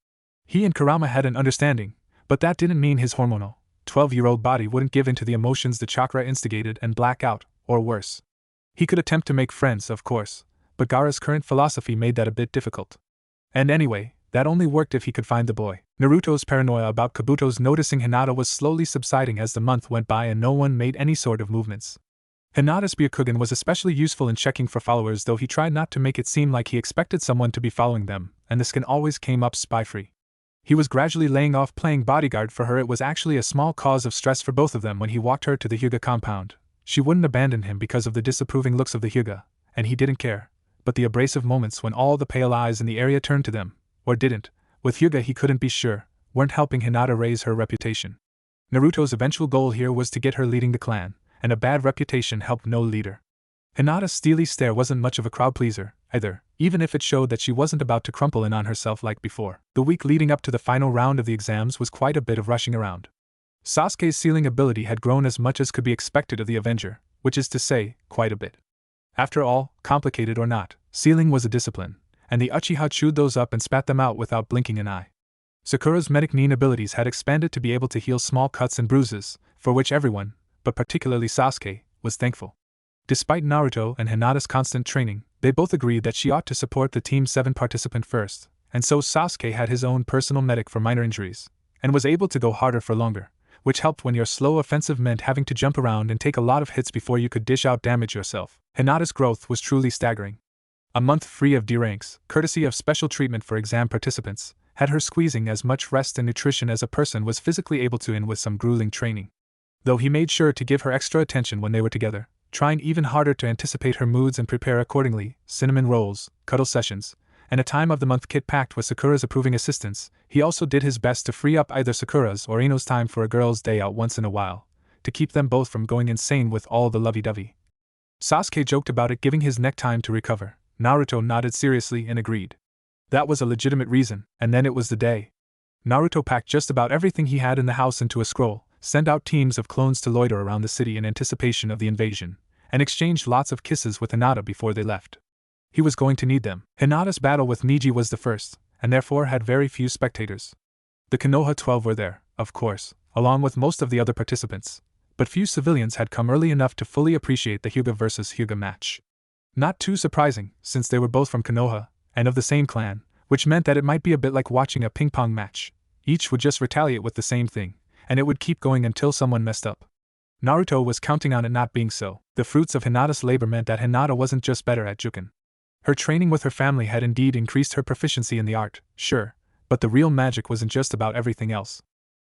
He and Kurama had an understanding, but that didn't mean his hormonal, 12-year-old body wouldn't give in to the emotions the chakra instigated and black out, or worse. He could attempt to make friends, of course, but Gaara's current philosophy made that a bit difficult. And anyway, that only worked if he could find the boy. Naruto's paranoia about Kabuto's noticing Hinata was slowly subsiding as the month went by and no one made any sort of movements. Hinata's Byakugan was especially useful in checking for followers, though he tried not to make it seem like he expected someone to be following them, and the skin always came up spy-free. He was gradually laying off playing bodyguard for her. It was actually a small cause of stress for both of them when he walked her to the Hyuga compound. She wouldn't abandon him because of the disapproving looks of the Hyuga, and he didn't care, but the abrasive moments when all the pale eyes in the area turned to them, or didn't, with Hyuga he couldn't be sure, weren't helping Hinata raise her reputation. Naruto's eventual goal here was to get her leading the clan, and a bad reputation helped no leader. Hinata's steely stare wasn't much of a crowd pleaser, either, even if it showed that she wasn't about to crumple in on herself like before. The week leading up to the final round of the exams was quite a bit of rushing around. Sasuke's sealing ability had grown as much as could be expected of the Avenger, which is to say, quite a bit. After all, complicated or not, sealing was a discipline, and the Uchiha chewed those up and spat them out without blinking an eye. Sakura's medic nin abilities had expanded to be able to heal small cuts and bruises, for which everyone, but particularly Sasuke, was thankful. Despite Naruto and Hinata's constant training, they both agreed that she ought to support the Team 7 participant first, and so Sasuke had his own personal medic for minor injuries, and was able to go harder for longer, which helped when your slow offensive meant having to jump around and take a lot of hits before you could dish out damage yourself. Hinata's growth was truly staggering. A month free of D ranks, courtesy of special treatment for exam participants, had her squeezing as much rest and nutrition as a person was physically able to in with some grueling training. Though he made sure to give her extra attention when they were together, trying even harder to anticipate her moods and prepare accordingly, cinnamon rolls, cuddle sessions, and a time of the month kit packed with Sakura's approving assistance, he also did his best to free up either Sakura's or Ino's time for a girl's day out once in a while, to keep them both from going insane with all the lovey-dovey. Sasuke joked about it giving his neck time to recover. Naruto nodded seriously and agreed. That was a legitimate reason, and then it was the day. Naruto packed just about everything he had in the house into a scroll, sent out teams of clones to loiter around the city in anticipation of the invasion, and exchanged lots of kisses with Hinata before they left. He was going to need them. Hinata's battle with Neji was the first, and therefore had very few spectators. The Konoha 12 were there, of course, along with most of the other participants, but few civilians had come early enough to fully appreciate the Hyuga vs. Hyuga match. Not too surprising, since they were both from Konoha, and of the same clan, which meant that it might be a bit like watching a ping-pong match. Each would just retaliate with the same thing, and it would keep going until someone messed up. Naruto was counting on it not being so. The fruits of Hinata's labor meant that Hinata wasn't just better at Juken. Her training with her family had indeed increased her proficiency in the art, sure, but the real magic wasn't just about everything else.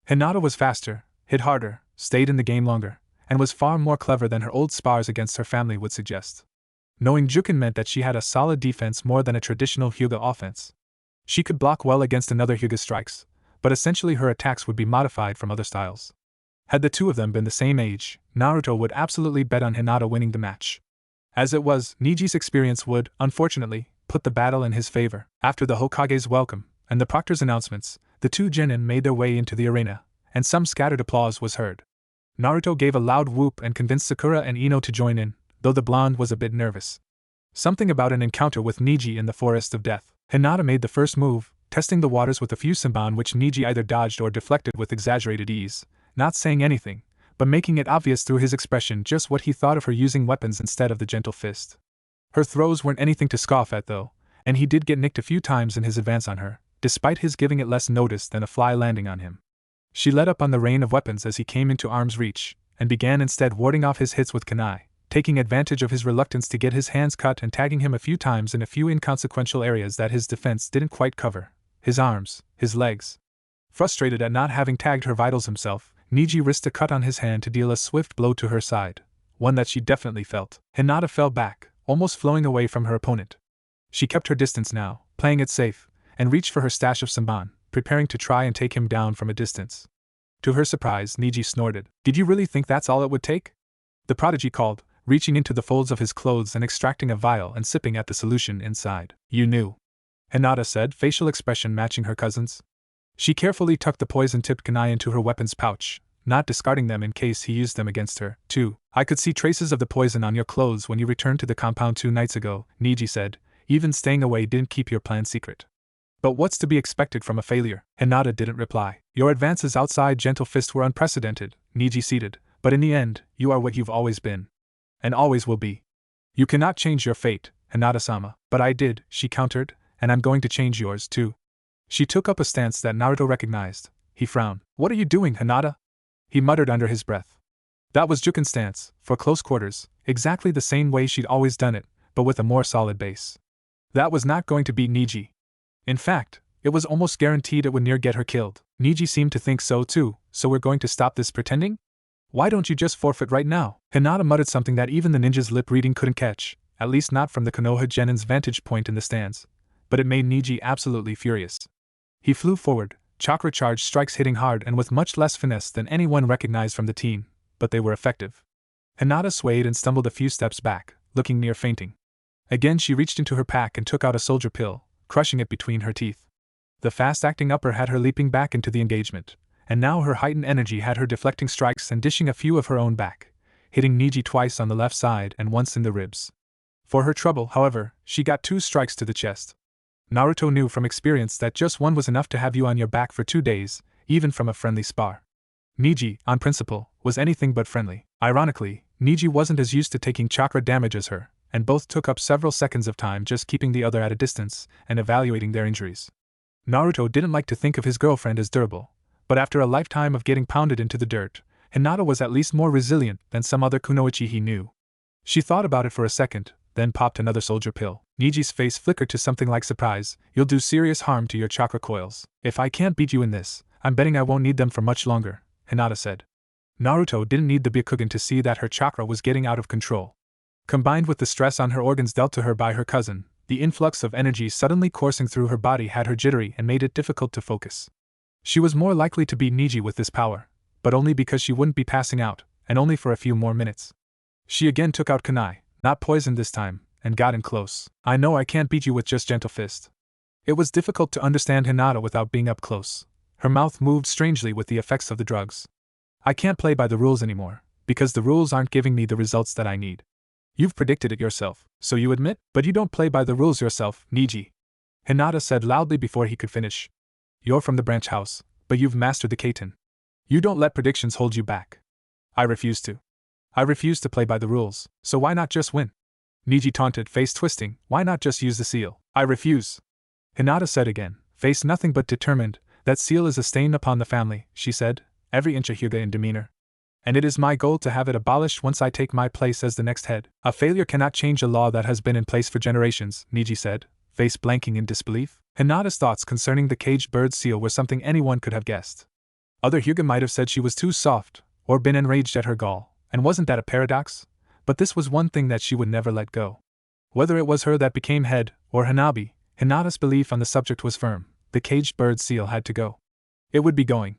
Hinata was faster, hit harder, stayed in the game longer, and was far more clever than her old spars against her family would suggest. Knowing Juken meant that she had a solid defense more than a traditional Hyuga offense. She could block well against another Hyuga's strikes, but essentially her attacks would be modified from other styles. Had the two of them been the same age, Naruto would absolutely bet on Hinata winning the match. As it was, Niji's experience would, unfortunately, put the battle in his favor. After the Hokage's welcome, and the proctor's announcements, the two genin made their way into the arena, and some scattered applause was heard. Naruto gave a loud whoop and convinced Sakura and Ino to join in, though the blonde was a bit nervous. Something about an encounter with Niji in the Forest of Death. Hinata made the first move, testing the waters with a few Senbon which Niji either dodged or deflected with exaggerated ease, not saying anything, but making it obvious through his expression just what he thought of her using weapons instead of the gentle fist. Her throws weren't anything to scoff at though, and he did get nicked a few times in his advance on her, despite his giving it less notice than a fly landing on him. She let up on the rain of weapons as he came into arm's reach, and began instead warding off his hits with kunai, taking advantage of his reluctance to get his hands cut and tagging him a few times in a few inconsequential areas that his defense didn't quite cover, his arms, his legs. Frustrated at not having tagged her vitals himself, Niji risked a cut on his hand to deal a swift blow to her side, one that she definitely felt. Hinata fell back, almost flowing away from her opponent. She kept her distance now, playing it safe, and reached for her stash of Senbon, preparing to try and take him down from a distance. To her surprise, Niji snorted. "Did you really think that's all it would take?" The prodigy called, reaching into the folds of his clothes and extracting a vial and sipping at the solution inside. "You knew," Hinata said, facial expression matching her cousin's. She carefully tucked the poison-tipped kunai into her weapon's pouch, not discarding them in case he used them against her. 2. I could see traces of the poison on your clothes when you returned to the compound 2 nights ago, Niji said. Even staying away didn't keep your plan secret. But what's to be expected from a failure? Hinata didn't reply. Your advances outside Gentle Fist were unprecedented, Niji ceded, but in the end, you are what you've always been. And always will be. You cannot change your fate, Hinata-sama. But I did, she countered, and I'm going to change yours too. She took up a stance that Naruto recognized. He frowned. What are you doing, Hinata? He muttered under his breath. That was Juken's stance, for close quarters, exactly the same way she'd always done it, but with a more solid base. That was not going to beat Niji. In fact, it was almost guaranteed it would near get her killed. Niji seemed to think so too, so we're going to stop this pretending? Why don't you just forfeit right now? Hinata muttered something that even the ninja's lip reading couldn't catch, at least not from the Konoha Genin's vantage point in the stands. But it made Niji absolutely furious. He flew forward, chakra charge strikes hitting hard and with much less finesse than anyone recognized from the team, but they were effective. Hinata swayed and stumbled a few steps back, looking near fainting. Again she reached into her pack and took out a soldier pill, crushing it between her teeth. The fast-acting upper had her leaping back into the engagement, and now her heightened energy had her deflecting strikes and dishing a few of her own back, hitting Niji twice on the left side and once in the ribs. For her trouble, however, she got 2 strikes to the chest. Naruto knew from experience that just one was enough to have you on your back for 2 days, even from a friendly spar. Niji, on principle, was anything but friendly. Ironically, Niji wasn't as used to taking chakra damage as her, and both took up several seconds of time just keeping the other at a distance and evaluating their injuries. Naruto didn't like to think of his girlfriend as durable, but after a lifetime of getting pounded into the dirt, Hinata was at least more resilient than some other kunoichi he knew. She thought about it for a second, then popped another soldier pill. Niji's face flickered to something like surprise. You'll do serious harm to your chakra coils. If I can't beat you in this, I'm betting I won't need them for much longer, Hinata said. Naruto didn't need the Byakugan to see that her chakra was getting out of control. Combined with the stress on her organs dealt to her by her cousin, the influx of energy suddenly coursing through her body had her jittery and made it difficult to focus. She was more likely to beat Niji with this power, but only because she wouldn't be passing out, and only for a few more minutes. She again took out kunai, not poisoned this time, and got in close. I know I can't beat you with just Gentle Fist. It was difficult to understand Hinata without being up close. Her mouth moved strangely with the effects of the drugs. I can't play by the rules anymore, because the rules aren't giving me the results that I need. You've predicted it yourself, so you admit, but you don't play by the rules yourself, Niji. Hinata said loudly before he could finish. You're from the branch house, but you've mastered the Kaiten. You don't let predictions hold you back. I refuse to. I refuse to play by the rules, so why not just win? Niji taunted, face twisting, why not just use the seal? I refuse. Hinata said again, face nothing but determined. That seal is a stain upon the family, she said, every inch a Hyuga in demeanor. And it is my goal to have it abolished once I take my place as the next head. A failure cannot change a law that has been in place for generations, Niji said, face blanking in disbelief. Hinata's thoughts concerning the caged bird seal were something anyone could have guessed. Other Hyuga might have said she was too soft, or been enraged at her gall, and wasn't that a paradox? But this was one thing that she would never let go. Whether it was her that became head, or Hanabi, Hinata's belief on the subject was firm. The caged bird seal had to go. It would be going.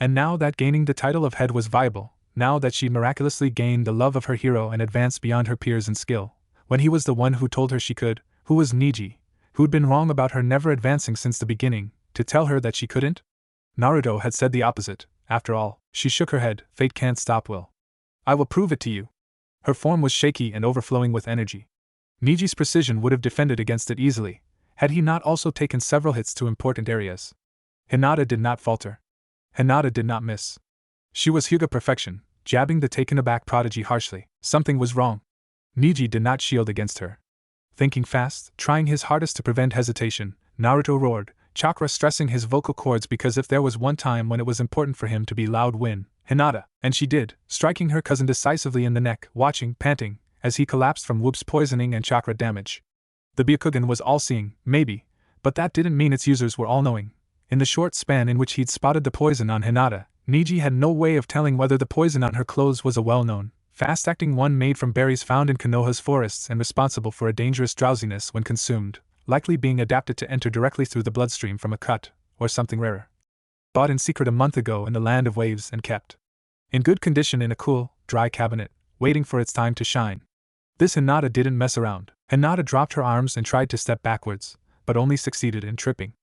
And now that gaining the title of head was viable, now that she miraculously gained the love of her hero and advanced beyond her peers in skill, when he was the one who told her she could, who was Niji, who'd been wrong about her never advancing since the beginning, to tell her that she couldn't? Naruto had said the opposite. After all, she shook her head, fate can't stop will. I will prove it to you. Her form was shaky and overflowing with energy. Niji's precision would have defended against it easily, had he not also taken several hits to important areas. Hinata did not falter. Hinata did not miss. She was Hyuga perfection, jabbing the taken-aback prodigy harshly. Something was wrong. Niji did not shield against her. Thinking fast, trying his hardest to prevent hesitation, Naruto roared, chakra stressing his vocal cords because if there was one time when it was important for him to be loud, win, Hinata, and she did, striking her cousin decisively in the neck, watching, panting, as he collapsed from whoops poisoning and chakra damage. The Byakugan was all-seeing, maybe, but that didn't mean its users were all-knowing. In the short span in which he'd spotted the poison on Hinata, Niji had no way of telling whether the poison on her clothes was a well-known, fast-acting one made from berries found in Konoha's forests and responsible for a dangerous drowsiness when consumed, likely being adapted to enter directly through the bloodstream from a cut, or something rarer. Bought in secret a month ago in the land of waves and kept in good condition in a cool, dry cabinet, waiting for its time to shine. This Hinata didn't mess around. Hinata dropped her arms and tried to step backwards, but only succeeded in tripping.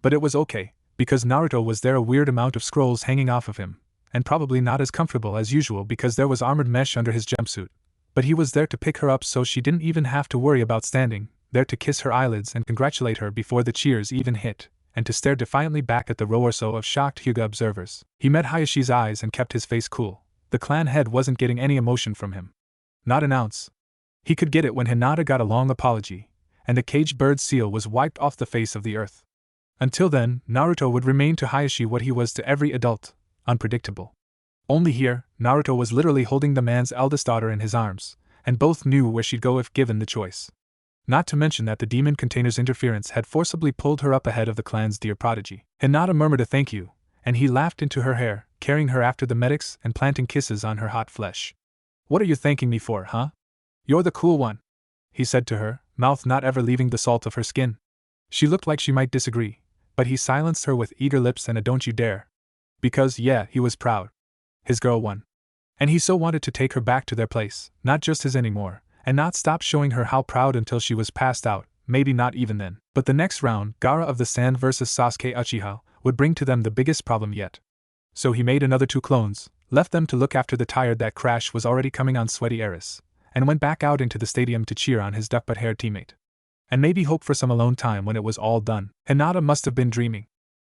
But it was okay, because Naruto was there, a weird amount of scrolls hanging off of him, and probably not as comfortable as usual because there was armored mesh under his jumpsuit. But he was there to pick her up so she didn't even have to worry about standing, there to kiss her eyelids and congratulate her before the cheers even hit, and to stare defiantly back at the row or so of shocked Hyuga observers. He met Hayashi's eyes and kept his face cool. The clan head wasn't getting any emotion from him. Not an ounce. He could get it when Hinata got a long apology, and the caged bird seal was wiped off the face of the earth. Until then, Naruto would remain to Hayashi what he was to every adult, unpredictable. Only here, Naruto was literally holding the man's eldest daughter in his arms, and both knew where she'd go if given the choice. Not to mention that the demon container's interference had forcibly pulled her up ahead of the clan's dear prodigy. Hinata murmured a thank you, and he laughed into her hair, carrying her after the medics and planting kisses on her hot flesh. "What are you thanking me for, huh? You're the cool one," he said to her, mouth not ever leaving the salt of her skin. She looked like she might disagree, but he silenced her with eager lips and a "don't you dare." Because, yeah, he was proud. His girl won. And he so wanted to take her back to their place, not just his anymore, and not stop showing her how proud until she was passed out, maybe not even then. But the next round, Gaara of the Sand versus Sasuke Uchiha, would bring to them the biggest problem yet. So he made another 2 clones, left them to look after the tired that Crash was already coming on sweaty Eris, and went back out into the stadium to cheer on his duck-butt-haired teammate. And maybe hope for some alone time when it was all done. Hinata must have been dreaming.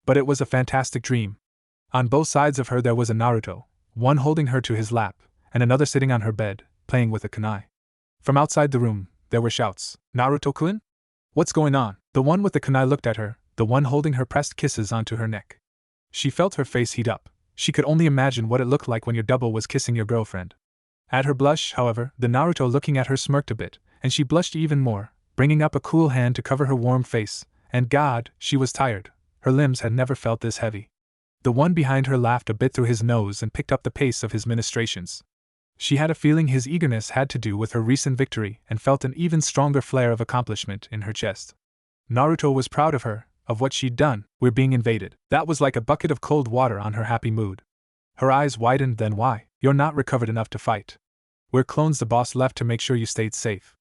But it was a fantastic dream. On both sides of her there was a Naruto, one holding her to his lap, and another sitting on her bed, playing with a kunai. From outside the room, there were shouts. "Naruto-kun? What's going on?" The one with the kunai looked at her, the one holding her pressed kisses onto her neck. She felt her face heat up. She could only imagine what it looked like when your double was kissing your girlfriend. At her blush, however, the Naruto looking at her smirked a bit, and she blushed even more, bringing up a cool hand to cover her warm face, and God, she was tired. Her limbs had never felt this heavy. The one behind her laughed a bit through his nose and picked up the pace of his ministrations. She had a feeling his eagerness had to do with her recent victory and felt an even stronger flare of accomplishment in her chest. Naruto was proud of her, of what she'd done. "We're being invaded." That was like a bucket of cold water on her happy mood. Her eyes widened. "Then why? You're not recovered enough to fight. We're clones. The boss left to make sure you stayed safe.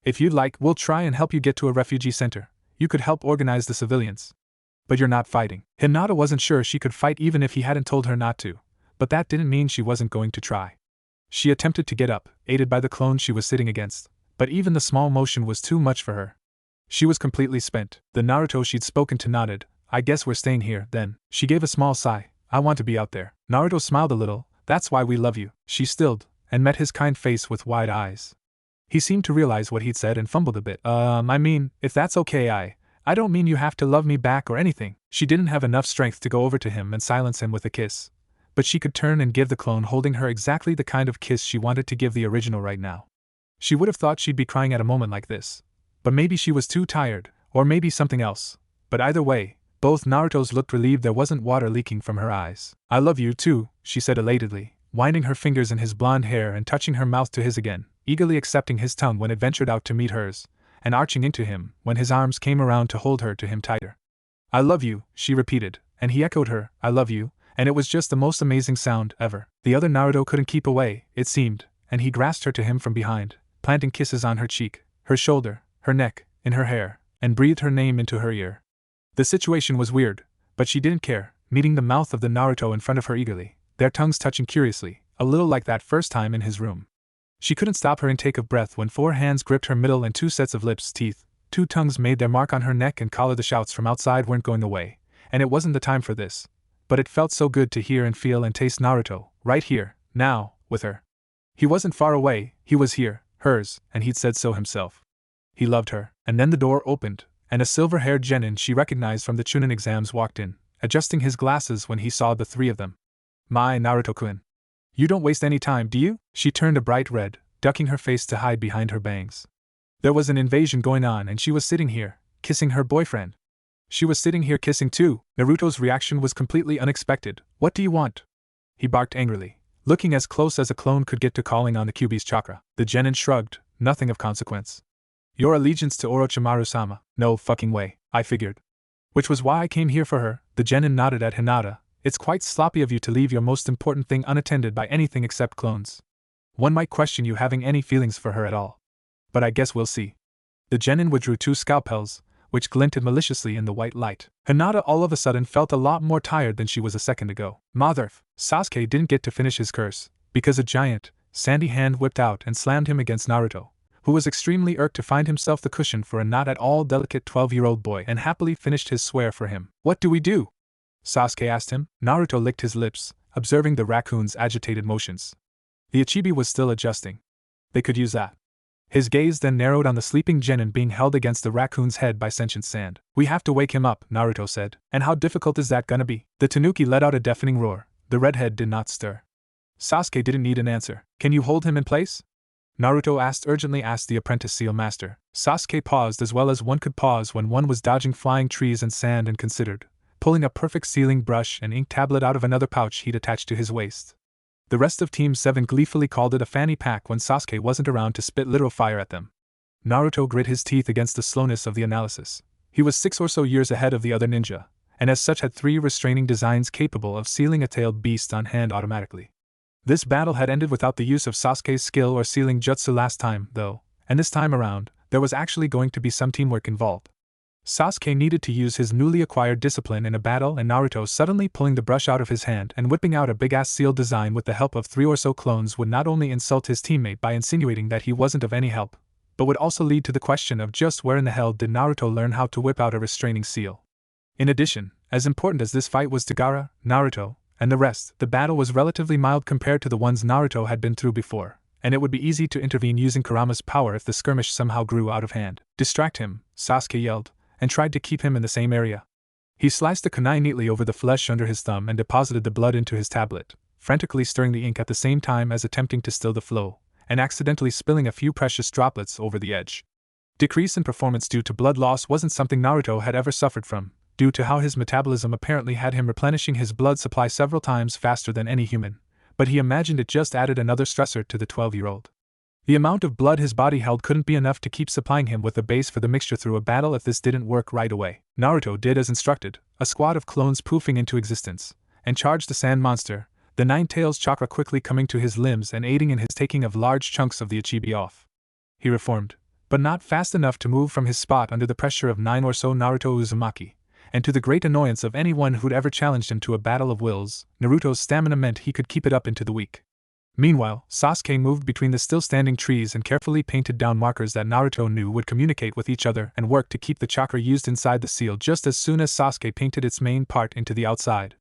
If you'd like, we'll try and help you get to a refugee center. You could help organize the civilians. But you're not fighting." Hinata wasn't sure she could fight even if he hadn't told her not to, but that didn't mean she wasn't going to try. She attempted to get up, aided by the clone she was sitting against, but even the small motion was too much for her. She was completely spent. The Naruto she'd spoken to nodded. "I guess we're staying here, then." She gave a small sigh. "I want to be out there." Naruto smiled a little. "That's why we love you." She stilled, and met his kind face with wide eyes. He seemed to realize what he'd said and fumbled a bit. I mean, if that's okay, I don't mean you have to love me back or anything." She didn't have enough strength to go over to him and silence him with a kiss, but she could turn and give the clone holding her exactly the kind of kiss she wanted to give the original right now. She would have thought she'd be crying at a moment like this, but maybe she was too tired, or maybe something else. But either way, both Narutos looked relieved there wasn't water leaking from her eyes. "I love you too," she said elatedly, winding her fingers in his blonde hair and touching her mouth to his again, eagerly accepting his tongue when it ventured out to meet hers, and arching into him when his arms came around to hold her to him tighter. "I love you," she repeated, and he echoed her, "I love you," and it was just the most amazing sound ever. The other Naruto couldn't keep away, it seemed, and he grasped her to him from behind, planting kisses on her cheek, her shoulder, her neck, in her hair, and breathed her name into her ear. The situation was weird, but she didn't care, meeting the mouth of the Naruto in front of her eagerly, their tongues touching curiously, a little like that first time in his room. She couldn't stop her intake of breath when 4 hands gripped her middle and 2 sets of lips' teeth, 2 tongues made their mark on her neck and collar. The shouts from outside weren't going away, and it wasn't the time for this. But it felt so good to hear and feel and taste Naruto, right here, now, with her. He wasn't far away, he was here, hers, and he'd said so himself. He loved her. And then the door opened, and a silver-haired genin she recognized from the Chunin exams walked in, adjusting his glasses when he saw the 3 of them. "My Naruto-kun. You don't waste any time, do you?" She turned a bright red, ducking her face to hide behind her bangs. There was an invasion going on and she was sitting here, kissing her boyfriend. She was sitting here kissing too. Naruto's reaction was completely unexpected. "What do you want?" he barked angrily, looking as close as a clone could get to calling on the Kyuubi's chakra. The genin shrugged, nothing of consequence. "Your allegiance to Orochimaru-sama." "No fucking way," I figured. "Which was why I came here for her." The genin nodded at Hinata. "It's quite sloppy of you to leave your most important thing unattended by anything except clones. One might question you having any feelings for her at all. But I guess we'll see." The genin withdrew 2 scalpels, which glinted maliciously in the white light. Hinata all of a sudden felt a lot more tired than she was a second ago. Motherf! Sasuke didn't get to finish his curse, because a giant, sandy hand whipped out and slammed him against Naruto, who was extremely irked to find himself the cushion for a not at all delicate 12-year-old boy and happily finished his swear for him. What do we do? Sasuke asked him. Naruto licked his lips, observing the raccoon's agitated motions. The Ichibi was still adjusting. They could use that. His gaze then narrowed on the sleeping genin being held against the raccoon's head by sentient sand. We have to wake him up, Naruto said. And how difficult is that gonna be? The tanuki let out a deafening roar. The redhead did not stir. Sasuke didn't need an answer. Can you hold him in place? Naruto urgently asked the apprentice seal master. Sasuke paused as well as one could pause when one was dodging flying trees and sand and considered, pulling a perfect sealing brush and ink tablet out of another pouch he'd attached to his waist. The rest of Team 7 gleefully called it a fanny pack when Sasuke wasn't around to spit literal fire at them. Naruto grit his teeth against the slowness of the analysis. He was 6 or so years ahead of the other ninja, and as such had 3 restraining designs capable of sealing a tailed beast on hand automatically. This battle had ended without the use of Sasuke's skill or sealing jutsu last time, though, and this time around, there was actually going to be some teamwork involved. Sasuke needed to use his newly acquired discipline in a battle, and Naruto suddenly pulling the brush out of his hand and whipping out a big-ass seal design with the help of 3 or so clones would not only insult his teammate by insinuating that he wasn't of any help, but would also lead to the question of just where in the hell did Naruto learn how to whip out a restraining seal. In addition, as important as this fight was to Gaara, Naruto, and the rest, the battle was relatively mild compared to the ones Naruto had been through before, and it would be easy to intervene using Kurama's power if the skirmish somehow grew out of hand. Distract him, Sasuke yelled, and tried to keep him in the same area. He sliced the kunai neatly over the flesh under his thumb and deposited the blood into his tablet, frantically stirring the ink at the same time as attempting to still the flow, and accidentally spilling a few precious droplets over the edge. Decrease in performance due to blood loss wasn't something Naruto had ever suffered from, due to how his metabolism apparently had him replenishing his blood supply several times faster than any human, but he imagined it just added another stressor to the 12-year-old. The amount of blood his body held couldn't be enough to keep supplying him with the base for the mixture through a battle if this didn't work right away. Naruto did as instructed, a squad of clones poofing into existence, and charged the sand monster, the 9 tails chakra quickly coming to his limbs and aiding in his taking of large chunks of the Ichibi off. He reformed, but not fast enough to move from his spot under the pressure of 9 or so Naruto Uzumaki, and to the great annoyance of anyone who'd ever challenged him to a battle of wills, Naruto's stamina meant he could keep it up into the week. Meanwhile, Sasuke moved between the still-standing trees and carefully painted down markers that Naruto knew would communicate with each other and work to keep the chakra used inside the seal just as soon as Sasuke painted its main part into the outside.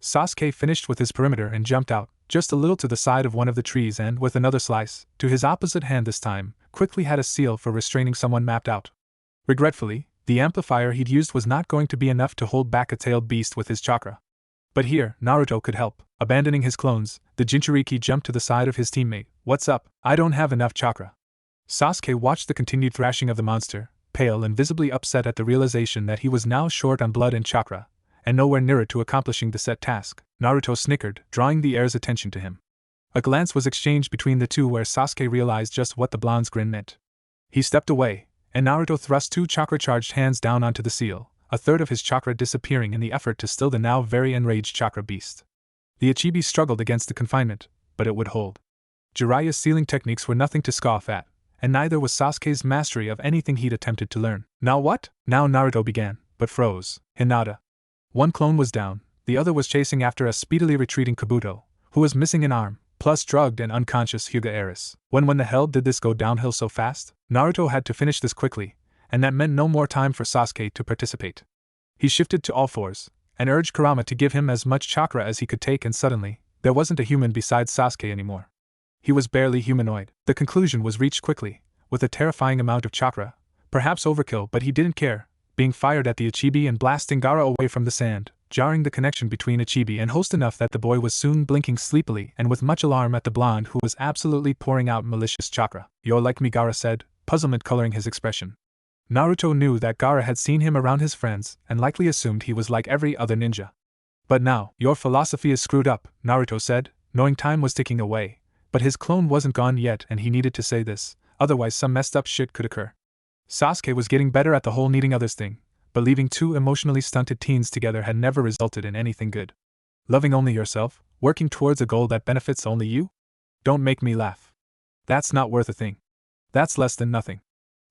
Sasuke finished with his perimeter and jumped out, just a little to the side of one of the trees and, with another slice, to his opposite hand this time, quickly had a seal for restraining someone mapped out. Regretfully, the amplifier he'd used was not going to be enough to hold back a tailed beast with his chakra. But here, Naruto could help. Abandoning his clones, the Jinchuriki jumped to the side of his teammate. What's up? I don't have enough chakra. Sasuke watched the continued thrashing of the monster, pale and visibly upset at the realization that he was now short on blood and chakra, and nowhere nearer to accomplishing the set task. Naruto snickered, drawing the heir's attention to him. A glance was exchanged between the two where Sasuke realized just what the blonde's grin meant. He stepped away, and Naruto thrust 2 chakra-charged hands down onto the seal, a third of his chakra disappearing in the effort to still the now very enraged chakra beast. The Ichibi struggled against the confinement, but it would hold. Jiraiya's sealing techniques were nothing to scoff at, and neither was Sasuke's mastery of anything he'd attempted to learn. Now what? Now Naruto began, but froze. Hinata. One clone was down, the other was chasing after a speedily retreating Kabuto, who was missing an arm, plus drugged and unconscious Hyuga Eris. When the hell did this go downhill so fast? Naruto had to finish this quickly, and that meant no more time for Sasuke to participate. He shifted to all fours, and urged Kurama to give him as much chakra as he could take, and suddenly, there wasn't a human besides Sasuke anymore. He was barely humanoid. The conclusion was reached quickly, with a terrifying amount of chakra, perhaps overkill, but he didn't care, being fired at the Ichibi and blasting Gaara away from the sand, jarring the connection between Ichibi and host enough that the boy was soon blinking sleepily and with much alarm at the blonde who was absolutely pouring out malicious chakra. You're like me, Gaara said, puzzlement coloring his expression. Naruto knew that Gaara had seen him around his friends and likely assumed he was like every other ninja. But now, your philosophy is screwed up, Naruto said, knowing time was ticking away, but his clone wasn't gone yet and he needed to say this, otherwise some messed up shit could occur. Sasuke was getting better at the whole needing others thing, but leaving 2 emotionally stunted teens together had never resulted in anything good. Loving only yourself, working towards a goal that benefits only you? Don't make me laugh. That's not worth a thing. That's less than nothing.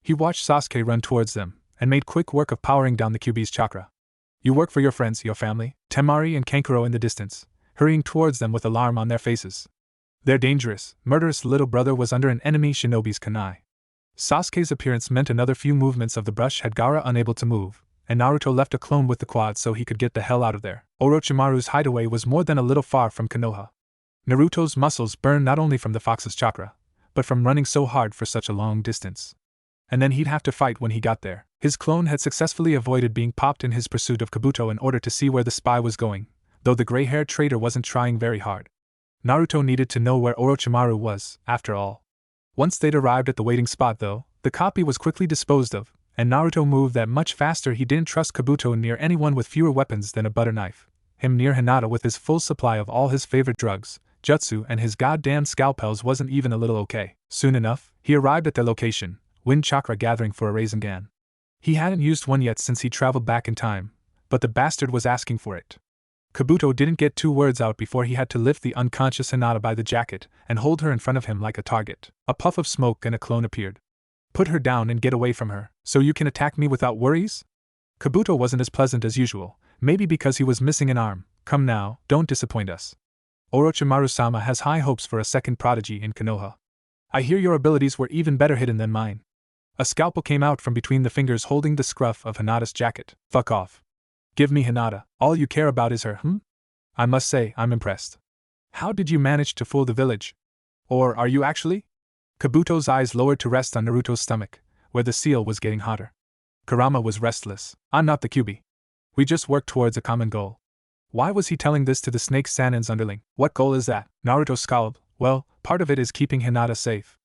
He watched Sasuke run towards them, and made quick work of powering down the QB's chakra. You work for your friends, your family, Temari and Kankuro in the distance, hurrying towards them with alarm on their faces. Their dangerous, murderous little brother was under an enemy shinobi's kunai. Sasuke's appearance meant another few movements of the brush had Gaara unable to move, and Naruto left a clone with the quad so he could get the hell out of there. Orochimaru's hideaway was more than a little far from Konoha. Naruto's muscles burned not only from the fox's chakra, but from running so hard for such a long distance. And then he'd have to fight when he got there. His clone had successfully avoided being popped in his pursuit of Kabuto in order to see where the spy was going, though the gray-haired traitor wasn't trying very hard. Naruto needed to know where Orochimaru was, after all. Once they'd arrived at the waiting spot though, the copy was quickly disposed of, and Naruto moved that much faster. He didn't trust Kabuto near anyone with fewer weapons than a butter knife, him near Hinata with his full supply of all his favorite drugs, jutsu, and his goddamn scalpels wasn't even a little okay. Soon enough, he arrived at their location, wind chakra gathering for a Rasengan. He hadn't used one yet since he traveled back in time, but the bastard was asking for it. Kabuto didn't get 2 words out before he had to lift the unconscious Hinata by the jacket and hold her in front of him like a target. A puff of smoke and a clone appeared. Put her down and get away from her, so you can attack me without worries? Kabuto wasn't as pleasant as usual, maybe because he was missing an arm. Come now, don't disappoint us. Orochimaru-sama has high hopes for a second prodigy in Konoha. I hear your abilities were even better hidden than mine. A scalpel came out from between the fingers holding the scruff of Hinata's jacket. Fuck off. Give me Hinata, all you care about is her, I must say, I'm impressed. How did you manage to fool the village? Or are you actually? Kabuto's eyes lowered to rest on Naruto's stomach, where the seal was getting hotter. Kurama was restless. I'm not the QB. We just work towards a common goal. Why was he telling this to the Snake Sanin's underling? What goal is that? Naruto scowled. Well, part of it is keeping Hinata safe.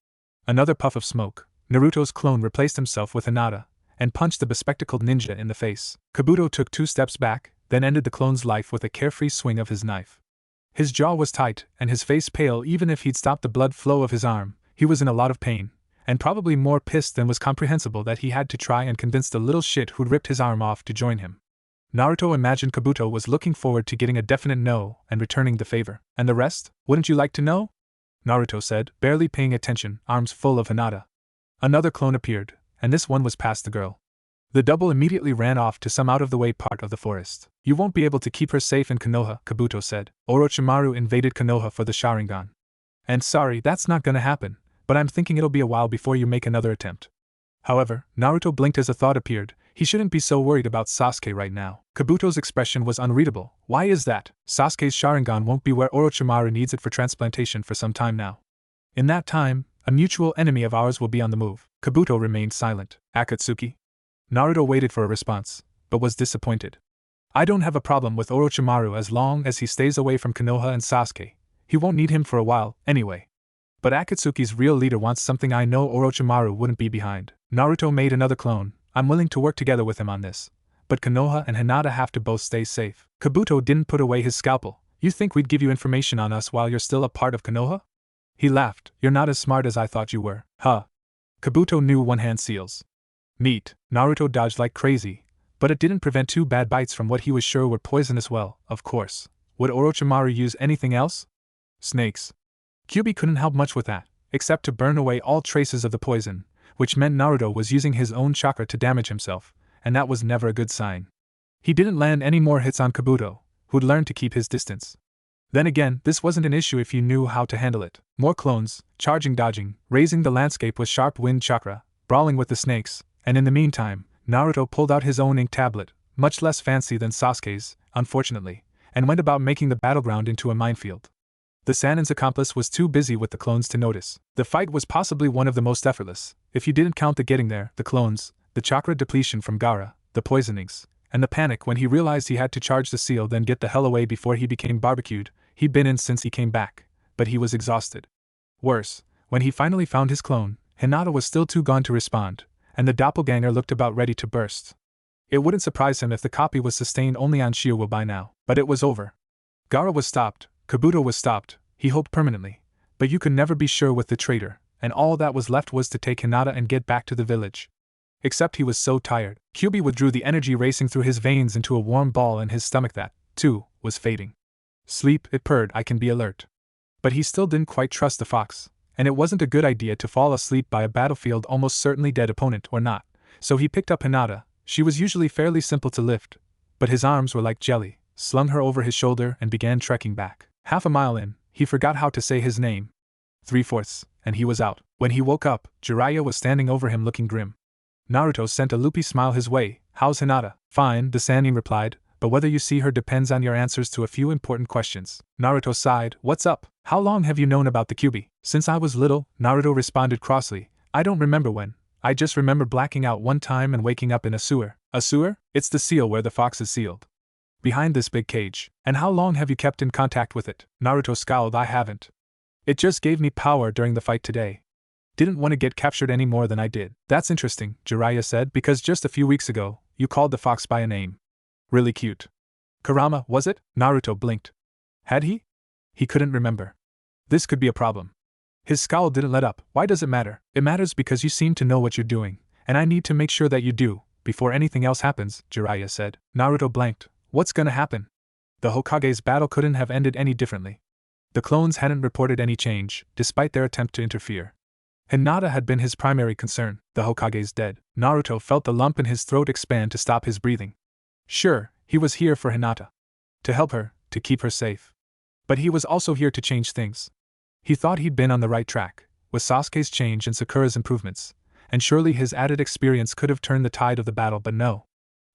Another puff of smoke. Naruto's clone replaced himself with Hinata, and punched the bespectacled ninja in the face. Kabuto took 2 steps back, then ended the clone's life with a carefree swing of his knife. His jaw was tight, and his face pale. Even if he'd stopped the blood flow of his arm, he was in a lot of pain, and probably more pissed than was comprehensible that he had to try and convince the little shit who'd ripped his arm off to join him. Naruto imagined Kabuto was looking forward to getting a definite no and returning the favor. And the rest, wouldn't you like to know? Naruto said, barely paying attention, arms full of Hinata. Another clone appeared, and this one was past the girl. The double immediately ran off to some out-of-the-way part of the forest. You won't be able to keep her safe in Konoha, Kabuto said. Orochimaru invaded Konoha for the Sharingan. And sorry, that's not gonna happen, but I'm thinking it'll be a while before you make another attempt. However, Naruto blinked as a thought appeared. He shouldn't be so worried about Sasuke right now. Kabuto's expression was unreadable. Why is that? Sasuke's Sharingan won't be where Orochimaru needs it for transplantation for some time now. In that time, a mutual enemy of ours will be on the move. Kabuto remained silent. Akatsuki? Naruto waited for a response, but was disappointed. I don't have a problem with Orochimaru as long as he stays away from Konoha and Sasuke. He won't need him for a while, anyway. But Akatsuki's real leader wants something I know Orochimaru wouldn't be behind. Naruto made another clone. I'm willing to work together with him on this. But Konoha and Hinata have to both stay safe. Kabuto didn't put away his scalpel. You think we'd give you information on us while you're still a part of Konoha? He laughed. You're not as smart as I thought you were. Huh. Kabuto knew one-hand seals. Neat. Naruto dodged like crazy, but it didn't prevent 2 bad bites from what he was sure were poisonous. Well, of course. Would Orochimaru use anything else? Snakes. Kyuubi couldn't help much with that, except to burn away all traces of the poison, which meant Naruto was using his own chakra to damage himself, and that was never a good sign. He didn't land any more hits on Kabuto, who'd learned to keep his distance. Then again, this wasn't an issue if you knew how to handle it. More clones, charging, dodging, raising the landscape with sharp wind chakra, brawling with the snakes, and in the meantime, Naruto pulled out his own ink tablet, much less fancy than Sasuke's, unfortunately, and went about making the battleground into a minefield. The Sanin's accomplice was too busy with the clones to notice. The fight was possibly one of the most effortless, if you didn't count the getting there, the clones, the chakra depletion from Gaara, the poisonings, and the panic when he realized he had to charge the seal then get the hell away before he became barbecued. He'd been in since he came back, but he was exhausted. Worse, when he finally found his clone, Hinata was still too gone to respond, and the doppelganger looked about ready to burst. It wouldn't surprise him if the copy was sustained only on Shiryu by now, but it was over. Gaara was stopped, Kabuto was stopped, he hoped permanently, but you could never be sure with the traitor, and all that was left was to take Hinata and get back to the village. Except he was so tired. Kyuubi withdrew the energy racing through his veins into a warm ball in his stomach that, too, was fading. Sleep, it purred, I can be alert. But he still didn't quite trust the fox, and it wasn't a good idea to fall asleep by a battlefield almost certainly dead opponent or not, So he picked up Hinata. She was usually fairly simple to lift, but his arms were like jelly, slung her over his shoulder and began trekking back. Half a mile in, he forgot how to say his name. 3/4, and he was out. When he woke up, Jiraiya was standing over him looking grim. Naruto sent a loopy smile his way. How's Hinata? Fine, the Sannin replied, but whether you see her depends on your answers to a few important questions. Naruto sighed. What's up? How long have you known about the Kyuubi? Since I was little, Naruto responded crossly. I don't remember when. I just remember blacking out one time and waking up in a sewer. A sewer? It's the seal where the fox is sealed. Behind this big cage. And how long have you kept in contact with it? Naruto scowled. I haven't. It just gave me power during the fight today. Didn't want to get captured any more than I did. That's interesting, Jiraiya said, because just a few weeks ago, you called the fox by a name. Really cute. Kurama, was it? Naruto blinked. Had he? He couldn't remember. This could be a problem. His scowl didn't let up. Why does it matter? It matters because you seem to know what you're doing, and I need to make sure that you do, before anything else happens, Jiraiya said. Naruto blanked. What's gonna happen? The Hokage's battle couldn't have ended any differently. The clones hadn't reported any change, despite their attempt to interfere. Hinata had been his primary concern. The Hokage's dead. Naruto felt the lump in his throat expand to stop his breathing. Sure, he was here for Hinata. To help her, to keep her safe. But he was also here to change things. He thought he'd been on the right track, with Sasuke's change and Sakura's improvements, and surely his added experience could have turned the tide of the battle, but no.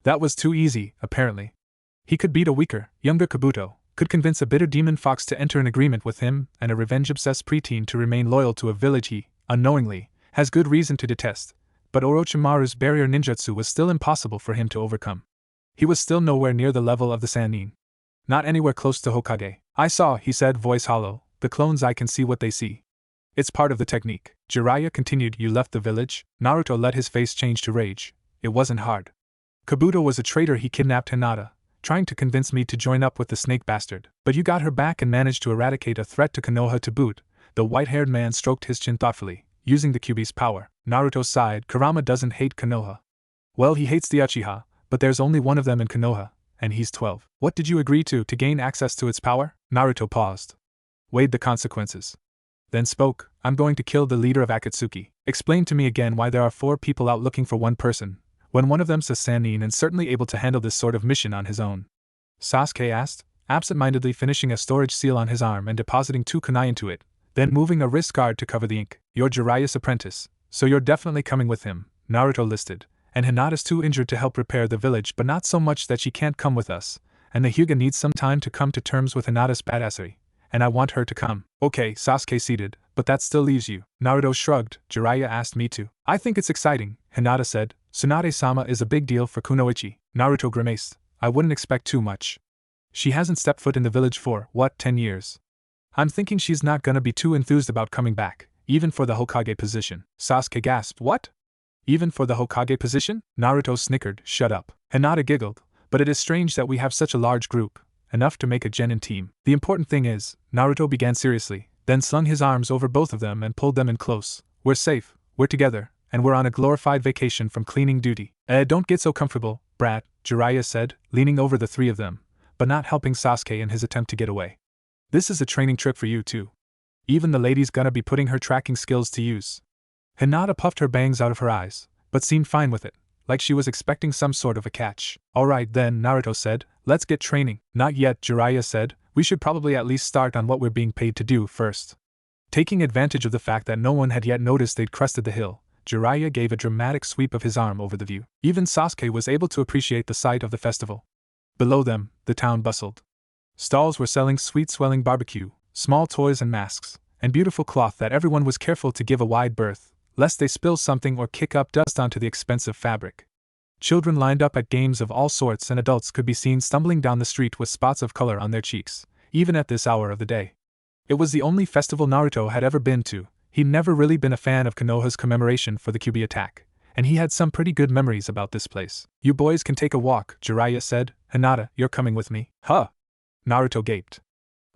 That was too easy, apparently. He could beat a weaker, younger Kabuto, could convince a bitter demon fox to enter an agreement with him and a revenge-obsessed preteen to remain loyal to a village he, unknowingly, has good reason to detest, but Orochimaru's barrier ninjutsu was still impossible for him to overcome. He was still nowhere near the level of the Sannin. Not anywhere close to Hokage. I saw, he said, voice hollow, the clones. I can see what they see. It's part of the technique. Jiraiya continued. You left the village? Naruto let his face change to rage. It wasn't hard. Kabuto was a traitor. He kidnapped Hinata, trying to convince me to join up with the snake bastard. But you got her back and managed to eradicate a threat to Konoha to boot. The white-haired man stroked his chin thoughtfully, using the Kyuubi's power. Naruto sighed. Kurama doesn't hate Konoha. Well, he hates the Uchiha, but there's only one of them in Konoha, and he's 12. What did you agree to gain access to its power? Naruto paused. Weighed the consequences. Then spoke. I'm going to kill the leader of Akatsuki. Explain to me again why there are 4 people out looking for one person, when one of them's a Sannin and certainly able to handle this sort of mission on his own. Sasuke asked, absent-mindedly finishing a storage seal on his arm and depositing 2 kunai into it, then moving a wrist guard to cover the ink. You're Jiraiya's apprentice, so you're definitely coming with him, Naruto listed, and Hinata's too injured to help repair the village, but not so much that she can't come with us, and the Hyuga needs some time to come to terms with Hinata's badassery, and I want her to come. Okay, Sasuke ceded, but that still leaves you. Naruto shrugged. Jiraiya asked me to. I think it's exciting, Hinata said. Tsunade-sama is a big deal for Kunoichi. Naruto grimaced. I wouldn't expect too much. She hasn't stepped foot in the village for, 10 years? I'm thinking she's not gonna be too enthused about coming back, even for the Hokage position. Sasuke gasped. What? Even for the Hokage position? Naruto snickered. Shut up. Hinata giggled. But it is strange that we have such a large group, enough to make a genin team. The important thing is, Naruto began seriously, then slung his arms over both of them and pulled them in close. We're safe, we're together, and we're on a glorified vacation from cleaning duty. Don't get so comfortable, brat, Jiraiya said, leaning over the 3 of them, but not helping Sasuke in his attempt to get away. This is a training trip for you too. Even the lady's gonna be putting her tracking skills to use. Hinata puffed her bangs out of her eyes, but seemed fine with it, like she was expecting some sort of a catch. Alright then, Naruto said, let's get training. Not yet, Jiraiya said, we should probably at least start on what we're being paid to do first. Taking advantage of the fact that no one had yet noticed they'd crested the hill, Jiraiya gave a dramatic sweep of his arm over the view. Even Sasuke was able to appreciate the sight of the festival. Below them, the town bustled. Stalls were selling sweet-swelling barbecue, small toys and masks, and beautiful cloth that everyone was careful to give a wide berth, lest they spill something or kick up dust onto the expensive fabric. Children lined up at games of all sorts and adults could be seen stumbling down the street with spots of color on their cheeks, even at this hour of the day. It was the only festival Naruto had ever been to. He'd never really been a fan of Konoha's commemoration for the Kyuubi attack, and he had some pretty good memories about this place. You boys can take a walk, Jiraiya said. Hinata, you're coming with me. Huh? Naruto gaped.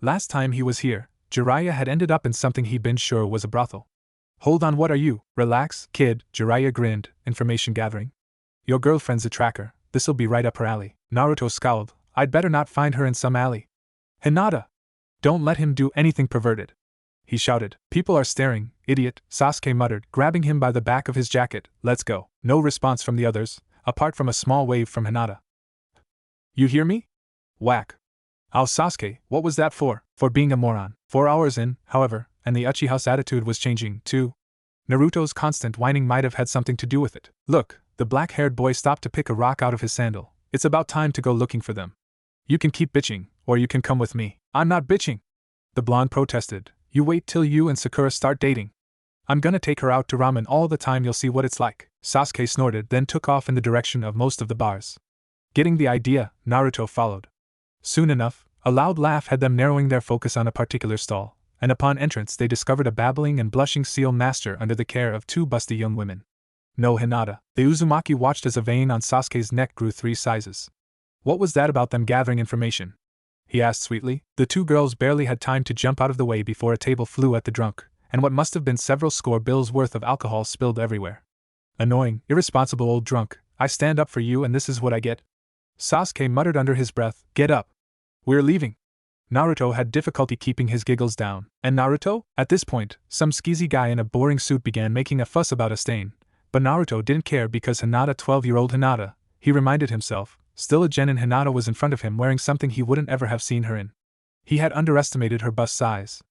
Last time he was here, Jiraiya had ended up in something he'd been sure was a brothel. Hold on, what are you? Relax, kid, Jiraiya grinned. Information gathering? Your girlfriend's a tracker, this'll be right up her alley. Naruto scowled. I'd better not find her in some alley. Hinata! Don't let him do anything perverted. he shouted. People are staring, idiot, Sasuke muttered, grabbing him by the back of his jacket. Let's go. No response from the others, apart from a small wave from Hinata. You hear me? Whack. Ow, Sasuke, what was that for? For being a moron. 4 hours in, however, and the Uchiha's attitude was changing, too. Naruto's constant whining might have had something to do with it. Look, the black-haired boy stopped to pick a rock out of his sandal. It's about time to go looking for them. You can keep bitching, or you can come with me. I'm not bitching, the blonde protested. You wait till you and Sakura start dating. I'm gonna take her out to ramen all the time, you'll see what it's like. Sasuke snorted, then took off in the direction of most of the bars. Getting the idea, Naruto followed. Soon enough, a loud laugh had them narrowing their focus on a particular stall, and upon entrance they discovered a babbling and blushing seal master under the care of 2 busty young women. No Hinata. The Uzumaki watched as a vein on Sasuke's neck grew 3 sizes. What was that about them gathering information? He asked sweetly. The 2 girls barely had time to jump out of the way before a table flew at the drunk, and what must have been several score bills worth of alcohol spilled everywhere. Annoying, irresponsible old drunk, I stand up for you and this is what I get? Sasuke muttered under his breath, get up. We're leaving. Naruto had difficulty keeping his giggles down. And Naruto? At this point, some skeezy guy in a boring suit began making a fuss about a stain, but Naruto didn't care because Hinata, 12-year-old Hinata, he reminded himself, still a genin Hinata was in front of him wearing something he wouldn't ever have seen her in. He had underestimated her bust size.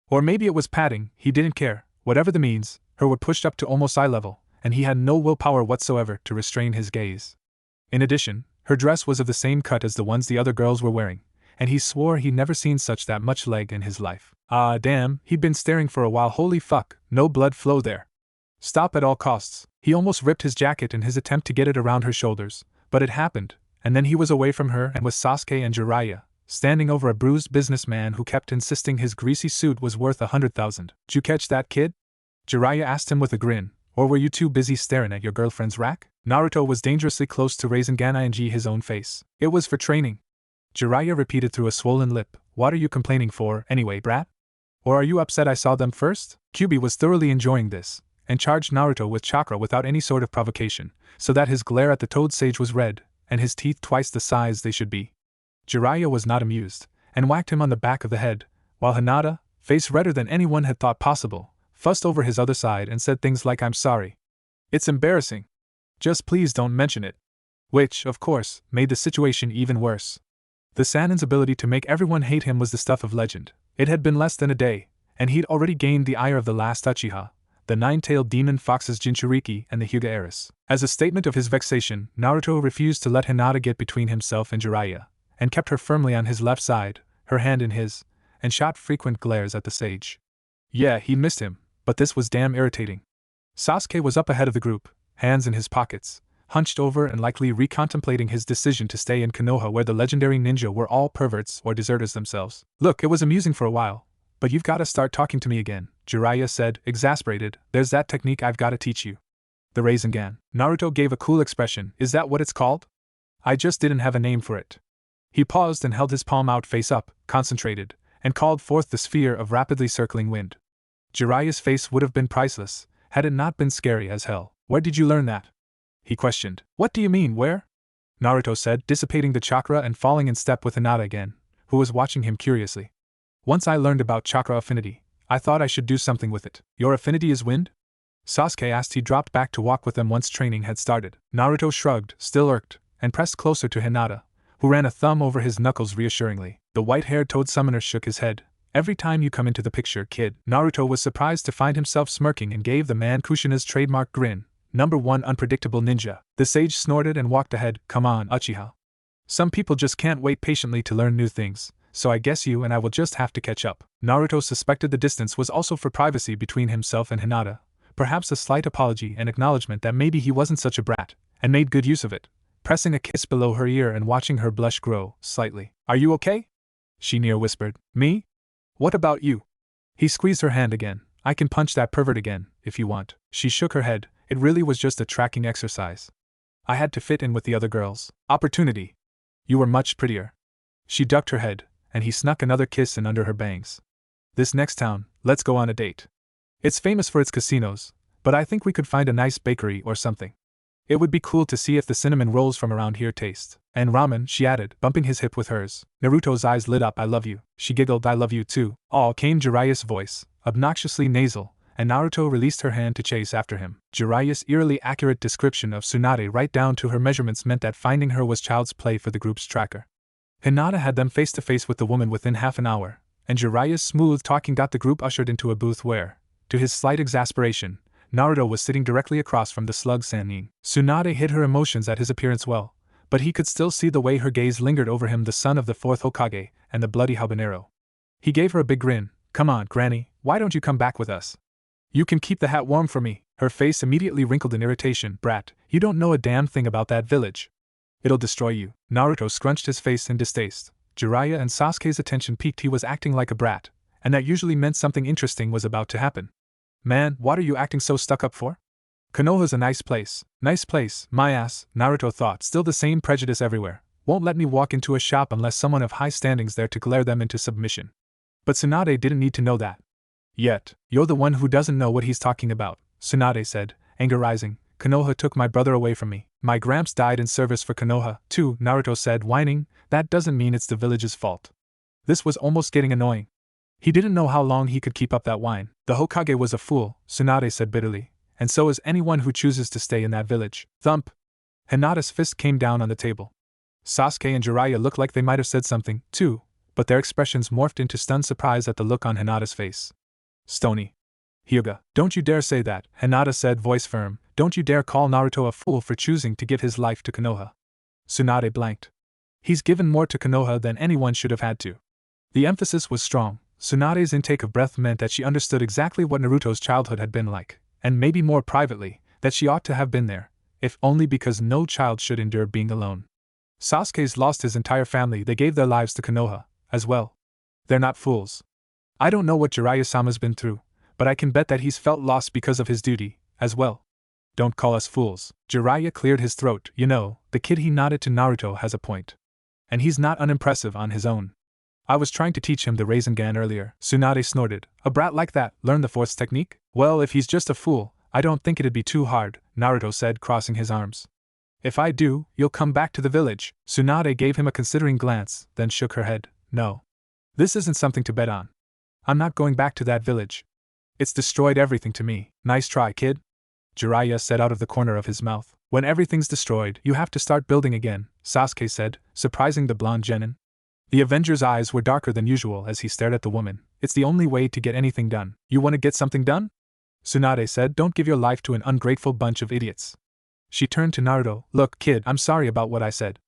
Or maybe it was padding, he didn't care. Whatever the means, her were pushed up to almost eye level, and he had no willpower whatsoever to restrain his gaze. In addition, her dress was of the same cut as the ones the other girls were wearing, and he swore he'd never seen such that much leg in his life. Ah damn, he'd been staring for a while, holy fuck, no blood flow there. Stop at all costs. He almost ripped his jacket in his attempt to get it around her shoulders, but it happened, and then he was away from her and with Sasuke and Jiraiya, standing over a bruised businessman who kept insisting his greasy suit was worth 100,000. Did you catch that, kid? Jiraiya asked him with a grin, or were you too busy staring at your girlfriend's rack? Naruto was dangerously close to raising his own face. It was for training. Jiraiya repeated through a swollen lip, what are you complaining for, anyway, brat? Or are you upset I saw them first? Kyuubi was thoroughly enjoying this, and charged Naruto with chakra without any sort of provocation, so that his glare at the toad sage was red, and his teeth twice the size they should be. Jiraiya was not amused, and whacked him on the back of the head, while Hinata, face redder than anyone had thought possible, fussed over his other side and said things like I'm sorry. It's embarrassing. Just please don't mention it. Which, of course, made the situation even worse. The Sannin's ability to make everyone hate him was the stuff of legend. It had been less than a day, and he'd already gained the ire of the last Uchiha, the 9-tailed demon foxes Jinchuriki and the Hyuga heiress. As a statement of his vexation, Naruto refused to let Hinata get between himself and Jiraiya, and kept her firmly on his left side, her hand in his, and shot frequent glares at the sage. Yeah, he missed him, but this was damn irritating. Sasuke was up ahead of the group, hands in his pockets, hunched over and likely recontemplating his decision to stay in Konoha where the legendary ninja were all perverts or deserters themselves. Look, it was amusing for a while, but you've got to start talking to me again, Jiraiya said, exasperated. There's that technique I've got to teach you. The Rasengan. Naruto gave a cool expression. Is that what it's called? I just didn't have a name for it. He paused and held his palm out face up, concentrated, and called forth the sphere of rapidly circling wind. Jiraiya's face would have been priceless, had it not been scary as hell. Where did you learn that? He questioned. What do you mean, where? Naruto said, dissipating the chakra and falling in step with Hinata again, who was watching him curiously. Once I learned about chakra affinity, I thought I should do something with it. Your affinity is wind? Sasuke asked. He dropped back to walk with them once training had started. Naruto shrugged, still irked, and pressed closer to Hinata, who ran a thumb over his knuckles reassuringly. The white-haired toad summoner shook his head. Every time you come into the picture, kid. Naruto was surprised to find himself smirking and gave the man Kushina's trademark grin. Number 1 unpredictable ninja. The sage snorted and walked ahead. Come on, Uchiha. Some people just can't wait patiently to learn new things, so I guess you and I will just have to catch up. Naruto suspected the distance was also for privacy between himself and Hinata, perhaps a slight apology and acknowledgement that maybe he wasn't such a brat, and made good use of it, pressing a kiss below her ear and watching her blush grow, slightly. Are you okay? She near whispered. Me? What about you? He squeezed her hand again. I can punch that pervert again, if you want. She shook her head. It really was just a tracking exercise. I had to fit in with the other girls. Opportunity. You were much prettier. She ducked her head, and he snuck another kiss in under her bangs. This next town, let's go on a date. It's famous for its casinos, but I think we could find a nice bakery or something. It would be cool to see if the cinnamon rolls from around here taste. And ramen, she added, bumping his hip with hers. Naruto's eyes lit up. I love you. She giggled. I love you too. All came Jiraiya's voice, obnoxiously nasal, and Naruto released her hand to chase after him. Jiraiya's eerily accurate description of Tsunade right down to her measurements meant that finding her was child's play for the group's tracker. Hinata had them face to face with the woman within half an hour, and Jiraiya's smooth talking got the group ushered into a booth where, to his slight exasperation, Naruto was sitting directly across from the slug Sannin. Tsunade hid her emotions at his appearance well, but he could still see the way her gaze lingered over him, the son of the fourth Hokage and the bloody habanero. He gave her a big grin. "Come on, Granny, why don't you come back with us? You can keep the hat warm for me." Her face immediately wrinkled in irritation. "Brat, you don't know a damn thing about that village. It'll destroy you." Naruto scrunched his face in distaste. Jiraiya and Sasuke's attention piqued. He was acting like a brat, and that usually meant something interesting was about to happen. "Man, what are you acting so stuck up for? Konoha's a nice place." "Nice place, my ass," Naruto thought. "Still the same prejudice everywhere. Won't let me walk into a shop unless someone of high standing's there to glare them into submission." But Tsunade didn't need to know that. "Yet, you're the one who doesn't know what he's talking about," Tsunade said, anger rising. "Konoha took my brother away from me. My gramps died in service for Konoha, too," Naruto said, whining. "That doesn't mean it's the village's fault." This was almost getting annoying. He didn't know how long he could keep up that whine. "The Hokage was a fool," Tsunade said bitterly, "and so is anyone who chooses to stay in that village." Thump! Hinata's fist came down on the table. Sasuke and Jiraiya looked like they might have said something, too, but their expressions morphed into stunned surprise at the look on Hinata's face. "Stony. Hyuga, don't you dare say that," Hinata said, voice firm. "Don't you dare call Naruto a fool for choosing to give his life to Konoha." Tsunade blanked. "He's given more to Konoha than anyone should have had to." The emphasis was strong. Tsunade's intake of breath meant that she understood exactly what Naruto's childhood had been like, and maybe more privately, that she ought to have been there, if only because no child should endure being alone. Sasuke's lost his entire family. They gave their lives to Konoha, as well. They're not fools. I don't know what Jiraiya-sama's been through, but I can bet that he's felt lost because of his duty, as well. Don't call us fools. Jiraiya cleared his throat. "You know, the kid," he nodded to Naruto, "has a point. And he's not unimpressive on his own. I was trying to teach him the Rasengan earlier." Tsunade snorted. "A brat like that, learn the Force technique?" "Well, if he's just a fool, I don't think it'd be too hard," Naruto said, crossing his arms. "If I do, you'll come back to the village." Tsunade gave him a considering glance, then shook her head. "No. This isn't something to bet on. I'm not going back to that village. It's destroyed everything to me." "Nice try, kid," Jiraiya said out of the corner of his mouth. "When everything's destroyed, you have to start building again," Sasuke said, surprising the blonde genin. The Avenger's eyes were darker than usual as he stared at the woman. "It's the only way to get anything done." "You want to get something done?" Tsunade said. "Don't give your life to an ungrateful bunch of idiots." She turned to Naruto. "Look, kid, I'm sorry about what I said.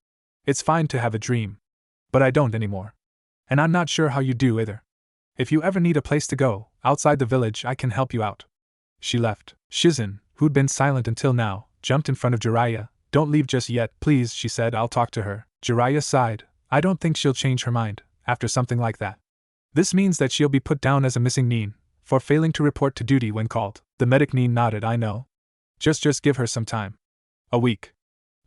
It's fine to have a dream. But I don't anymore. And I'm not sure how you do either. If you ever need a place to go, outside the village, I can help you out." She left. Shizen, who'd been silent until now, jumped in front of Jiraiya. "Don't leave just yet, please," she said. "I'll talk to her." Jiraiya sighed. "I don't think she'll change her mind, after something like that. This means that she'll be put down as a missing nin, for failing to report to duty when called." The medic nin nodded. "I know. Just give her some time. A week.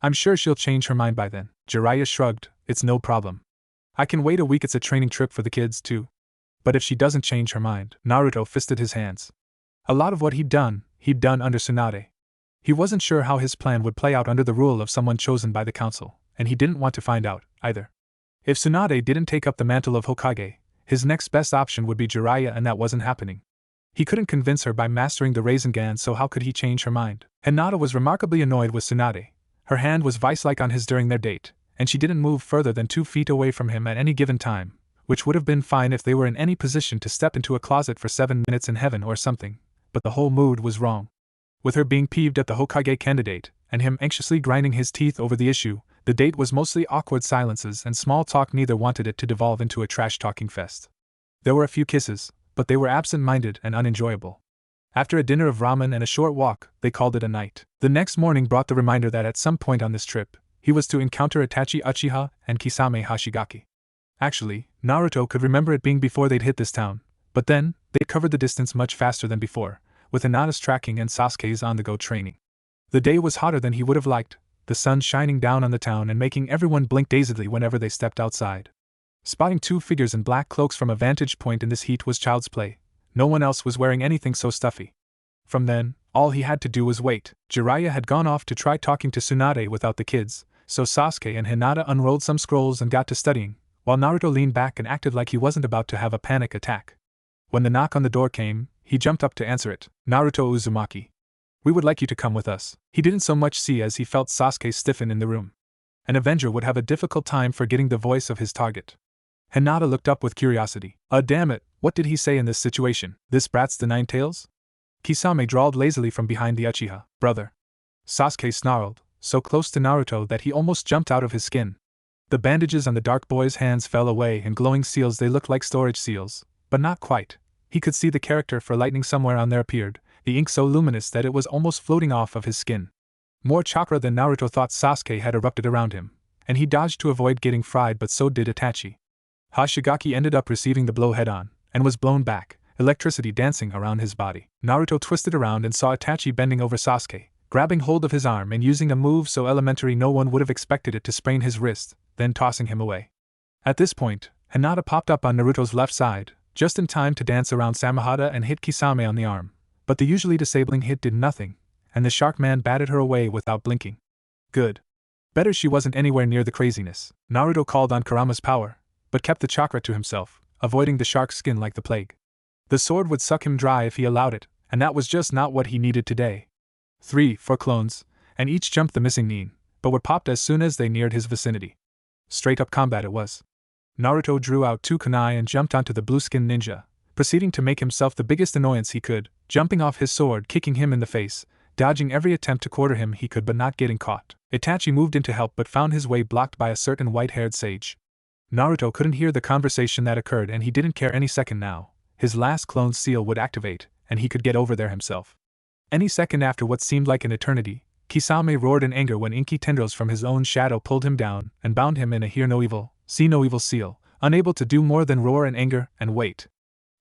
I'm sure she'll change her mind by then." Jiraiya shrugged. "It's no problem. I can wait a week. It's a training trip for the kids, too." "But if she doesn't change her mind," Naruto fisted his hands. A lot of what he'd done under Tsunade. He wasn't sure how his plan would play out under the rule of someone chosen by the council, and he didn't want to find out, either. If Tsunade didn't take up the mantle of Hokage, his next best option would be Jiraiya, and that wasn't happening. He couldn't convince her by mastering the Rasengan, so how could he change her mind? Hinata was remarkably annoyed with Tsunade. Her hand was vice-like on his during their date, and she didn't move further than 2 feet away from him at any given time, which would have been fine if they were in any position to step into a closet for 7 minutes in heaven or something, but the whole mood was wrong. With her being peeved at the Hokage candidate, and him anxiously grinding his teeth over the issue, the date was mostly awkward silences and small talk. Neither wanted it to devolve into a trash-talking fest. There were a few kisses, but they were absent-minded and unenjoyable. After a dinner of ramen and a short walk, they called it a night. The next morning brought the reminder that at some point on this trip, he was to encounter Itachi Uchiha and Kisame Hashigaki. Actually, Naruto could remember it being before they'd hit this town, but then, they'd covered the distance much faster than before, with Hinata's tracking and Sasuke's on-the-go training. The day was hotter than he would have liked, the sun shining down on the town and making everyone blink dazedly whenever they stepped outside. Spotting 2 figures in black cloaks from a vantage point in this heat was child's play. No one else was wearing anything so stuffy. From then, all he had to do was wait. Jiraiya had gone off to try talking to Tsunade without the kids, so Sasuke and Hinata unrolled some scrolls and got to studying, while Naruto leaned back and acted like he wasn't about to have a panic attack. When the knock on the door came, he jumped up to answer it. Naruto Uzumaki. We would like you to come with us. He didn't so much see as he felt Sasuke stiffen in the room. An Avenger would have a difficult time forgetting the voice of his target. Hinata looked up with curiosity. Damn it, what did he say in this situation? This brat's the Nine Tails? Kisame drawled lazily from behind the Uchiha. Brother. Sasuke snarled, so close to Naruto that he almost jumped out of his skin. The bandages on the dark boy's hands fell away and glowing seals they looked like storage seals, but not quite. He could see the character for lightning somewhere on there appeared, the ink so luminous that it was almost floating off of his skin. More chakra than Naruto thought Sasuke had erupted around him, and he dodged to avoid getting fried, but so did Itachi. Hashigaki ended up receiving the blow head-on, and was blown back, electricity dancing around his body. Naruto twisted around and saw Itachi bending over Sasuke, grabbing hold of his arm and using a move so elementary no one would have expected it to sprain his wrist, then tossing him away. At this point, Hinata popped up on Naruto's left side, just in time to dance around Samehada and hit Kisame on the arm, but the usually disabling hit did nothing, and the shark man batted her away without blinking. Good. Better she wasn't anywhere near the craziness. Naruto called on Kurama's power, but kept the chakra to himself, avoiding the shark's skin like the plague. The sword would suck him dry if he allowed it, and that was just not what he needed today. 3-4 clones, and each jumped the missing Nin, but were popped as soon as they neared his vicinity. Straight-up combat it was. Naruto drew out 2 kunai and jumped onto the blue-skinned ninja, proceeding to make himself the biggest annoyance he could, jumping off his sword, kicking him in the face, dodging every attempt to quarter him he could but not getting caught. Itachi moved in to help but found his way blocked by a certain white-haired sage. Naruto couldn't hear the conversation that occurred and he didn't care any second now. His last clone seal would activate, and he could get over there himself. Any second after what seemed like an eternity, Kisame roared in anger when inky tendrils from his own shadow pulled him down and bound him in a hear no evil, see no evil seal, unable to do more than roar in anger and wait.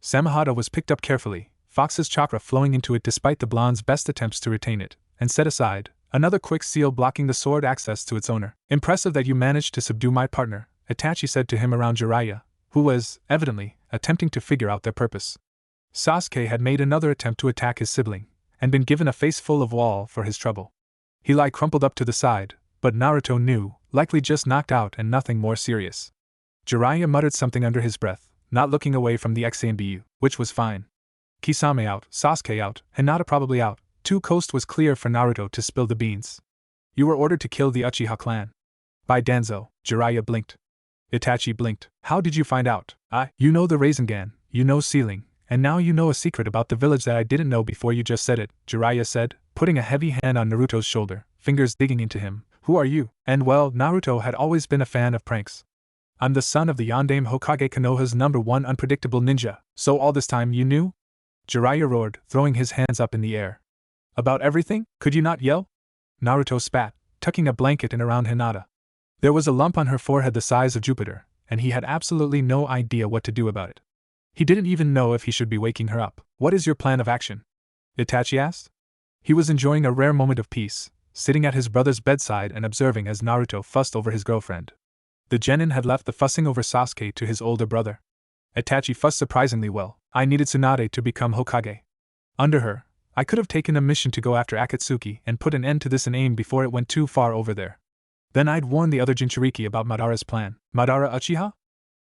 Samehada was picked up carefully, Fox's chakra flowing into it despite the blonde's best attempts to retain it, and set aside, another quick seal blocking the sword access to its owner. Impressive that you managed to subdue my partner, Itachi said to him around Jiraiya, who was, evidently, attempting to figure out their purpose. Sasuke had made another attempt to attack his sibling, and been given a face full of wall for his trouble. He lay crumpled up to the side, but Naruto knew, likely just knocked out and nothing more serious. Jiraiya muttered something under his breath, not looking away from the XANBU, which was fine. Kisame out, Sasuke out, Hinata probably out. Coast was clear for Naruto to spill the beans. You were ordered to kill the Uchiha clan. By Danzo. Jiraiya blinked. Itachi blinked. How did you find out? You know the Rasengan, you know Sealing, and now you know a secret about the village that I didn't know before you just said it, Jiraiya said, putting a heavy hand on Naruto's shoulder, fingers digging into him. Who are you? And well, Naruto had always been a fan of pranks. I'm the son of the Yondaime Hokage Konoha's #1 unpredictable ninja, so all this time you knew? Jiraiya roared, throwing his hands up in the air. About everything? Could you not yell? Naruto spat, tucking a blanket in around Hinata. There was a lump on her forehead the size of Jupiter, and he had absolutely no idea what to do about it. He didn't even know if he should be waking her up. What is your plan of action? Itachi asked. He was enjoying a rare moment of peace, sitting at his brother's bedside and observing as Naruto fussed over his girlfriend. The genin had left the fussing over Sasuke to his older brother. Itachi fussed surprisingly well. I needed Tsunade to become Hokage. Under her, I could have taken a mission to go after Akatsuki and put an end to this in aim before it went too far over there. Then I'd warn the other Jinchuriki about Madara's plan. Madara Uchiha?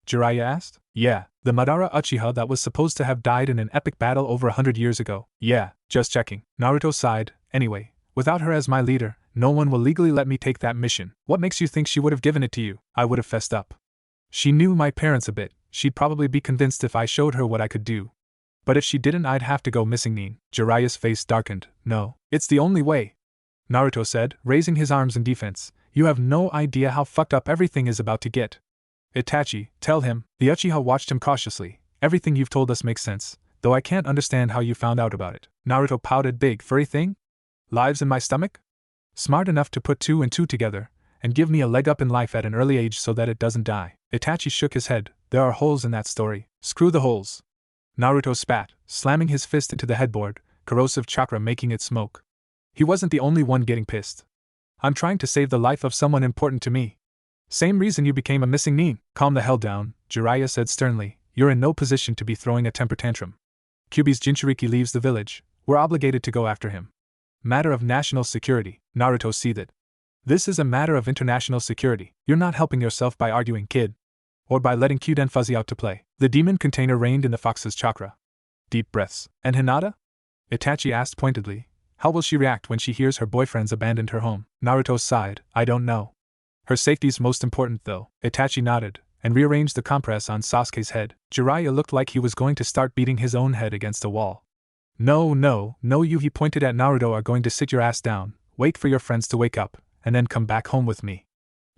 Jiraiya asked. Yeah, the Madara Uchiha that was supposed to have died in an epic battle over 100 years ago. Yeah, just checking. Naruto sighed. Anyway, without her as my leader, no one will legally let me take that mission. What makes you think she would have given it to you? I would have fessed up. She knew my parents a bit. She'd probably be convinced if I showed her what I could do. But if she didn't, I'd have to go missing. Nin. Jiraiya's face darkened. No, it's the only way. Naruto said, raising his arms in defense. You have no idea how fucked up everything is about to get. Itachi, tell him. The Uchiha watched him cautiously. Everything you've told us makes sense, though I can't understand how you found out about it. Naruto pouted. Big furry thing? Lives in my stomach? Smart enough to put 2 and 2 together, and give me a leg up in life at an early age so that it doesn't die. Itachi shook his head. There are holes in that story. Screw the holes. Naruto spat, slamming his fist into the headboard, corrosive chakra making it smoke. He wasn't the only one getting pissed. I'm trying to save the life of someone important to me. Same reason you became a missing Nin. Calm the hell down, Jiraiya said sternly. You're in no position to be throwing a temper tantrum. Kyuubi's Jinchuriki leaves the village. We're obligated to go after him. Matter of national security, Naruto seethed. This is a matter of international security. You're not helping yourself by arguing, kid. Or by letting Kyuden fuzzy out to play. The demon container reigned in the fox's chakra. Deep breaths. And Hinata? Itachi asked pointedly. How will she react when she hears her boyfriend's abandoned her home? Naruto sighed. I don't know. Her safety's most important though. Itachi nodded, and rearranged the compress on Sasuke's head. Jiraiya looked like he was going to start beating his own head against a wall. No, you, he pointed at Naruto, are going to sit your ass down, wait for your friends to wake up, and then come back home with me.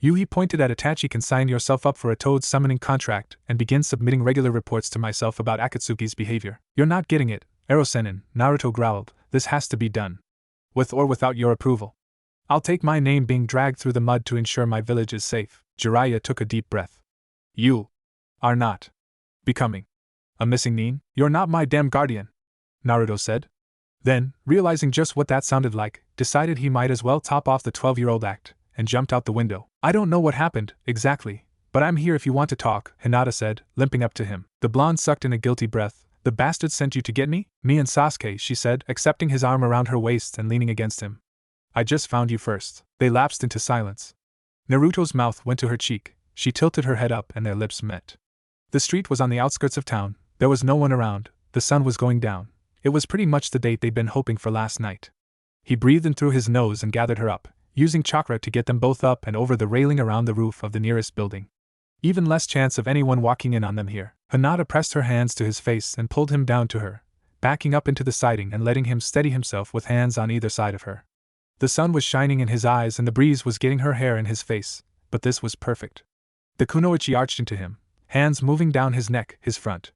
You, he pointed at Itachi, can sign yourself up for a toad summoning contract and begin submitting regular reports to myself about Akatsuki's behavior. You're not getting it, Ero-sennin, Naruto growled. This has to be done. With or without your approval. I'll take my name being dragged through the mud to ensure my village is safe. Jiraiya took a deep breath. You are not becoming a missing nin? You're not my damn guardian, Naruto said. Then, realizing just what that sounded like, decided he might as well top off the 12-year-old act, and jumped out the window. I don't know what happened, exactly, but I'm here if you want to talk, Hinata said, limping up to him. The blonde sucked in a guilty breath. The bastard sent you to get me? Me and Sasuke, she said, accepting his arm around her waist and leaning against him. I just found you first. They lapsed into silence. Naruto's mouth went to her cheek. She tilted her head up and their lips met. The street was on the outskirts of town. There was no one around. The sun was going down. It was pretty much the date they'd been hoping for last night. He breathed in through his nose and gathered her up, using chakra to get them both up and over the railing around the roof of the nearest building. Even less chance of anyone walking in on them here. Hinata pressed her hands to his face and pulled him down to her, backing up into the siding and letting him steady himself with hands on either side of her. The sun was shining in his eyes and the breeze was getting her hair in his face, but this was perfect. The kunoichi arched into him, hands moving down his neck, his front.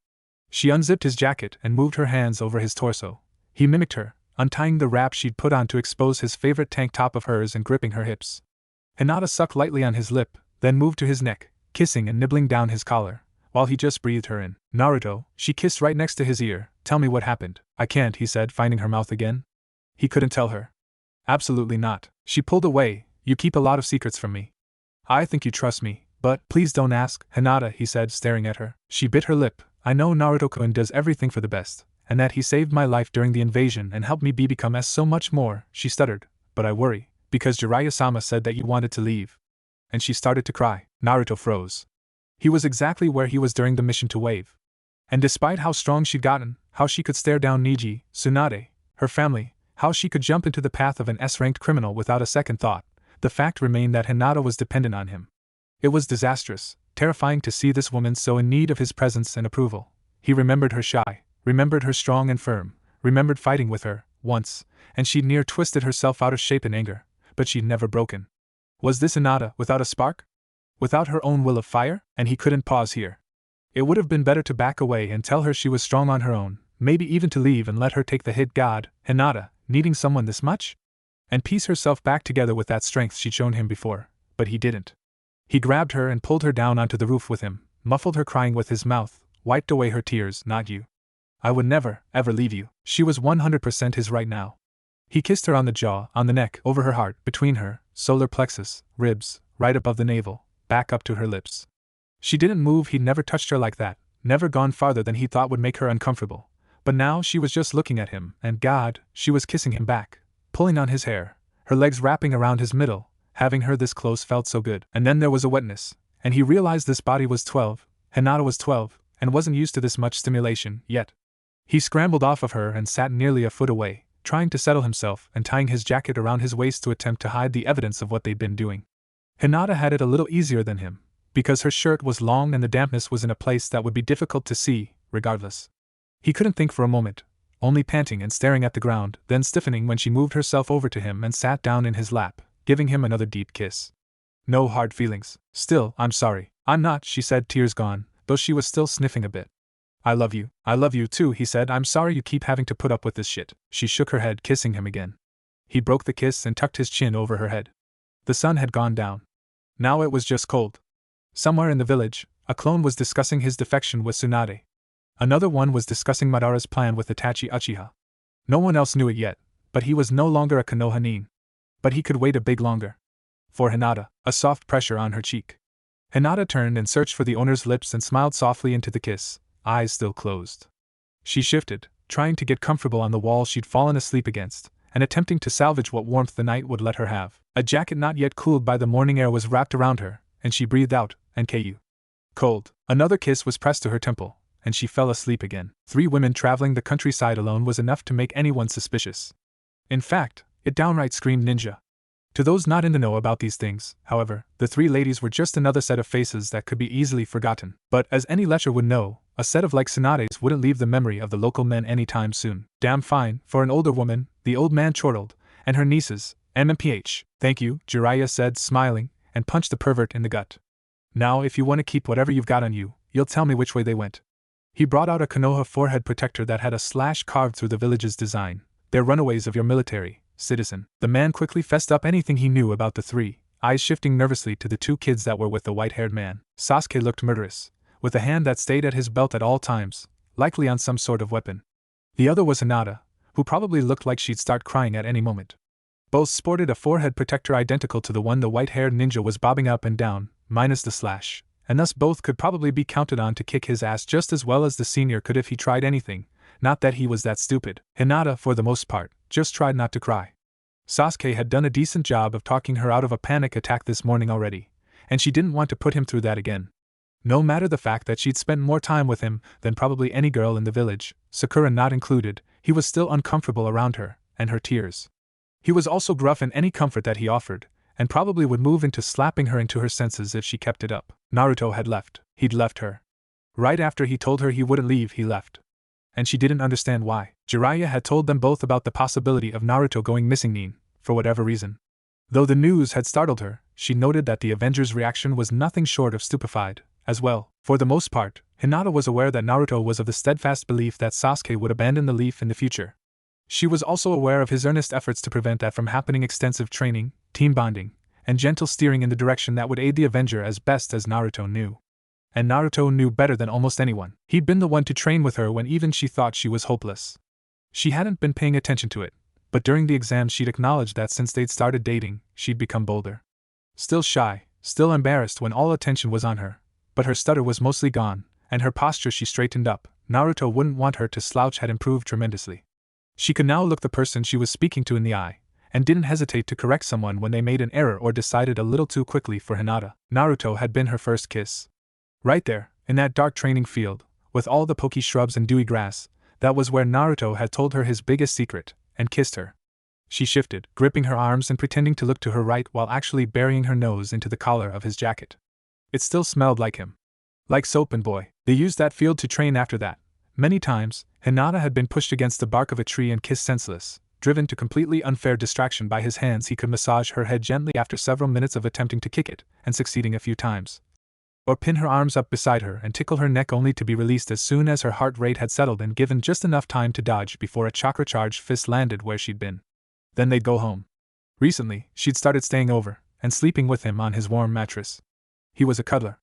She unzipped his jacket and moved her hands over his torso. He mimicked her, untying the wrap she'd put on to expose his favorite tank top of hers and gripping her hips. Hinata sucked lightly on his lip, then moved to his neck, kissing and nibbling down his collar, while he just breathed her in. Naruto, she kissed right next to his ear. Tell me what happened. I can't, he said, finding her mouth again. He couldn't tell her. Absolutely not. She pulled away. You keep a lot of secrets from me. I think you trust me, but please don't ask, Hinata, he said, staring at her. She bit her lip. I know Naruto-kun does everything for the best, and that he saved my life during the invasion and helped me become as so much more, she stuttered, but I worry, because Jiraiya-sama said that you wanted to leave. And she started to cry. Naruto froze. He was exactly where he was during the mission to Wave. And despite how strong she'd gotten, how she could stare down Neji, Tsunade, her family, how she could jump into the path of an S-ranked criminal without a second thought, the fact remained that Hinata was dependent on him. It was disastrous, terrifying to see this woman so in need of his presence and approval. He remembered her shy, remembered her strong and firm, remembered fighting with her, once, and she'd near twisted herself out of shape in anger, but she'd never broken. Was this Hinata without a spark? Without her own will of fire? And he couldn't pause here. It would have been better to back away and tell her she was strong on her own, maybe even to leave and let her take the hit. God, Hinata, needing someone this much? And piece herself back together with that strength she'd shown him before, but he didn't. He grabbed her and pulled her down onto the roof with him, muffled her crying with his mouth, wiped away her tears. Not you. I would never, ever leave you. She was 100% his right now. He kissed her on the jaw, on the neck, over her heart, between her solar plexus, ribs, right above the navel, back up to her lips. She didn't move. He'd never touched her like that, never gone farther than he thought would make her uncomfortable. But now she was just looking at him, and God, she was kissing him back, pulling on his hair, her legs wrapping around his middle. Having her this close felt so good. And then there was a wetness, and he realized this body was 12, Hinata was 12, and wasn't used to this much stimulation, yet. He scrambled off of her and sat nearly a foot away, trying to settle himself and tying his jacket around his waist to attempt to hide the evidence of what they'd been doing. Hinata had it a little easier than him, because her shirt was long and the dampness was in a place that would be difficult to see, regardless. He couldn't think for a moment, only panting and staring at the ground, then stiffening when she moved herself over to him and sat down in his lap, giving him another deep kiss. No hard feelings. Still, I'm sorry. I'm not, she said, tears gone, though she was still sniffing a bit. I love you too, he said. I'm sorry you keep having to put up with this shit. She shook her head, kissing him again. He broke the kiss and tucked his chin over her head. The sun had gone down. Now it was just cold. Somewhere in the village, a clone was discussing his defection with Tsunade. Another one was discussing Madara's plan with Itachi Uchiha. No one else knew it yet, but he was no longer a Konoha nin. But he could wait a bit longer. For Hinata, a soft pressure on her cheek. Hinata turned and searched for the owner's lips and smiled softly into the kiss, eyes still closed. She shifted, trying to get comfortable on the wall she'd fallen asleep against, and attempting to salvage what warmth the night would let her have. A jacket not yet cooled by the morning air was wrapped around her, and she breathed out, and "Ku. Cold." Another kiss was pressed to her temple, and she fell asleep again. 3 women traveling the countryside alone was enough to make anyone suspicious. In fact, it downright screamed ninja. To those not in the know about these things, however, the 3 ladies were just another set of faces that could be easily forgotten. But as any lecher would know, a set of like Tsunade's wouldn't leave the memory of the local men anytime soon. Damn fine, for an older woman, the old man chortled, and her nieces, MMPH. Thank you, Jiraiya said, smiling, and punched the pervert in the gut. Now if you want to keep whatever you've got on you, you'll tell me which way they went. He brought out a Konoha forehead protector that had a slash carved through the village's design. They're runaways of your military, citizen. The man quickly fessed up anything he knew about the 3, eyes shifting nervously to the 2 kids that were with the white-haired man. Sasuke looked murderous, with a hand that stayed at his belt at all times, likely on some sort of weapon. The other was Hinata, who probably looked like she'd start crying at any moment. Both sported a forehead protector identical to the one the white-haired ninja was bobbing up and down, minus the slash, and thus both could probably be counted on to kick his ass just as well as the senior could if he tried anything, not that he was that stupid. Hinata, for the most part, just tried not to cry. Sasuke had done a decent job of talking her out of a panic attack this morning already, and she didn't want to put him through that again. No matter the fact that she'd spent more time with him than probably any girl in the village, Sakura not included, he was still uncomfortable around her, and her tears. He was also gruff in any comfort that he offered, and probably would move into slapping her into her senses if she kept it up. Naruto had left. He'd left her. Right after he told her he wouldn't leave, he left. And she didn't understand why. Jiraiya had told them both about the possibility of Naruto going missing for whatever reason. Though the news had startled her, she noted that the Avengers' reaction was nothing short of stupefied, as well. For the most part, Hinata was aware that Naruto was of the steadfast belief that Sasuke would abandon the leaf in the future. She was also aware of his earnest efforts to prevent that from happening. Extensive training, team bonding, and gentle steering in the direction that would aid the Avenger as best as Naruto knew. And Naruto knew better than almost anyone. He'd been the one to train with her when even she thought she was hopeless. She hadn't been paying attention to it, but during the exam she'd acknowledged that since they'd started dating, she'd become bolder. Still shy, still embarrassed when all attention was on her, but her stutter was mostly gone, and her posture she straightened up. Naruto wouldn't want her to slouch had improved tremendously. She could now look the person she was speaking to in the eye, and didn't hesitate to correct someone when they made an error or decided a little too quickly. For Hinata, Naruto had been her first kiss. Right there, in that dark training field, with all the poky shrubs and dewy grass, that was where Naruto had told her his biggest secret, and kissed her. She shifted, gripping her arms and pretending to look to her right while actually burying her nose into the collar of his jacket. It still smelled like him. Like soap and boy. They used that field to train after that. Many times, Hinata had been pushed against the bark of a tree and kissed senseless, driven to completely unfair distraction by his hands. He could massage her head gently after several minutes of attempting to kick it, and succeeding a few times. Or pin her arms up beside her and tickle her neck only to be released as soon as her heart rate had settled and given just enough time to dodge before a chakra-charged fist landed where she'd been. Then they'd go home. Recently, she'd started staying over, and sleeping with him on his warm mattress. He was a cuddler.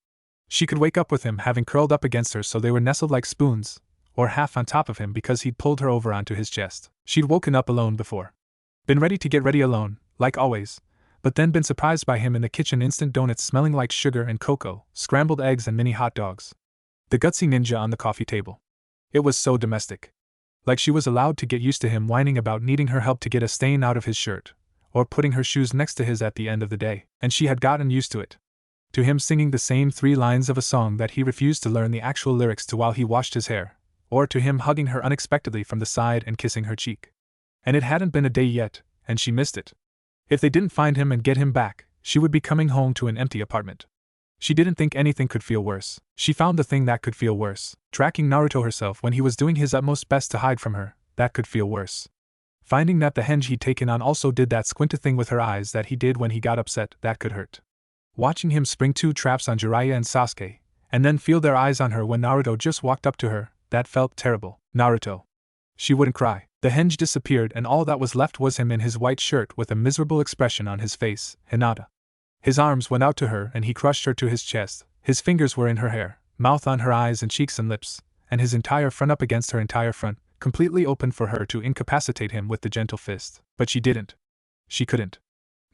She could wake up with him having curled up against her so they were nestled like spoons, or half on top of him because he'd pulled her over onto his chest. She'd woken up alone before. Been ready to get ready alone, like always, but then been surprised by him in the kitchen. Instant donuts smelling like sugar and cocoa, scrambled eggs and mini hot dogs. The gutsy ninja on the coffee table. It was so domestic. Like she was allowed to get used to him whining about needing her help to get a stain out of his shirt, or putting her shoes next to his at the end of the day, and she had gotten used to it. To him singing the same 3 lines of a song that he refused to learn the actual lyrics to while he washed his hair, or to him hugging her unexpectedly from the side and kissing her cheek. And it hadn't been a day yet, and she missed it. If they didn't find him and get him back, she would be coming home to an empty apartment. She didn't think anything could feel worse. She found the thing that could feel worse. Tracking Naruto herself when he was doing his utmost best to hide from her, that could feel worse. Finding that the henge he'd taken on also did that squinty thing with her eyes that he did when he got upset, that could hurt. Watching him spring 2 traps on Jiraiya and Sasuke, and then feel their eyes on her when Naruto just walked up to her, that felt terrible. Naruto. She wouldn't cry. The henge disappeared and all that was left was him in his white shirt with a miserable expression on his face. Hinata. His arms went out to her and he crushed her to his chest. His fingers were in her hair, mouth on her eyes and cheeks and lips, and his entire front up against her entire front, completely open for her to incapacitate him with the gentle fist. But she didn't. She couldn't.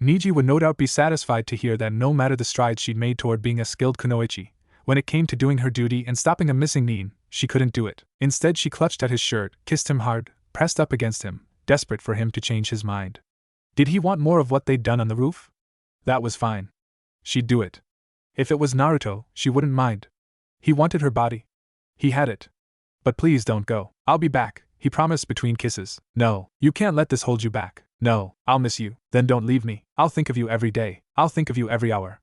Niji would no doubt be satisfied to hear that no matter the strides she'd made toward being a skilled kunoichi, when it came to doing her duty and stopping a missing nin, she couldn't do it. Instead she clutched at his shirt, kissed him hard, pressed up against him, desperate for him to change his mind. Did he want more of what they'd done on the roof? That was fine. She'd do it. If it was Naruto, she wouldn't mind. He wanted her body. He had it. But please don't go. I'll be back, he promised between kisses. No, you can't let this hold you back. No, I'll miss you. Then don't leave me. I'll think of you every day. I'll think of you every hour.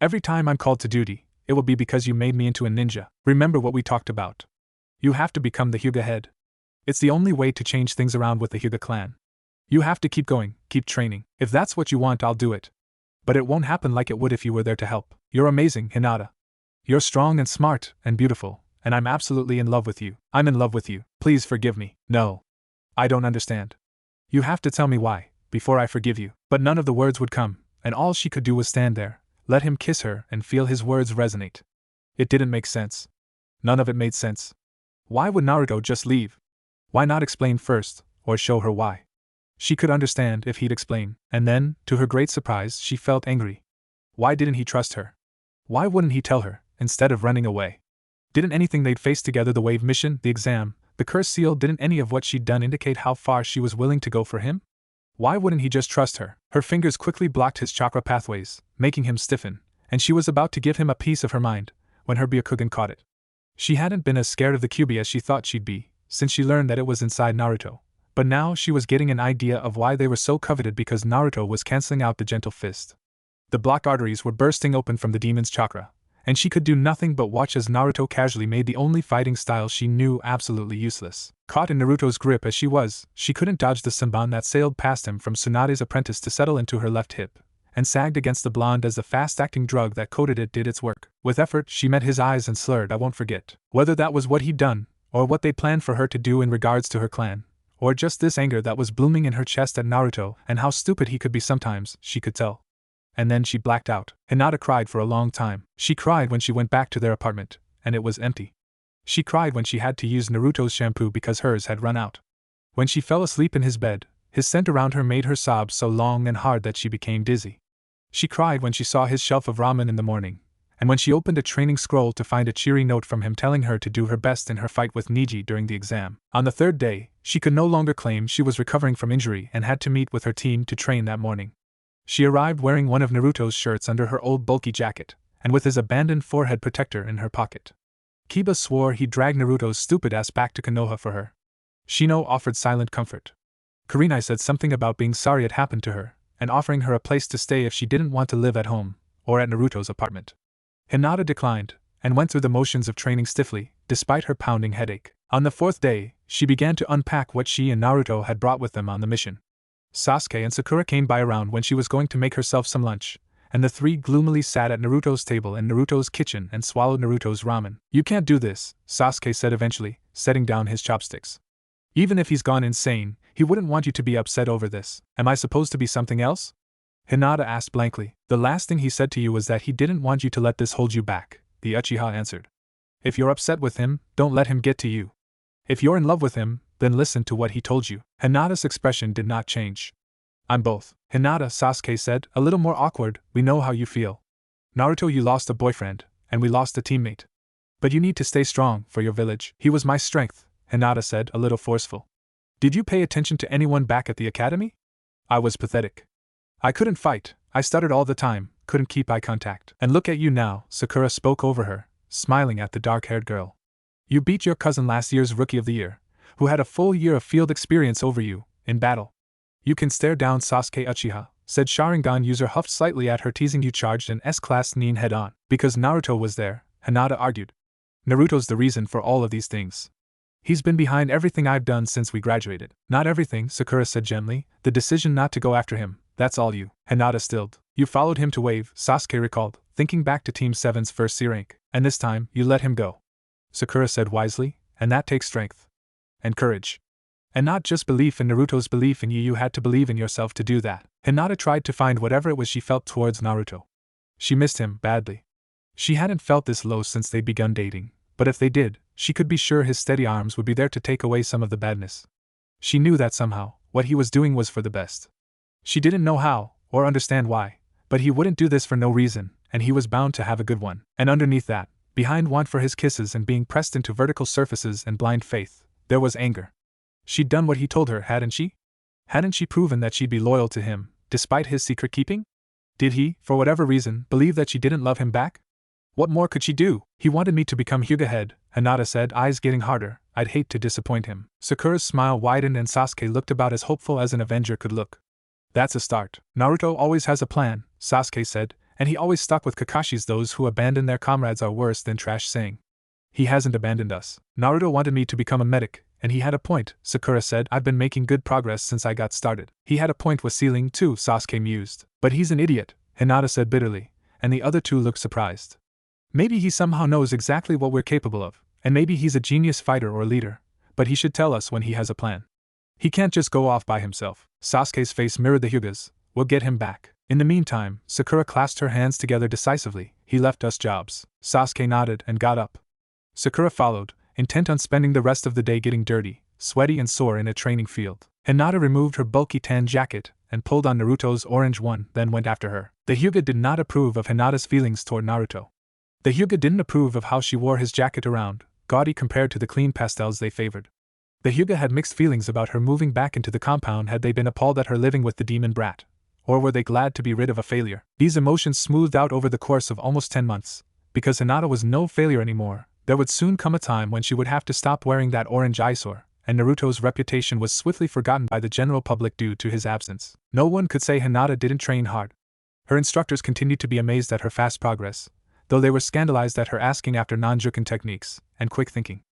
Every time I'm called to duty, it will be because you made me into a ninja. Remember what we talked about. You have to become the Hyuga head. It's the only way to change things around with the Hyuga clan. You have to keep going, keep training. If that's what you want, I'll do it. But it won't happen like it would if you were there to help. You're amazing, Hinata. You're strong and smart and beautiful, and I'm absolutely in love with you. I'm in love with you. Please forgive me. No. I don't understand. You have to tell me why, before I forgive you. But none of the words would come, and all she could do was stand there, let him kiss her and feel his words resonate. It didn't make sense. None of it made sense. Why would Naruto just leave? Why not explain first, or show her why? She could understand if he'd explain, and then, to her great surprise, she felt angry. Why didn't he trust her? Why wouldn't he tell her, instead of running away? Didn't anything they'd faced together, the wave mission, the exam, the curse seal, didn't any of what she'd done indicate how far she was willing to go for him? Why wouldn't he just trust her? Her fingers quickly blocked his chakra pathways, making him stiffen, and she was about to give him a piece of her mind, when her Byakugan caught it. She hadn't been as scared of the Kyuubi as she thought she'd be, since she learned that it was inside Naruto. But now she was getting an idea of why they were so coveted, because Naruto was canceling out the gentle fist. The blocked arteries were bursting open from the demon's chakra, and she could do nothing but watch as Naruto casually made the only fighting style she knew absolutely useless. Caught in Naruto's grip as she was, she couldn't dodge the Senbon that sailed past him from Tsunade's apprentice to settle into her left hip, and sagged against the blonde as the fast-acting drug that coated it did its work. With effort, she met his eyes and slurred, "I won't forget." Whether that was what he'd done, or what they planned for her to do in regards to her clan, or just this anger that was blooming in her chest at Naruto and how stupid he could be sometimes, she could tell. And then she blacked out. Hinata cried for a long time. She cried when she went back to their apartment, and it was empty. She cried when she had to use Naruto's shampoo because hers had run out. When she fell asleep in his bed, his scent around her made her sob so long and hard that she became dizzy. She cried when she saw his shelf of ramen in the morning, and when she opened a training scroll to find a cheery note from him telling her to do her best in her fight with Niji during the exam. On the third day, she could no longer claim she was recovering from injury and had to meet with her team to train that morning. She arrived wearing one of Naruto's shirts under her old bulky jacket, and with his abandoned forehead protector in her pocket. Kiba swore he'd drag Naruto's stupid ass back to Konoha for her. Shino offered silent comfort. Kurenai said something about being sorry it happened to her, and offering her a place to stay if she didn't want to live at home, or at Naruto's apartment. Hinata declined, and went through the motions of training stiffly, despite her pounding headache. On the fourth day, she began to unpack what she and Naruto had brought with them on the mission. Sasuke and Sakura came by around when she was going to make herself some lunch, and the three gloomily sat at Naruto's table in Naruto's kitchen and swallowed Naruto's ramen. "You can't do this," Sasuke said eventually, setting down his chopsticks. "Even if he's gone insane, he wouldn't want you to be upset over this. Am I supposed to be something else?" Hinata asked blankly. "The last thing he said to you was that he didn't want you to let this hold you back," the Uchiha answered. "If you're upset with him, don't let him get to you. If you're in love with him, then listen to what he told you." Hinata's expression did not change. "I'm both." "Hinata," Sasuke said, a little more awkward, "we know how you feel. Naruto, you lost a boyfriend, and we lost a teammate. But you need to stay strong for your village." "He was my strength," Hinata said, a little forceful. "Did you pay attention to anyone back at the academy?" "I was pathetic. I couldn't fight, I stuttered all the time, couldn't keep eye contact. And look at you now," Sakura spoke over her, smiling at the dark-haired girl. "You beat your cousin, last year's Rookie of the Year, who had a full year of field experience over you, in battle." "You can stare down Sasuke Uchiha," said Sharingan user huffed slightly at her, teasing. "You charged an S-class nin head-on." "Because Naruto was there," Hinata argued. "Naruto's the reason for all of these things. He's been behind everything I've done since we graduated." "Not everything," Sakura said gently. "The decision not to go after him, that's all you." Hinata stilled. "You followed him to wave," Sasuke recalled, thinking back to Team 7's first C rank. "And this time, you let him go," Sakura said wisely, "and that takes strength. And courage. And not just belief in Naruto's belief in you, you had to believe in yourself to do that." Hinata tried to find whatever it was she felt towards Naruto. She missed him badly. She hadn't felt this low since they'd begun dating, but if they did, she could be sure his steady arms would be there to take away some of the badness. She knew that somehow, what he was doing was for the best. She didn't know how, or understand why, but he wouldn't do this for no reason, and he was bound to have a good one. And underneath that, behind want for his kisses and being pressed into vertical surfaces and blind faith, there was anger. She'd done what he told her, hadn't she? Hadn't she proven that she'd be loyal to him, despite his secret keeping? Did he, for whatever reason, believe that she didn't love him back? What more could she do? "He wanted me to become Hyuga head, Hinata said, eyes getting harder. I'd hate to disappoint him. Sakura's smile widened and Sasuke looked about as hopeful as an Avenger could look. That's a start. Naruto always has a plan, Sasuke said, and he always stuck with Kakashi's those who abandon their comrades are worse than trash saying. He hasn't abandoned us. Naruto wanted me to become a medic, and he had a point, Sakura said. I've been making good progress since I got started. He had a point with sealing too, Sasuke mused. But he's an idiot, Hinata said bitterly, and the other two looked surprised. Maybe he somehow knows exactly what we're capable of, and maybe he's a genius fighter or leader, but he should tell us when he has a plan. He can't just go off by himself. Sasuke's face mirrored the Hyuga's. We'll get him back. In the meantime, Sakura clasped her hands together decisively. He left us jobs. Sasuke nodded and got up. Sakura followed, intent on spending the rest of the day getting dirty, sweaty and sore in a training field. Hinata removed her bulky tan jacket and pulled on Naruto's orange one, then went after her. The Hyuga did not approve of Hinata's feelings toward Naruto. The Hyuga didn't approve of how she wore his jacket around, gaudy compared to the clean pastels they favored. The Hyuga had mixed feelings about her moving back into the compound. Had they been appalled at her living with the demon brat? Or were they glad to be rid of a failure? These emotions smoothed out over the course of almost 10 months. Because Hinata was no failure anymore, there would soon come a time when she would have to stop wearing that orange eyesore, and Naruto's reputation was swiftly forgotten by the general public due to his absence. No one could say Hinata didn't train hard. Her instructors continued to be amazed at her fast progress, though they were scandalized at her asking after non-Juken techniques and quick thinking.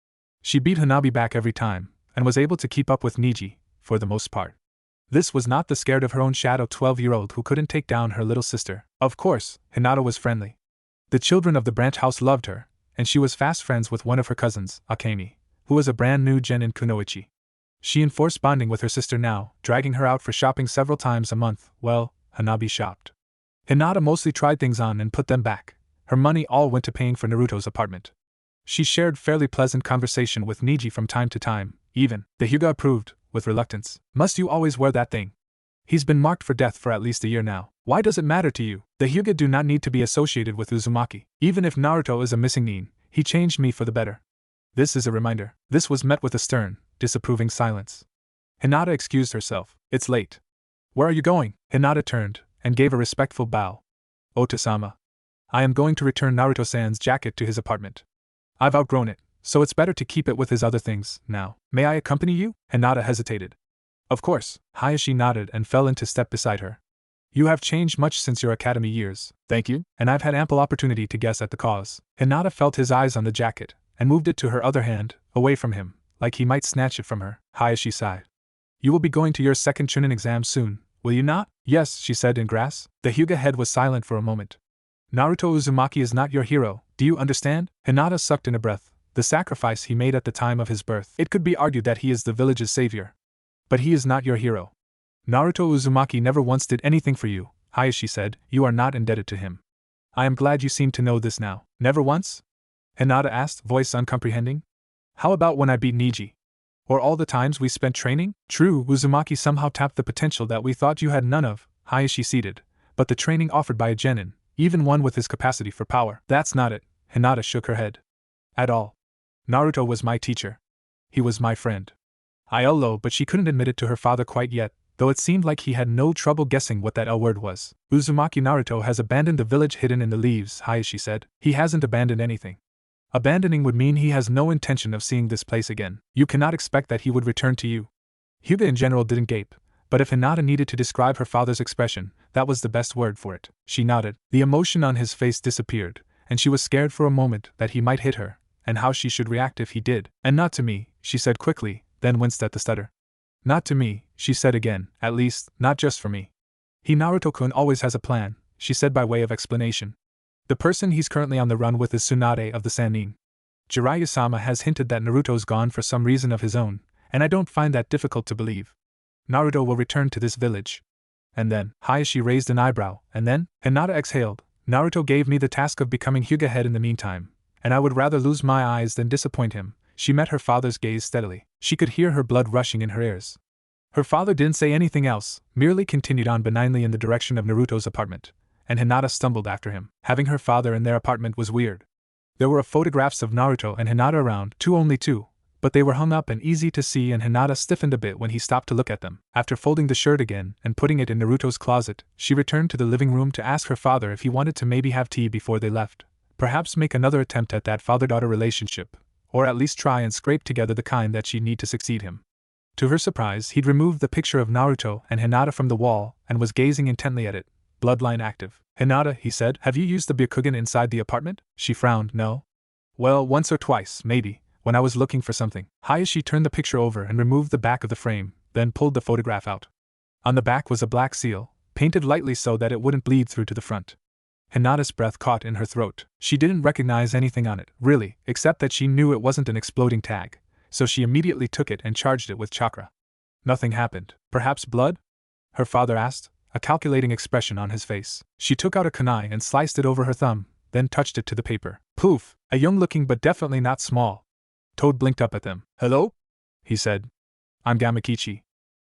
She beat Hanabi back every time, and was able to keep up with Niji, for the most part. This was not the scared of her own shadow 12-year-old who couldn't take down her little sister. Of course, Hinata was friendly. The children of the branch house loved her, and she was fast friends with one of her cousins, Akemi, who was a brand new gen in Kunoichi. She enforced bonding with her sister now, dragging her out for shopping several times a month. Well, Hanabi shopped. Hinata mostly tried things on and put them back. Her money all went to paying for Naruto's apartment. She shared fairly pleasant conversation with Niji from time to time, even. The Hyuga approved, with reluctance. Must you always wear that thing? He's been marked for death for at least a year now. Why does it matter to you? The Hyuga do not need to be associated with Uzumaki. Even if Naruto is a missing nin, he changed me for the better. This is a reminder. This was met with a stern, disapproving silence. Hinata excused herself. It's late. Where are you going? Hinata turned, and gave a respectful bow. Ota-sama. I am going to return Naruto-san's jacket to his apartment. I've outgrown it, so it's better to keep it with his other things now. May I accompany you? Hinata hesitated. Of course. Hayashi nodded and fell into step beside her. You have changed much since your academy years. Thank you. And I've had ample opportunity to guess at the cause. Hinata felt his eyes on the jacket, and moved it to her other hand, away from him, like he might snatch it from her. Hayashi sighed. You will be going to your second Chunin exam soon, will you not? Yes, she said in grass. The Hyuga head was silent for a moment. Naruto Uzumaki is not your hero, do you understand? Hinata sucked in a breath. The sacrifice he made at the time of his birth. It could be argued that he is the village's savior. But he is not your hero. Naruto Uzumaki never once did anything for you, Hayashi said. You are not indebted to him. I am glad you seem to know this now. Never once? Hinata asked, voice uncomprehending. How about when I beat Niji? Or all the times we spent training? True, Uzumaki somehow tapped the potential that we thought you had none of, Hayashi ceded, but the training offered by a genin, even one with his capacity for power. That's not it, Hinata shook her head. At all. Naruto was my teacher. He was my friend. Iolo, but she couldn't admit it to her father quite yet, though it seemed like he had no trouble guessing what that L word was. Uzumaki Naruto has abandoned the village hidden in the leaves, Hayashi said. He hasn't abandoned anything. Abandoning would mean he has no intention of seeing this place again. You cannot expect that he would return to you. Hyuga in general didn't gape, but if Hinata needed to describe her father's expression, that was the best word for it. She nodded. The emotion on his face disappeared, and she was scared for a moment that he might hit her, and how she should react if he did. And not to me, she said quickly, then winced at the stutter. Not to me, she said again, at least, not just for me. He Naruto-kun always has a plan, she said by way of explanation. The person he's currently on the run with is Tsunade of the Sannin. Jiraiya-sama has hinted that Naruto's gone for some reason of his own, and I don't find that difficult to believe. Naruto will return to this village. And then, Hayashi raised an eyebrow, and then, Hinata exhaled, Naruto gave me the task of becoming Hyuga head in the meantime, and I would rather lose my eyes than disappoint him. She met her father's gaze steadily. She could hear her blood rushing in her ears. Her father didn't say anything else, merely continued on benignly in the direction of Naruto's apartment, and Hinata stumbled after him. Having her father in their apartment was weird. There were photographs of Naruto and Hinata around, only two, but they were hung up and easy to see, and Hinata stiffened a bit when he stopped to look at them. After folding the shirt again and putting it in Naruto's closet, she returned to the living room to ask her father if he wanted to maybe have tea before they left, perhaps make another attempt at that father-daughter relationship, or at least try and scrape together the kind that she'd need to succeed him. To her surprise, he'd removed the picture of Naruto and Hinata from the wall and was gazing intently at it, bloodline active. "Hinata," he said, "have you used the Byakugan inside the apartment?" She frowned. "No." "Well, once or twice, maybe, when I was looking for something." Hayashi turned the picture over and removed the back of the frame, then pulled the photograph out. On the back was a black seal, painted lightly so that it wouldn't bleed through to the front. Hinata's breath caught in her throat. She didn't recognize anything on it, really, except that she knew it wasn't an exploding tag, so she immediately took it and charged it with chakra. Nothing happened. "Perhaps blood?" her father asked, a calculating expression on his face. She took out a kunai and sliced it over her thumb, then touched it to the paper. Poof! A young-looking but definitely not small Toad blinked up at them. "Hello?" he said. "I'm Gamakichi.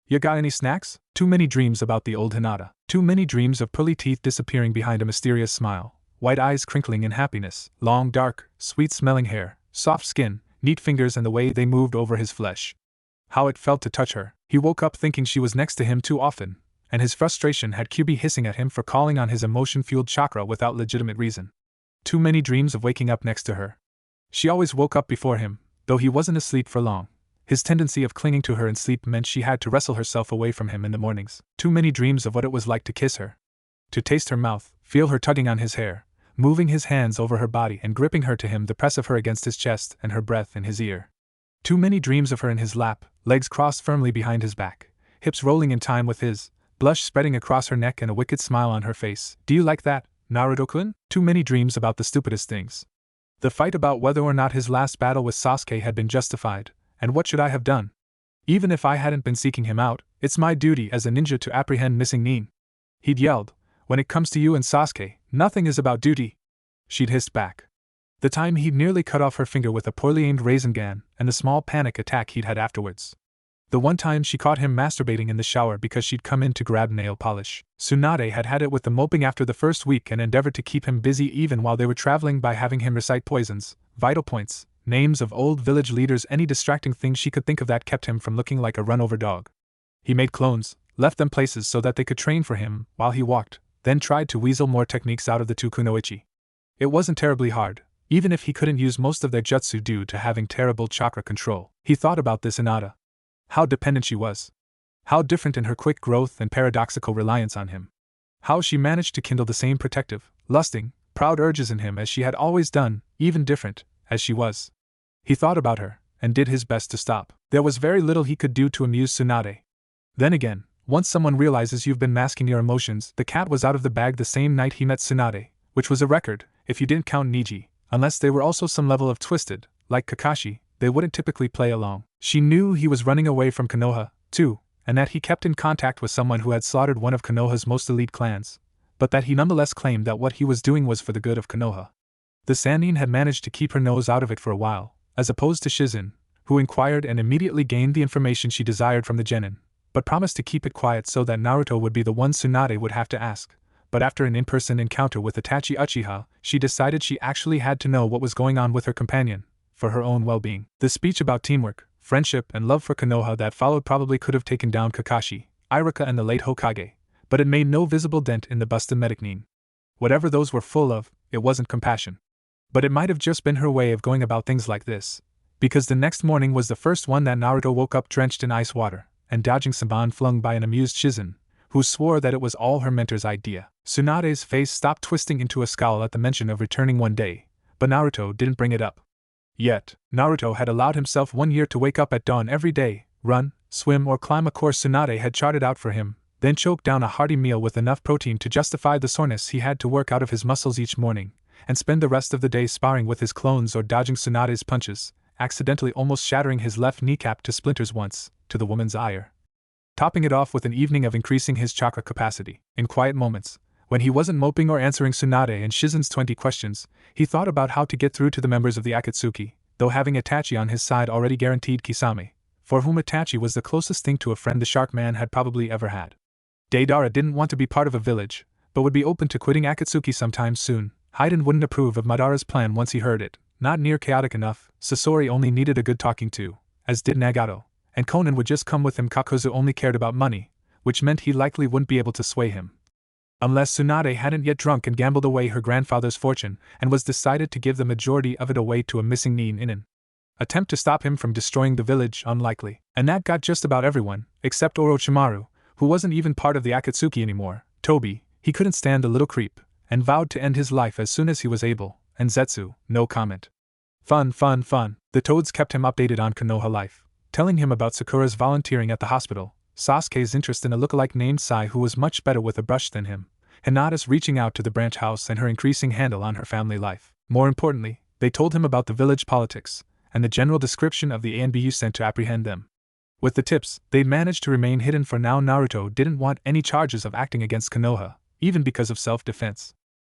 You got any snacks?" Too many dreams about the old Hinata. Too many dreams of pearly teeth disappearing behind a mysterious smile, white eyes crinkling in happiness, long, dark, sweet-smelling hair, soft skin, neat fingers and the way they moved over his flesh. How it felt to touch her. He woke up thinking she was next to him too often, and his frustration had Kyubi hissing at him for calling on his emotion-fueled chakra without legitimate reason. Too many dreams of waking up next to her. She always woke up before him, though he wasn't asleep for long. His tendency of clinging to her in sleep meant she had to wrestle herself away from him in the mornings. Too many dreams of what it was like to kiss her, to taste her mouth, feel her tugging on his hair, moving his hands over her body and gripping her to him, the press of her against his chest and her breath in his ear. Too many dreams of her in his lap, legs crossed firmly behind his back, hips rolling in time with his, blush spreading across her neck and a wicked smile on her face. "Do you like that, Naruto-kun?" Too many dreams about the stupidest things. The fight about whether or not his last battle with Sasuke had been justified, and what should I have done? Even if I hadn't been seeking him out, it's my duty as a ninja to apprehend missing nin. He'd yelled. "When it comes to you and Sasuke, nothing is about duty." She'd hissed back. The time he'd nearly cut off her finger with a poorly aimed Rasengan, and the small panic attack he'd had afterwards. The one time she caught him masturbating in the shower because she'd come in to grab nail polish. Tsunade had had it with the moping after the first week and endeavored to keep him busy even while they were traveling by having him recite poisons, vital points, names of old village leaders, any distracting thing she could think of that kept him from looking like a run-over dog. He made clones, left them places so that they could train for him while he walked, then tried to weasel more techniques out of the two kunoichi. It wasn't terribly hard, even if he couldn't use most of their jutsu due to having terrible chakra control. He thought about this Hinata. How dependent she was. How different in her quick growth and paradoxical reliance on him. How she managed to kindle the same protective, lusting, proud urges in him as she had always done, even different as she was. He thought about her, and did his best to stop. There was very little he could do to amuse Tsunade. Then again, once someone realizes you've been masking your emotions, the cat was out of the bag the same night he met Tsunade, which was a record, if you didn't count Niji. Unless they were also some level of twisted, like Kakashi, they wouldn't typically play along. She knew he was running away from Konoha, too, and that he kept in contact with someone who had slaughtered one of Konoha's most elite clans, but that he nonetheless claimed that what he was doing was for the good of Konoha. The Sannin had managed to keep her nose out of it for a while, as opposed to Shizen, who inquired and immediately gained the information she desired from the genin, but promised to keep it quiet so that Naruto would be the one Tsunade would have to ask. But after an in-person encounter with Itachi Uchiha, she decided she actually had to know what was going on with her companion, for her own well-being. The speech about teamwork, friendship, and love for Konoha that followed probably could have taken down Kakashi, Iruka, and the late Hokage, but it made no visible dent in the busted medic nin. Whatever those were full of, it wasn't compassion. But it might have just been her way of going about things like this, because the next morning was the first one that Naruto woke up drenched in ice water, and dodging Saban flung by an amused Shizen, who swore that it was all her mentor's idea. Tsunade's face stopped twisting into a scowl at the mention of returning one day, but Naruto didn't bring it up. Yet, Naruto had allowed himself 1 year to wake up at dawn every day, run, swim, or climb a course Tsunade had charted out for him, then choke down a hearty meal with enough protein to justify the soreness he had to work out of his muscles each morning, and spend the rest of the day sparring with his clones or dodging Tsunade's punches, accidentally almost shattering his left kneecap to splinters once, to the woman's ire. Topping it off with an evening of increasing his chakra capacity. In quiet moments, when he wasn't moping or answering Tsunade and Shizen's 20 questions, he thought about how to get through to the members of the Akatsuki, though having Itachi on his side already guaranteed Kisame, for whom Itachi was the closest thing to a friend the Shark Man had probably ever had. Deidara didn't want to be part of a village, but would be open to quitting Akatsuki sometime soon. Haiden wouldn't approve of Madara's plan once he heard it, not near chaotic enough. Sasori only needed a good talking to, as did Nagato, and Konan would just come with him. Kakuzu only cared about money, which meant he likely wouldn't be able to sway him. Unless Tsunade hadn't yet drunk and gambled away her grandfather's fortune and was decided to give the majority of it away to a missing nin inin. Attempt to stop him from destroying the village, unlikely. And that got just about everyone, except Orochimaru, who wasn't even part of the Akatsuki anymore. Toby, he couldn't stand the little creep, and vowed to end his life as soon as he was able, and Zetsu, no comment. Fun. The Toads kept him updated on Konoha life, telling him about Sakura's volunteering at the hospital, Sasuke's interest in a lookalike named Sai who was much better with a brush than him, Hinata's reaching out to the branch house and her increasing handle on her family life. More importantly, they told him about the village politics, and the general description of the ANBU sent to apprehend them. With the tips, they'd managed to remain hidden for now. Naruto didn't want any charges of acting against Konoha, even because of self-defense.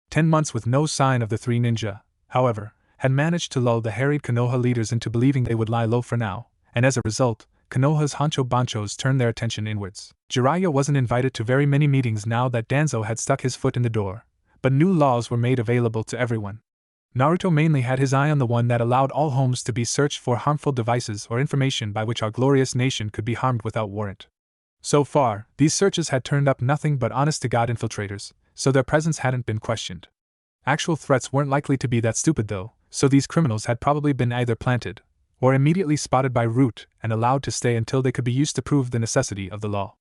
10 months with no sign of the three ninja, however, had managed to lull the harried Konoha leaders into believing they would lie low for now, and as a result, Konoha's honchos turned their attention inwards. Jiraiya wasn't invited to very many meetings now that Danzo had stuck his foot in the door, but new laws were made available to everyone. Naruto mainly had his eye on the one that allowed all homes to be searched for harmful devices or information by which our glorious nation could be harmed without warrant. So far, these searches had turned up nothing but honest-to-God infiltrators, so their presence hadn't been questioned. Actual threats weren't likely to be that stupid though, so these criminals had probably been either planted, or immediately spotted by root and allowed to stay until they could be used to prove the necessity of the law.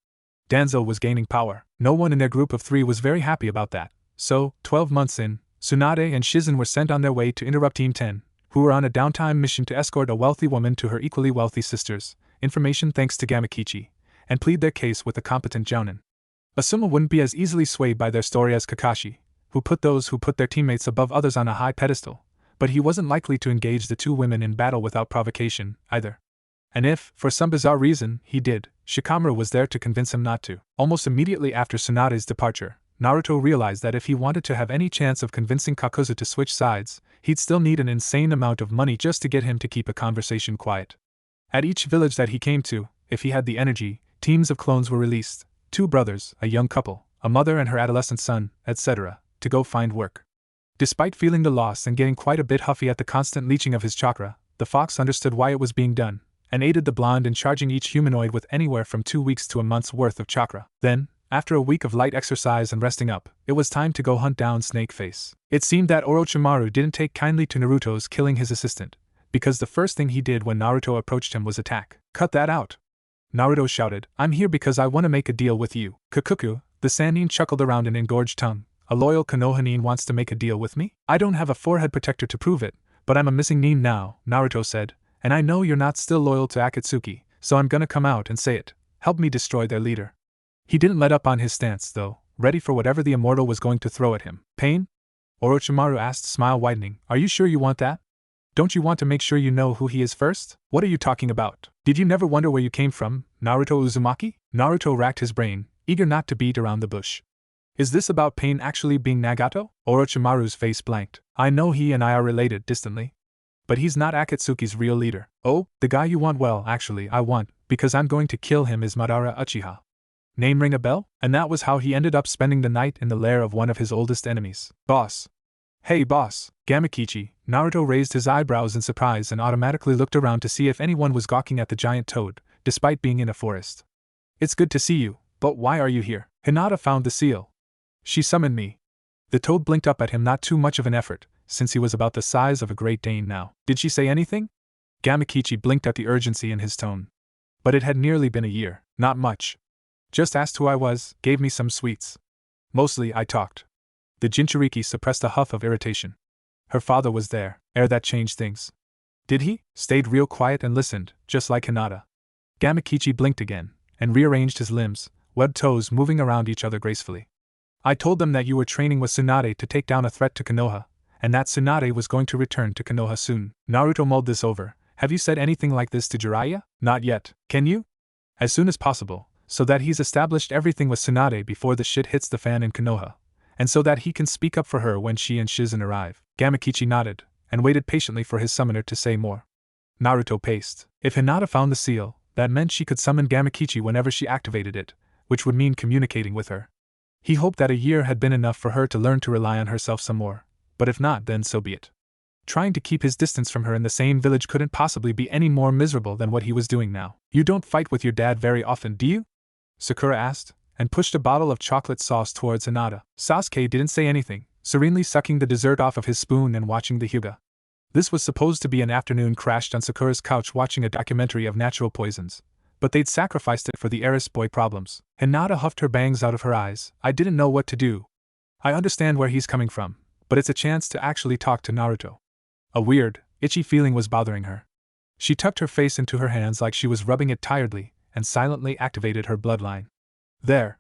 Danzo was gaining power. No one in their group of 3 was very happy about that, so, 12 months in, Tsunade and Shizen were sent on their way to interrupt Team 10, who were on a downtime mission to escort a wealthy woman to her equally wealthy sisters, information thanks to Gamakichi, and plead their case with a competent jounin. Asuma wouldn't be as easily swayed by their story as Kakashi, who put their teammates above others on a high pedestal, but he wasn't likely to engage the 2 women in battle without provocation, either. And if, for some bizarre reason, he did, Shikamaru was there to convince him not to. Almost immediately after Tsunade's departure, Naruto realized that if he wanted to have any chance of convincing Kakuzu to switch sides, he'd still need an insane amount of money just to get him to keep a conversation quiet. At each village that he came to, if he had the energy, teams of clones were released, 2 brothers, a young couple, a mother and her adolescent son, etc., to go find work. Despite feeling the loss and getting quite a bit huffy at the constant leeching of his chakra, the fox understood why it was being done, and aided the blonde in charging each humanoid with anywhere from 2 weeks to a month's worth of chakra. Then, after a week of light exercise and resting up, it was time to go hunt down Snakeface. It seemed that Orochimaru didn't take kindly to Naruto's killing his assistant, because the first thing he did when Naruto approached him was attack. "Cut that out!" Naruto shouted. "I'm here because I want to make a deal with you." Kakuku, the Sannin chuckled around an engorged tongue. "A loyal Konohanin wants to make a deal with me? I don't have a forehead protector to prove it, but I'm a missing nin now," Naruto said, "and I know you're not still loyal to Akatsuki, so I'm gonna come out and say it. Help me destroy their leader." He didn't let up on his stance, though, ready for whatever the immortal was going to throw at him. "Pain?" Orochimaru asked, smile widening. "Are you sure you want that? Don't you want to make sure you know who he is first? What are you talking about? Did you never wonder where you came from, Naruto Uzumaki?" Naruto racked his brain, eager not to beat around the bush. "Is this about Pain actually being Nagato?" Orochimaru's face blanked. "I know he and I are related distantly, but he's not Akatsuki's real leader." "Oh, the guy you want? Well, actually I want, because I'm going to kill him, is Madara Uchiha. Name ring a bell?" And that was how he ended up spending the night in the lair of one of his oldest enemies. "Boss." "Hey boss, Gamakichi." Naruto raised his eyebrows in surprise and automatically looked around to see if anyone was gawking at the giant toad, despite being in a forest. "It's good to see you, but why are you here?" "Hinata found the seal. She summoned me." The toad blinked up at him, not too much of an effort, since he was about the size of a Great Dane now. "Did she say anything?" Gamakichi blinked at the urgency in his tone. "But it had nearly been a year." "Not much. Just asked who I was, gave me some sweets. Mostly I talked." The Jinchuriki suppressed a huff of irritation. Her father was there, that changed things. "Did he?" "Stayed real quiet and listened, just like Hinata." Gamakichi blinked again, and rearranged his limbs, webbed toes moving around each other gracefully. "I told them that you were training with Tsunade to take down a threat to Konoha, and that Tsunade was going to return to Konoha soon." Naruto mulled this over. "Have you said anything like this to Jiraiya?" "Not yet." "Can you?" "As soon as possible, so that he's established everything with Tsunade before the shit hits the fan in Konoha, and so that he can speak up for her when she and Shizen arrive." Gamakichi nodded, and waited patiently for his summoner to say more. Naruto paced. If Hinata found the seal, that meant she could summon Gamakichi whenever she activated it, which would mean communicating with her. He hoped that a year had been enough for her to learn to rely on herself some more, but if not, then so be it. Trying to keep his distance from her in the same village couldn't possibly be any more miserable than what he was doing now. "You don't fight with your dad very often, do you?" Sakura asked, and pushed a bottle of chocolate sauce towards Hinata. Sasuke didn't say anything, serenely sucking the dessert off of his spoon and watching the Hyuga. This was supposed to be an afternoon crashed on Sakura's couch watching a documentary of natural poisons, but they'd sacrificed it for the heiress boy problems. Hinata huffed her bangs out of her eyes. I didn't know what to do. I understand where he's coming from, but it's a chance to actually talk to Naruto. A weird, itchy feeling was bothering her. She tucked her face into her hands like she was rubbing it tiredly, and silently activated her bloodline. There.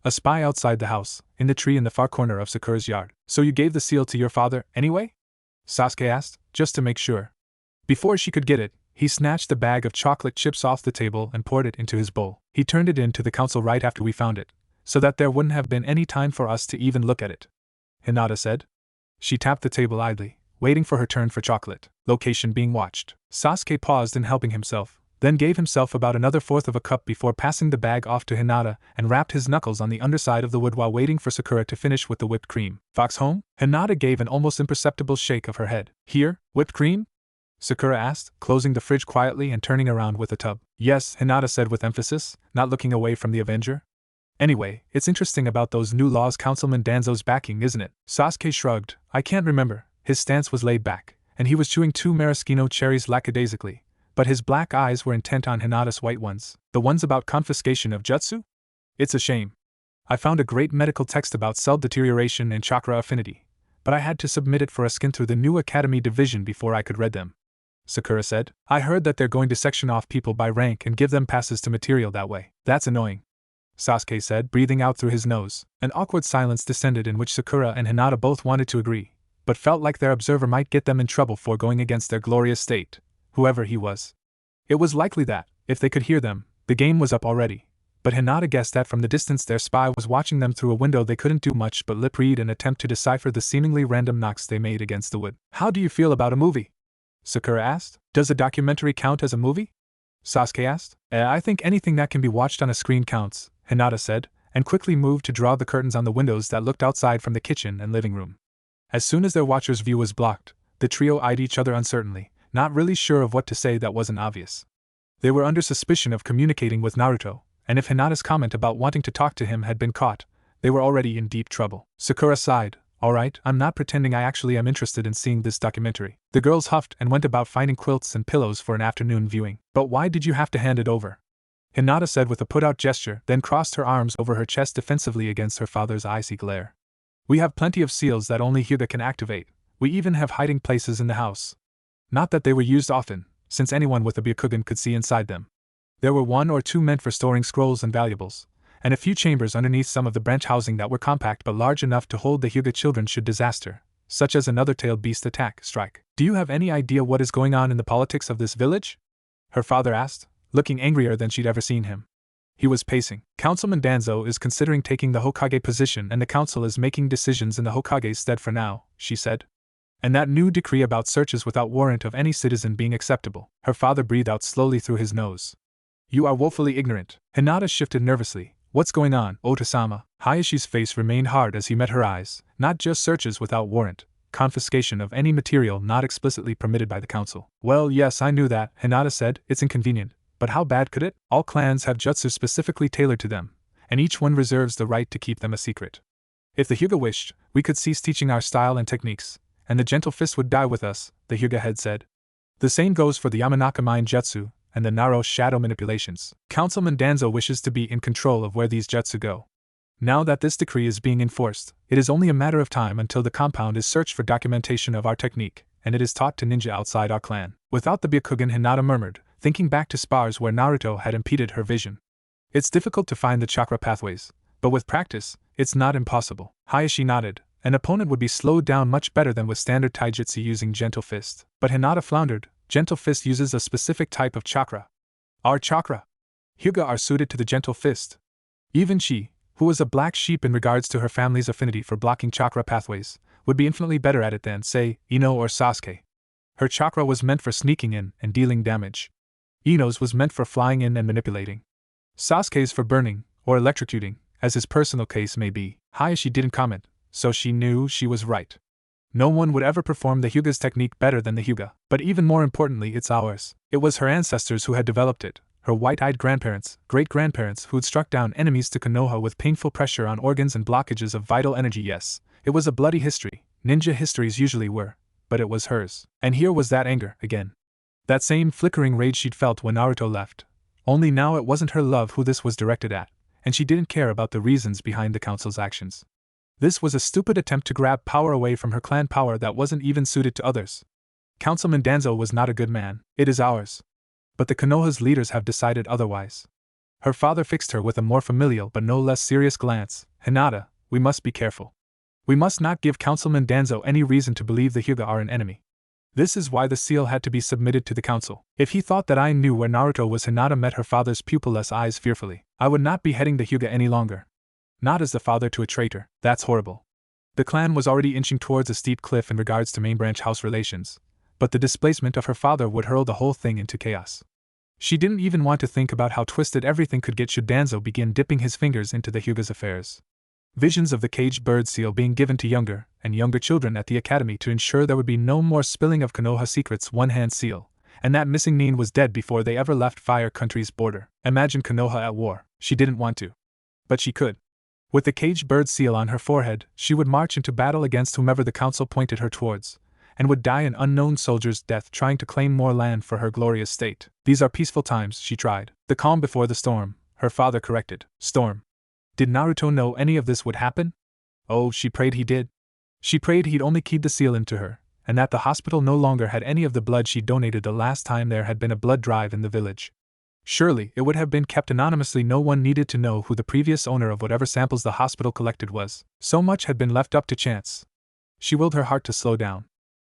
A spy outside the house, in the tree in the far corner of Sakura's yard. So you gave the seal to your father, anyway? Sasuke asked, just to make sure. Before she could get it, he snatched the bag of chocolate chips off the table and poured it into his bowl. He turned it in to the council right after we found it, so that there wouldn't have been any time for us to even look at it, Hinata said. She tapped the table idly, waiting for her turn for chocolate. Location being watched. Sasuke paused in helping himself, then gave himself about another fourth of a cup before passing the bag off to Hinata and rapped his knuckles on the underside of the wood while waiting for Sakura to finish with the whipped cream. Fox home? Hinata gave an almost imperceptible shake of her head. Here, whipped cream? Sakura asked, closing the fridge quietly and turning around with a tub. Yes, Hinata said with emphasis, not looking away from the Avenger. Anyway, it's interesting about those new laws Councilman Danzo's backing, isn't it? Sasuke shrugged. I can't remember. His stance was laid back, and he was chewing 2 maraschino cherries lackadaisically, but his black eyes were intent on Hinata's white ones. The ones about confiscation of jutsu? It's a shame. I found a great medical text about cell deterioration and chakra affinity, but I had to submit it for a skin through the new academy division before I could read them. Sakura said. I heard that they're going to section off people by rank and give them passes to material that way. That's annoying, Sasuke said, breathing out through his nose. An awkward silence descended in which Sakura and Hinata both wanted to agree, but felt like their observer might get them in trouble for going against their glorious state, whoever he was. It was likely that, if they could hear them, the game was up already, but Hinata guessed that from the distance their spy was watching them through a window they couldn't do much but lip read and attempt to decipher the seemingly random knocks they made against the wood. How do you feel about a movie? Sakura asked. Does a documentary count as a movie? Sasuke asked. I think anything that can be watched on a screen counts, Hinata said, and quickly moved to draw the curtains on the windows that looked outside from the kitchen and living room. As soon as their watcher's view was blocked, the trio eyed each other uncertainly, not really sure of what to say that wasn't obvious. They were under suspicion of communicating with Naruto, and if Hinata's comment about wanting to talk to him had been caught, they were already in deep trouble. Sakura sighed. Alright, I'm not pretending I actually am interested in seeing this documentary. The girls huffed and went about finding quilts and pillows for an afternoon viewing. But why did you have to hand it over? Hinata said with a put-out gesture, then crossed her arms over her chest defensively against her father's icy glare. We have plenty of seals that only Hyuga can activate. We even have hiding places in the house. Not that they were used often, since anyone with a Byakugan could see inside them. There were 1 or 2 meant for storing scrolls and valuables, and a few chambers underneath some of the branch housing that were compact but large enough to hold the Hyuga children should disaster, such as another tailed beast attack, strike. Do you have any idea what is going on in the politics of this village? Her father asked, looking angrier than she'd ever seen him. He was pacing. Councilman Danzo is considering taking the Hokage position and the council is making decisions in the Hokage's stead for now, she said. And that new decree about searches without warrant of any citizen being acceptable. Her father breathed out slowly through his nose. You are woefully ignorant. Hinata shifted nervously. What's going on, Ota-sama? Hayashi's face remained hard as he met her eyes. Not just searches without warrant, confiscation of any material not explicitly permitted by the council. Well, yes, I knew that, Hinata said. It's inconvenient, but how bad could it? All clans have jutsu specifically tailored to them, and each one reserves the right to keep them a secret. If the Hyuga wished, we could cease teaching our style and techniques, and the gentle fist would die with us, the Hyuga head said. The same goes for the Yamanaka mind jutsu, and the Naro shadow manipulations. Councilman Danzo wishes to be in control of where these jutsu go. Now that this decree is being enforced, it is only a matter of time until the compound is searched for documentation of our technique, and it is taught to ninja outside our clan. Without the Byakugan, Hinata murmured, thinking back to spars where Naruto had impeded her vision. It's difficult to find the chakra pathways, but with practice, it's not impossible. Hayashi nodded. An opponent would be slowed down much better than with standard taijutsu using gentle fist. But Hinata floundered. Gentle fist uses a specific type of chakra. Our chakra. Hyuga are suited to the gentle fist. Even she, who was a black sheep in regards to her family's affinity for blocking chakra pathways, would be infinitely better at it than, say, Ino or Sasuke. Her chakra was meant for sneaking in and dealing damage. Ino's was meant for flying in and manipulating. Sasuke's for burning, or electrocuting, as his personal case may be. Hayashi didn't comment, so she knew she was right. No one would ever perform the Hyuga's technique better than the Hyuga, but even more importantly, it's ours. It was her ancestors who had developed it, her white-eyed grandparents, great-grandparents who'd struck down enemies to Konoha with painful pressure on organs and blockages of vital energy. Yes, it was a bloody history, ninja histories usually were, but it was hers. And here was that anger, again. That same flickering rage she'd felt when Naruto left. Only now it wasn't her love who this was directed at, and she didn't care about the reasons behind the council's actions. This was a stupid attempt to grab power away from her clan, power that wasn't even suited to others. Councilman Danzo was not a good man, it is ours. But the Konoha's leaders have decided otherwise. Her father fixed her with a more familial but no less serious glance. Hinata, we must be careful. We must not give Councilman Danzo any reason to believe the Hyuga are an enemy. This is why the seal had to be submitted to the council. If he thought that I knew where Naruto was, Hinata met her father's pupilless eyes fearfully. I would not be heading the Hyuga any longer. Not as the father to a traitor, that's horrible. The clan was already inching towards a steep cliff in regards to main branch house relations, but the displacement of her father would hurl the whole thing into chaos. She didn't even want to think about how twisted everything could get should Danzo begin dipping his fingers into the Hyuga's affairs. Visions of the caged bird seal being given to younger and younger children at the academy to ensure there would be no more spilling of Konoha secrets, one-hand seal, and that missing Nin was dead before they ever left Fire Country's border. Imagine Konoha at war. She didn't want to. But she could. With the caged bird seal on her forehead, she would march into battle against whomever the council pointed her towards, and would die an unknown soldier's death trying to claim more land for her glorious state. These are peaceful times, she tried. The calm before the storm, her father corrected. Storm. Did Naruto know any of this would happen? Oh, she prayed he did. She prayed he'd only keyed the seal into her, and that the hospital no longer had any of the blood she donated the last time there had been a blood drive in the village. Surely, it would have been kept anonymously. No one needed to know who the previous owner of whatever samples the hospital collected was. So much had been left up to chance. She willed her heart to slow down.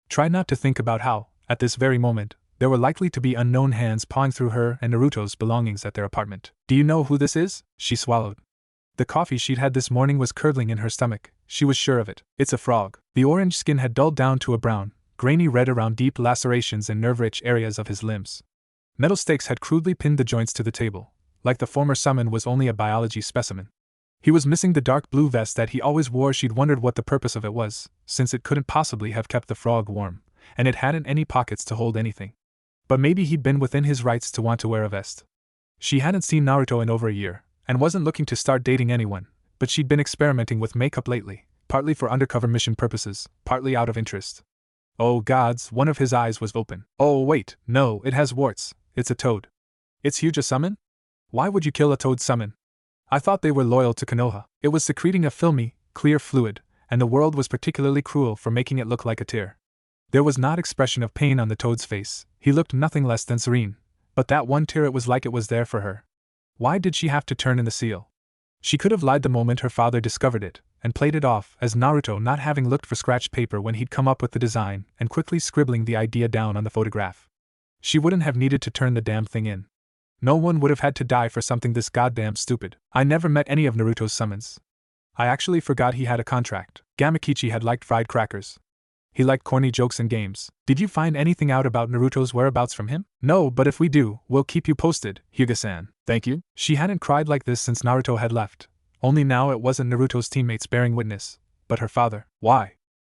Try not to think about how, at this very moment, there were likely to be unknown hands pawing through her and Naruto's belongings at their apartment. Do you know who this is? She swallowed. The coffee she'd had this morning was curdling in her stomach, she was sure of it. It's a frog. The orange skin had dulled down to a brown, grainy red around deep lacerations and nerve-rich areas of his limbs. Metal stakes had crudely pinned the joints to the table, like the former summon was only a biology specimen. He was missing the dark blue vest that he always wore. She'd wondered what the purpose of it was, since it couldn't possibly have kept the frog warm, and it hadn't any pockets to hold anything. But maybe he'd been within his rights to want to wear a vest. She hadn't seen Naruto in over a year, and wasn't looking to start dating anyone, but she'd been experimenting with makeup lately, partly for undercover mission purposes, partly out of interest. Oh gods, one of his eyes was open. Oh wait, no, it has warts, it's a toad. It's huge a summon? Why would you kill a toad summon? I thought they were loyal to Konoha. It was secreting a filmy, clear fluid, and the world was particularly cruel for making it look like a tear. There was not expression of pain on the toad's face, he looked nothing less than serene, but that one tear, it was like it was there for her. Why did she have to turn in the seal? She could have lied the moment her father discovered it, and played it off as Naruto not having looked for scratched paper when he'd come up with the design and quickly scribbling the idea down on the photograph. She wouldn't have needed to turn the damn thing in. No one would have had to die for something this goddamn stupid. I never met any of Naruto's summons. I actually forgot he had a contract. Gamakichi had liked fried crackers. He liked corny jokes and games. Did you find anything out about Naruto's whereabouts from him? No, but if we do, we'll keep you posted, Hyuga-san. Thank you. She hadn't cried like this since Naruto had left. Only now it wasn't Naruto's teammates bearing witness, but her father. Why?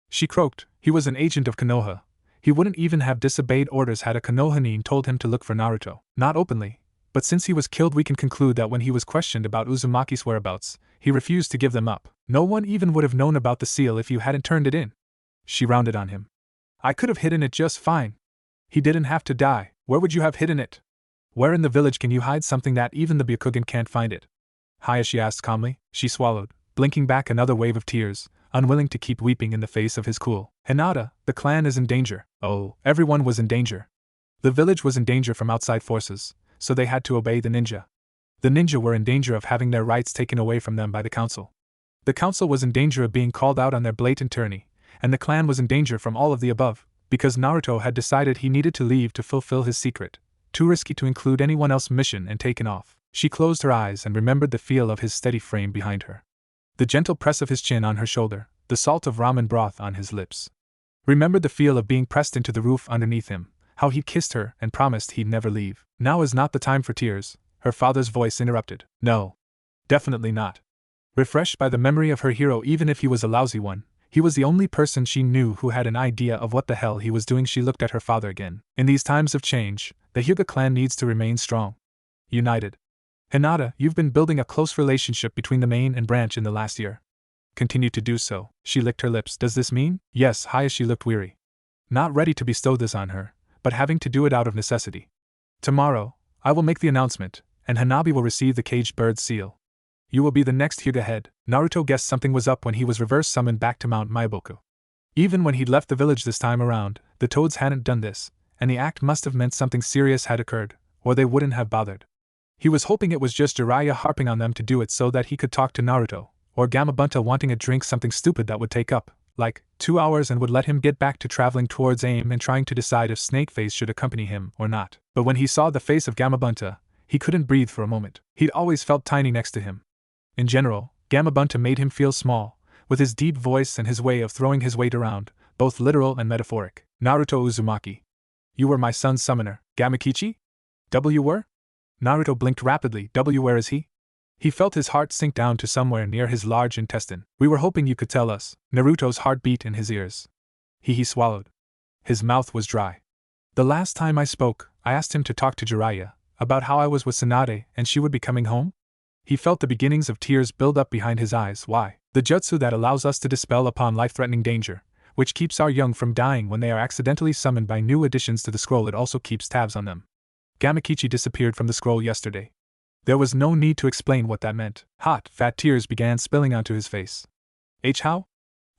She croaked. He was an agent of Konoha. He wouldn't even have disobeyed orders had a Konoha nin told him to look for Naruto. Not openly, but since he was killed we can conclude that when he was questioned about Uzumaki's whereabouts, he refused to give them up. No one even would have known about the seal if you hadn't turned it in. She rounded on him. I could have hidden it just fine. He didn't have to die. Where would you have hidden it? Where in the village can you hide something that even the Byakugan can't find it? Hayashi asked calmly. She swallowed, blinking back another wave of tears, unwilling to keep weeping in the face of his cool. Hinata, the clan is in danger. Oh, everyone was in danger. The village was in danger from outside forces, so they had to obey the ninja. The ninja were in danger of having their rights taken away from them by the council. The council was in danger of being called out on their blatant tyranny, and the clan was in danger from all of the above, because Naruto had decided he needed to leave to fulfill his secret, too risky to include anyone else's mission, and taken off. She closed her eyes and remembered the feel of his steady frame behind her. The gentle press of his chin on her shoulder, the salt of ramen broth on his lips. Remembered the feel of being pressed into the roof underneath him, how he'd kissed her and promised he'd never leave. Now is not the time for tears, her father's voice interrupted. No. Definitely not. Refreshed by the memory of her hero, even if he was a lousy one, he was the only person she knew who had an idea of what the hell he was doing. She looked at her father again. In these times of change, the Hyuga clan needs to remain strong. United. Hinata, you've been building a close relationship between the main and branch in the last year. Continue to do so. She licked her lips. Does this mean? Yes, Hayashi looked weary. not ready to bestow this on her, but having to do it out of necessity. Tomorrow, I will make the announcement, and Hanabi will receive the caged bird seal. You will be the next here to head. Naruto guessed something was up when he was reverse summoned back to Mount Maiboku. Even when he'd left the village this time around, the toads hadn't done this, and the act must have meant something serious had occurred, or they wouldn't have bothered. He was hoping it was just Jiraiya harping on them to do it so that he could talk to Naruto, or Gamabunta wanting a drink, something stupid that would take up, like, 2 hours and would let him get back to traveling towards AIM and trying to decide if Snakeface should accompany him or not. But when he saw the face of Gamabunta, he couldn't breathe for a moment. He'd always felt tiny next to him. In general, Gamabunta made him feel small, with his deep voice and his way of throwing his weight around, both literal and metaphoric. Naruto Uzumaki. You were my son's summoner, Gamakichi? W were? Naruto blinked rapidly. W where is he? He felt his heart sink down to somewhere near his large intestine. We were hoping you could tell us. Naruto's heart beat in his ears. He swallowed. His mouth was dry. The last time I spoke, I asked him to talk to Jiraiya, about how I was with Tsunade and she would be coming home? He felt the beginnings of tears build up behind his eyes. Why? The jutsu that allows us to dispel upon life-threatening danger, which keeps our young from dying when they are accidentally summoned by new additions to the scroll. It also keeps tabs on them. Gamakichi disappeared from the scroll yesterday. There was no need to explain what that meant. Hot, fat tears began spilling onto his face. How?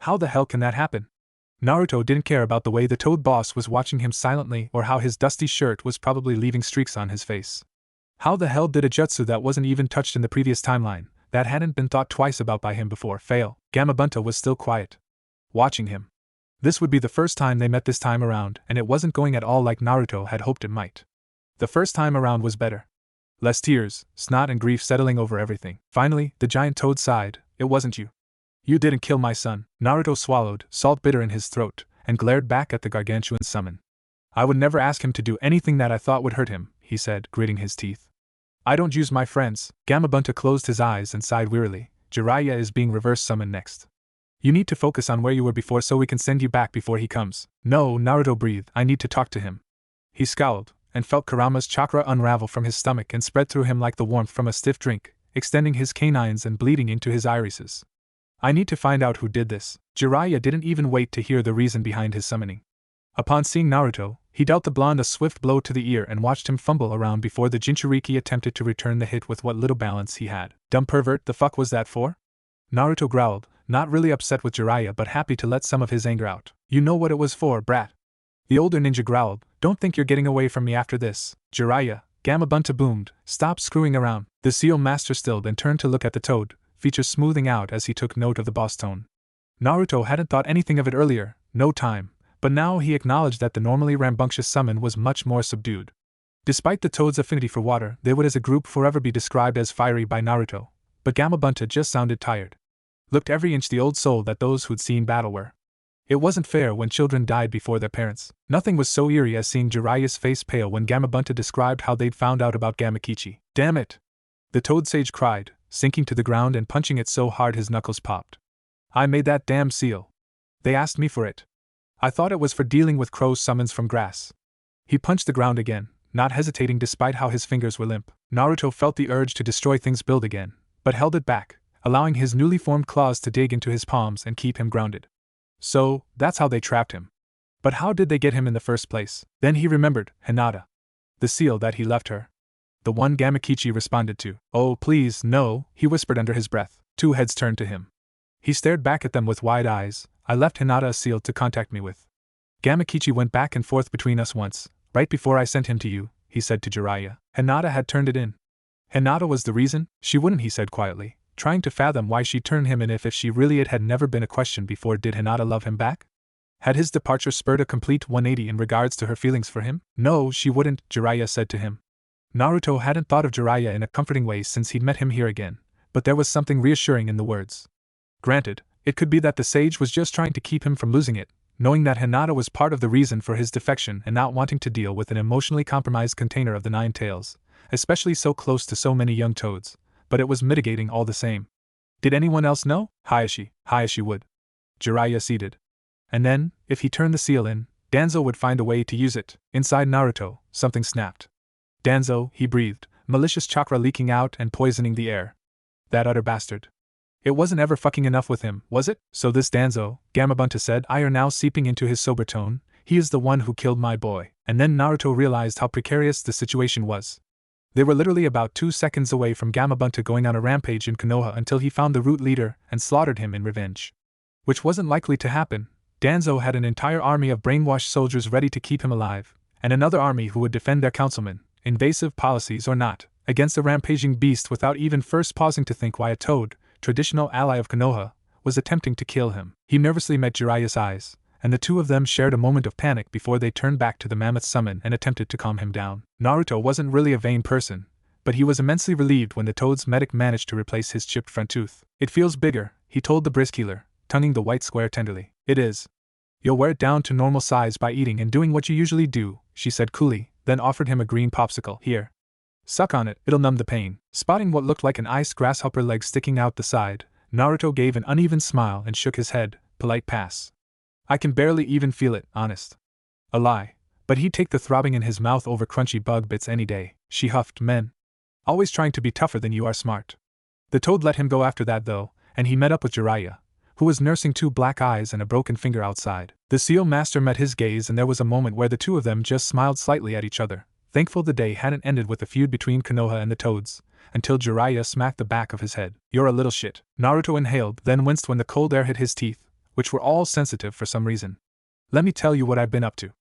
How the hell can that happen? Naruto didn't care about the way the Toad boss was watching him silently or how his dusty shirt was probably leaving streaks on his face. How the hell did a jutsu that wasn't even touched in the previous timeline, that hadn't been thought twice about by him before, fail? Gamabunta was still quiet, watching him. This would be the first time they met this time around, and it wasn't going at all like Naruto had hoped it might. The first time around was better. Less tears, snot and grief settling over everything. Finally, the giant toad sighed. It wasn't you. You didn't kill my son. Naruto swallowed, salt bitter in his throat, and glared back at the gargantuan summon. I would never ask him to do anything that I thought would hurt him, he said, gritting his teeth. I don't use my friends. Gamabunta closed his eyes and sighed wearily. Jiraiya is being reverse summoned next. You need to focus on where you were before so we can send you back before he comes. No, Naruto breathed. I need to talk to him. He scowled, and felt Kurama's chakra unravel from his stomach and spread through him like the warmth from a stiff drink, extending his canines and bleeding into his irises. I need to find out who did this. Jiraiya didn't even wait to hear the reason behind his summoning. Upon seeing Naruto, he dealt the blonde a swift blow to the ear and watched him fumble around before the Jinchuriki attempted to return the hit with what little balance he had. Dumb pervert, the fuck was that for? Naruto growled, not really upset with Jiraiya but happy to let some of his anger out. You know what it was for, brat. The older ninja growled, don't think you're getting away from me after this. Jiraiya, Gamabunta boomed, stop screwing around. The seal master stilled and turned to look at the toad, features smoothing out as he took note of the boss tone. Naruto hadn't thought anything of it earlier, no time, but now he acknowledged that the normally rambunctious summon was much more subdued. Despite the toad's affinity for water, they would as a group forever be described as fiery by Naruto, but Gamabunta just sounded tired. Looked every inch the old soul that those who'd seen battle were. It wasn't fair when children died before their parents. Nothing was so eerie as seeing Jiraiya's face pale when Gamabunta described how they'd found out about Gamakichi. Damn it! The toad sage cried, sinking to the ground and punching it so hard his knuckles popped. I made that damn seal. They asked me for it. I thought it was for dealing with crow summons from grass. He punched the ground again, not hesitating despite how his fingers were limp. Naruto felt the urge to destroy things build again, but held it back, allowing his newly formed claws to dig into his palms and keep him grounded. So, that's how they trapped him. But how did they get him in the first place? Then he remembered, Hinata. The seal that he left her. The one Gamakichi responded to. Oh, please, no, he whispered under his breath. Two heads turned to him. He stared back at them with wide eyes. I left Hinata a seal to contact me with. Gamakichi went back and forth between us once, right before I sent him to you, he said to Jiraiya. Hinata had turned it in. Hinata was the reason? She wouldn't, he said quietly, trying to fathom why she turned him in if she really it had never been a question before. Did Hinata love him back? Had his departure spurred a complete 180 in regards to her feelings for him? No, she wouldn't, Jiraiya said to him. Naruto hadn't thought of Jiraiya in a comforting way since he'd met him here again, but there was something reassuring in the words. Granted, it could be that the sage was just trying to keep him from losing it, knowing that Hinata was part of the reason for his defection and not wanting to deal with an emotionally compromised container of the Nine Tails, especially so close to so many young toads, but it was mitigating all the same. Did anyone else know? Hayashi would. Jiraiya ceded. And then, if he turned the seal in, Danzo would find a way to use it. Inside Naruto, something snapped. Danzo, he breathed, malicious chakra leaking out and poisoning the air. That utter bastard. It wasn't ever fucking enough with him, was it? So this Danzo, Gamabunta said, ire now seeping into his sober tone, He is the one who killed my boy. And then Naruto realized how precarious the situation was. They were literally about 2 seconds away from Gamabunta going on a rampage in Konoha until he found the root leader and slaughtered him in revenge. Which wasn't likely to happen. Danzo had an entire army of brainwashed soldiers ready to keep him alive, and another army who would defend their councilman, invasive policies or not, against a rampaging beast without even first pausing to think why a toad, traditional ally of Konoha, was attempting to kill him. He nervously met Jiraiya's eyes, and the two of them shared a moment of panic before they turned back to the mammoth summon and attempted to calm him down. Naruto wasn't really a vain person, but he was immensely relieved when the toad's medic managed to replace his chipped front tooth. It feels bigger, he told the brisk healer, tonguing the white square tenderly. It is. You'll wear it down to normal size by eating and doing what you usually do, she said coolly, then offered him a green popsicle. Here. Suck on it, it'll numb the pain. Spotting what looked like an iced grasshopper leg sticking out the side, Naruto gave an uneven smile and shook his head. Polite pass. I can barely even feel it, honest. A lie, but he'd take the throbbing in his mouth over crunchy bug bits any day, she huffed. Men. Always trying to be tougher than you are smart. The toad let him go after that though, and he met up with Jiraiya, who was nursing 2 black eyes and a broken finger outside. The seal master met his gaze and there was a moment where the two of them just smiled slightly at each other, thankful the day hadn't ended with a feud between Konoha and the toads, until Jiraiya smacked the back of his head. You're a little shit. Naruto inhaled, then winced when the cold air hit his teeth, which were all sensitive for some reason. Let me tell you what I've been up to.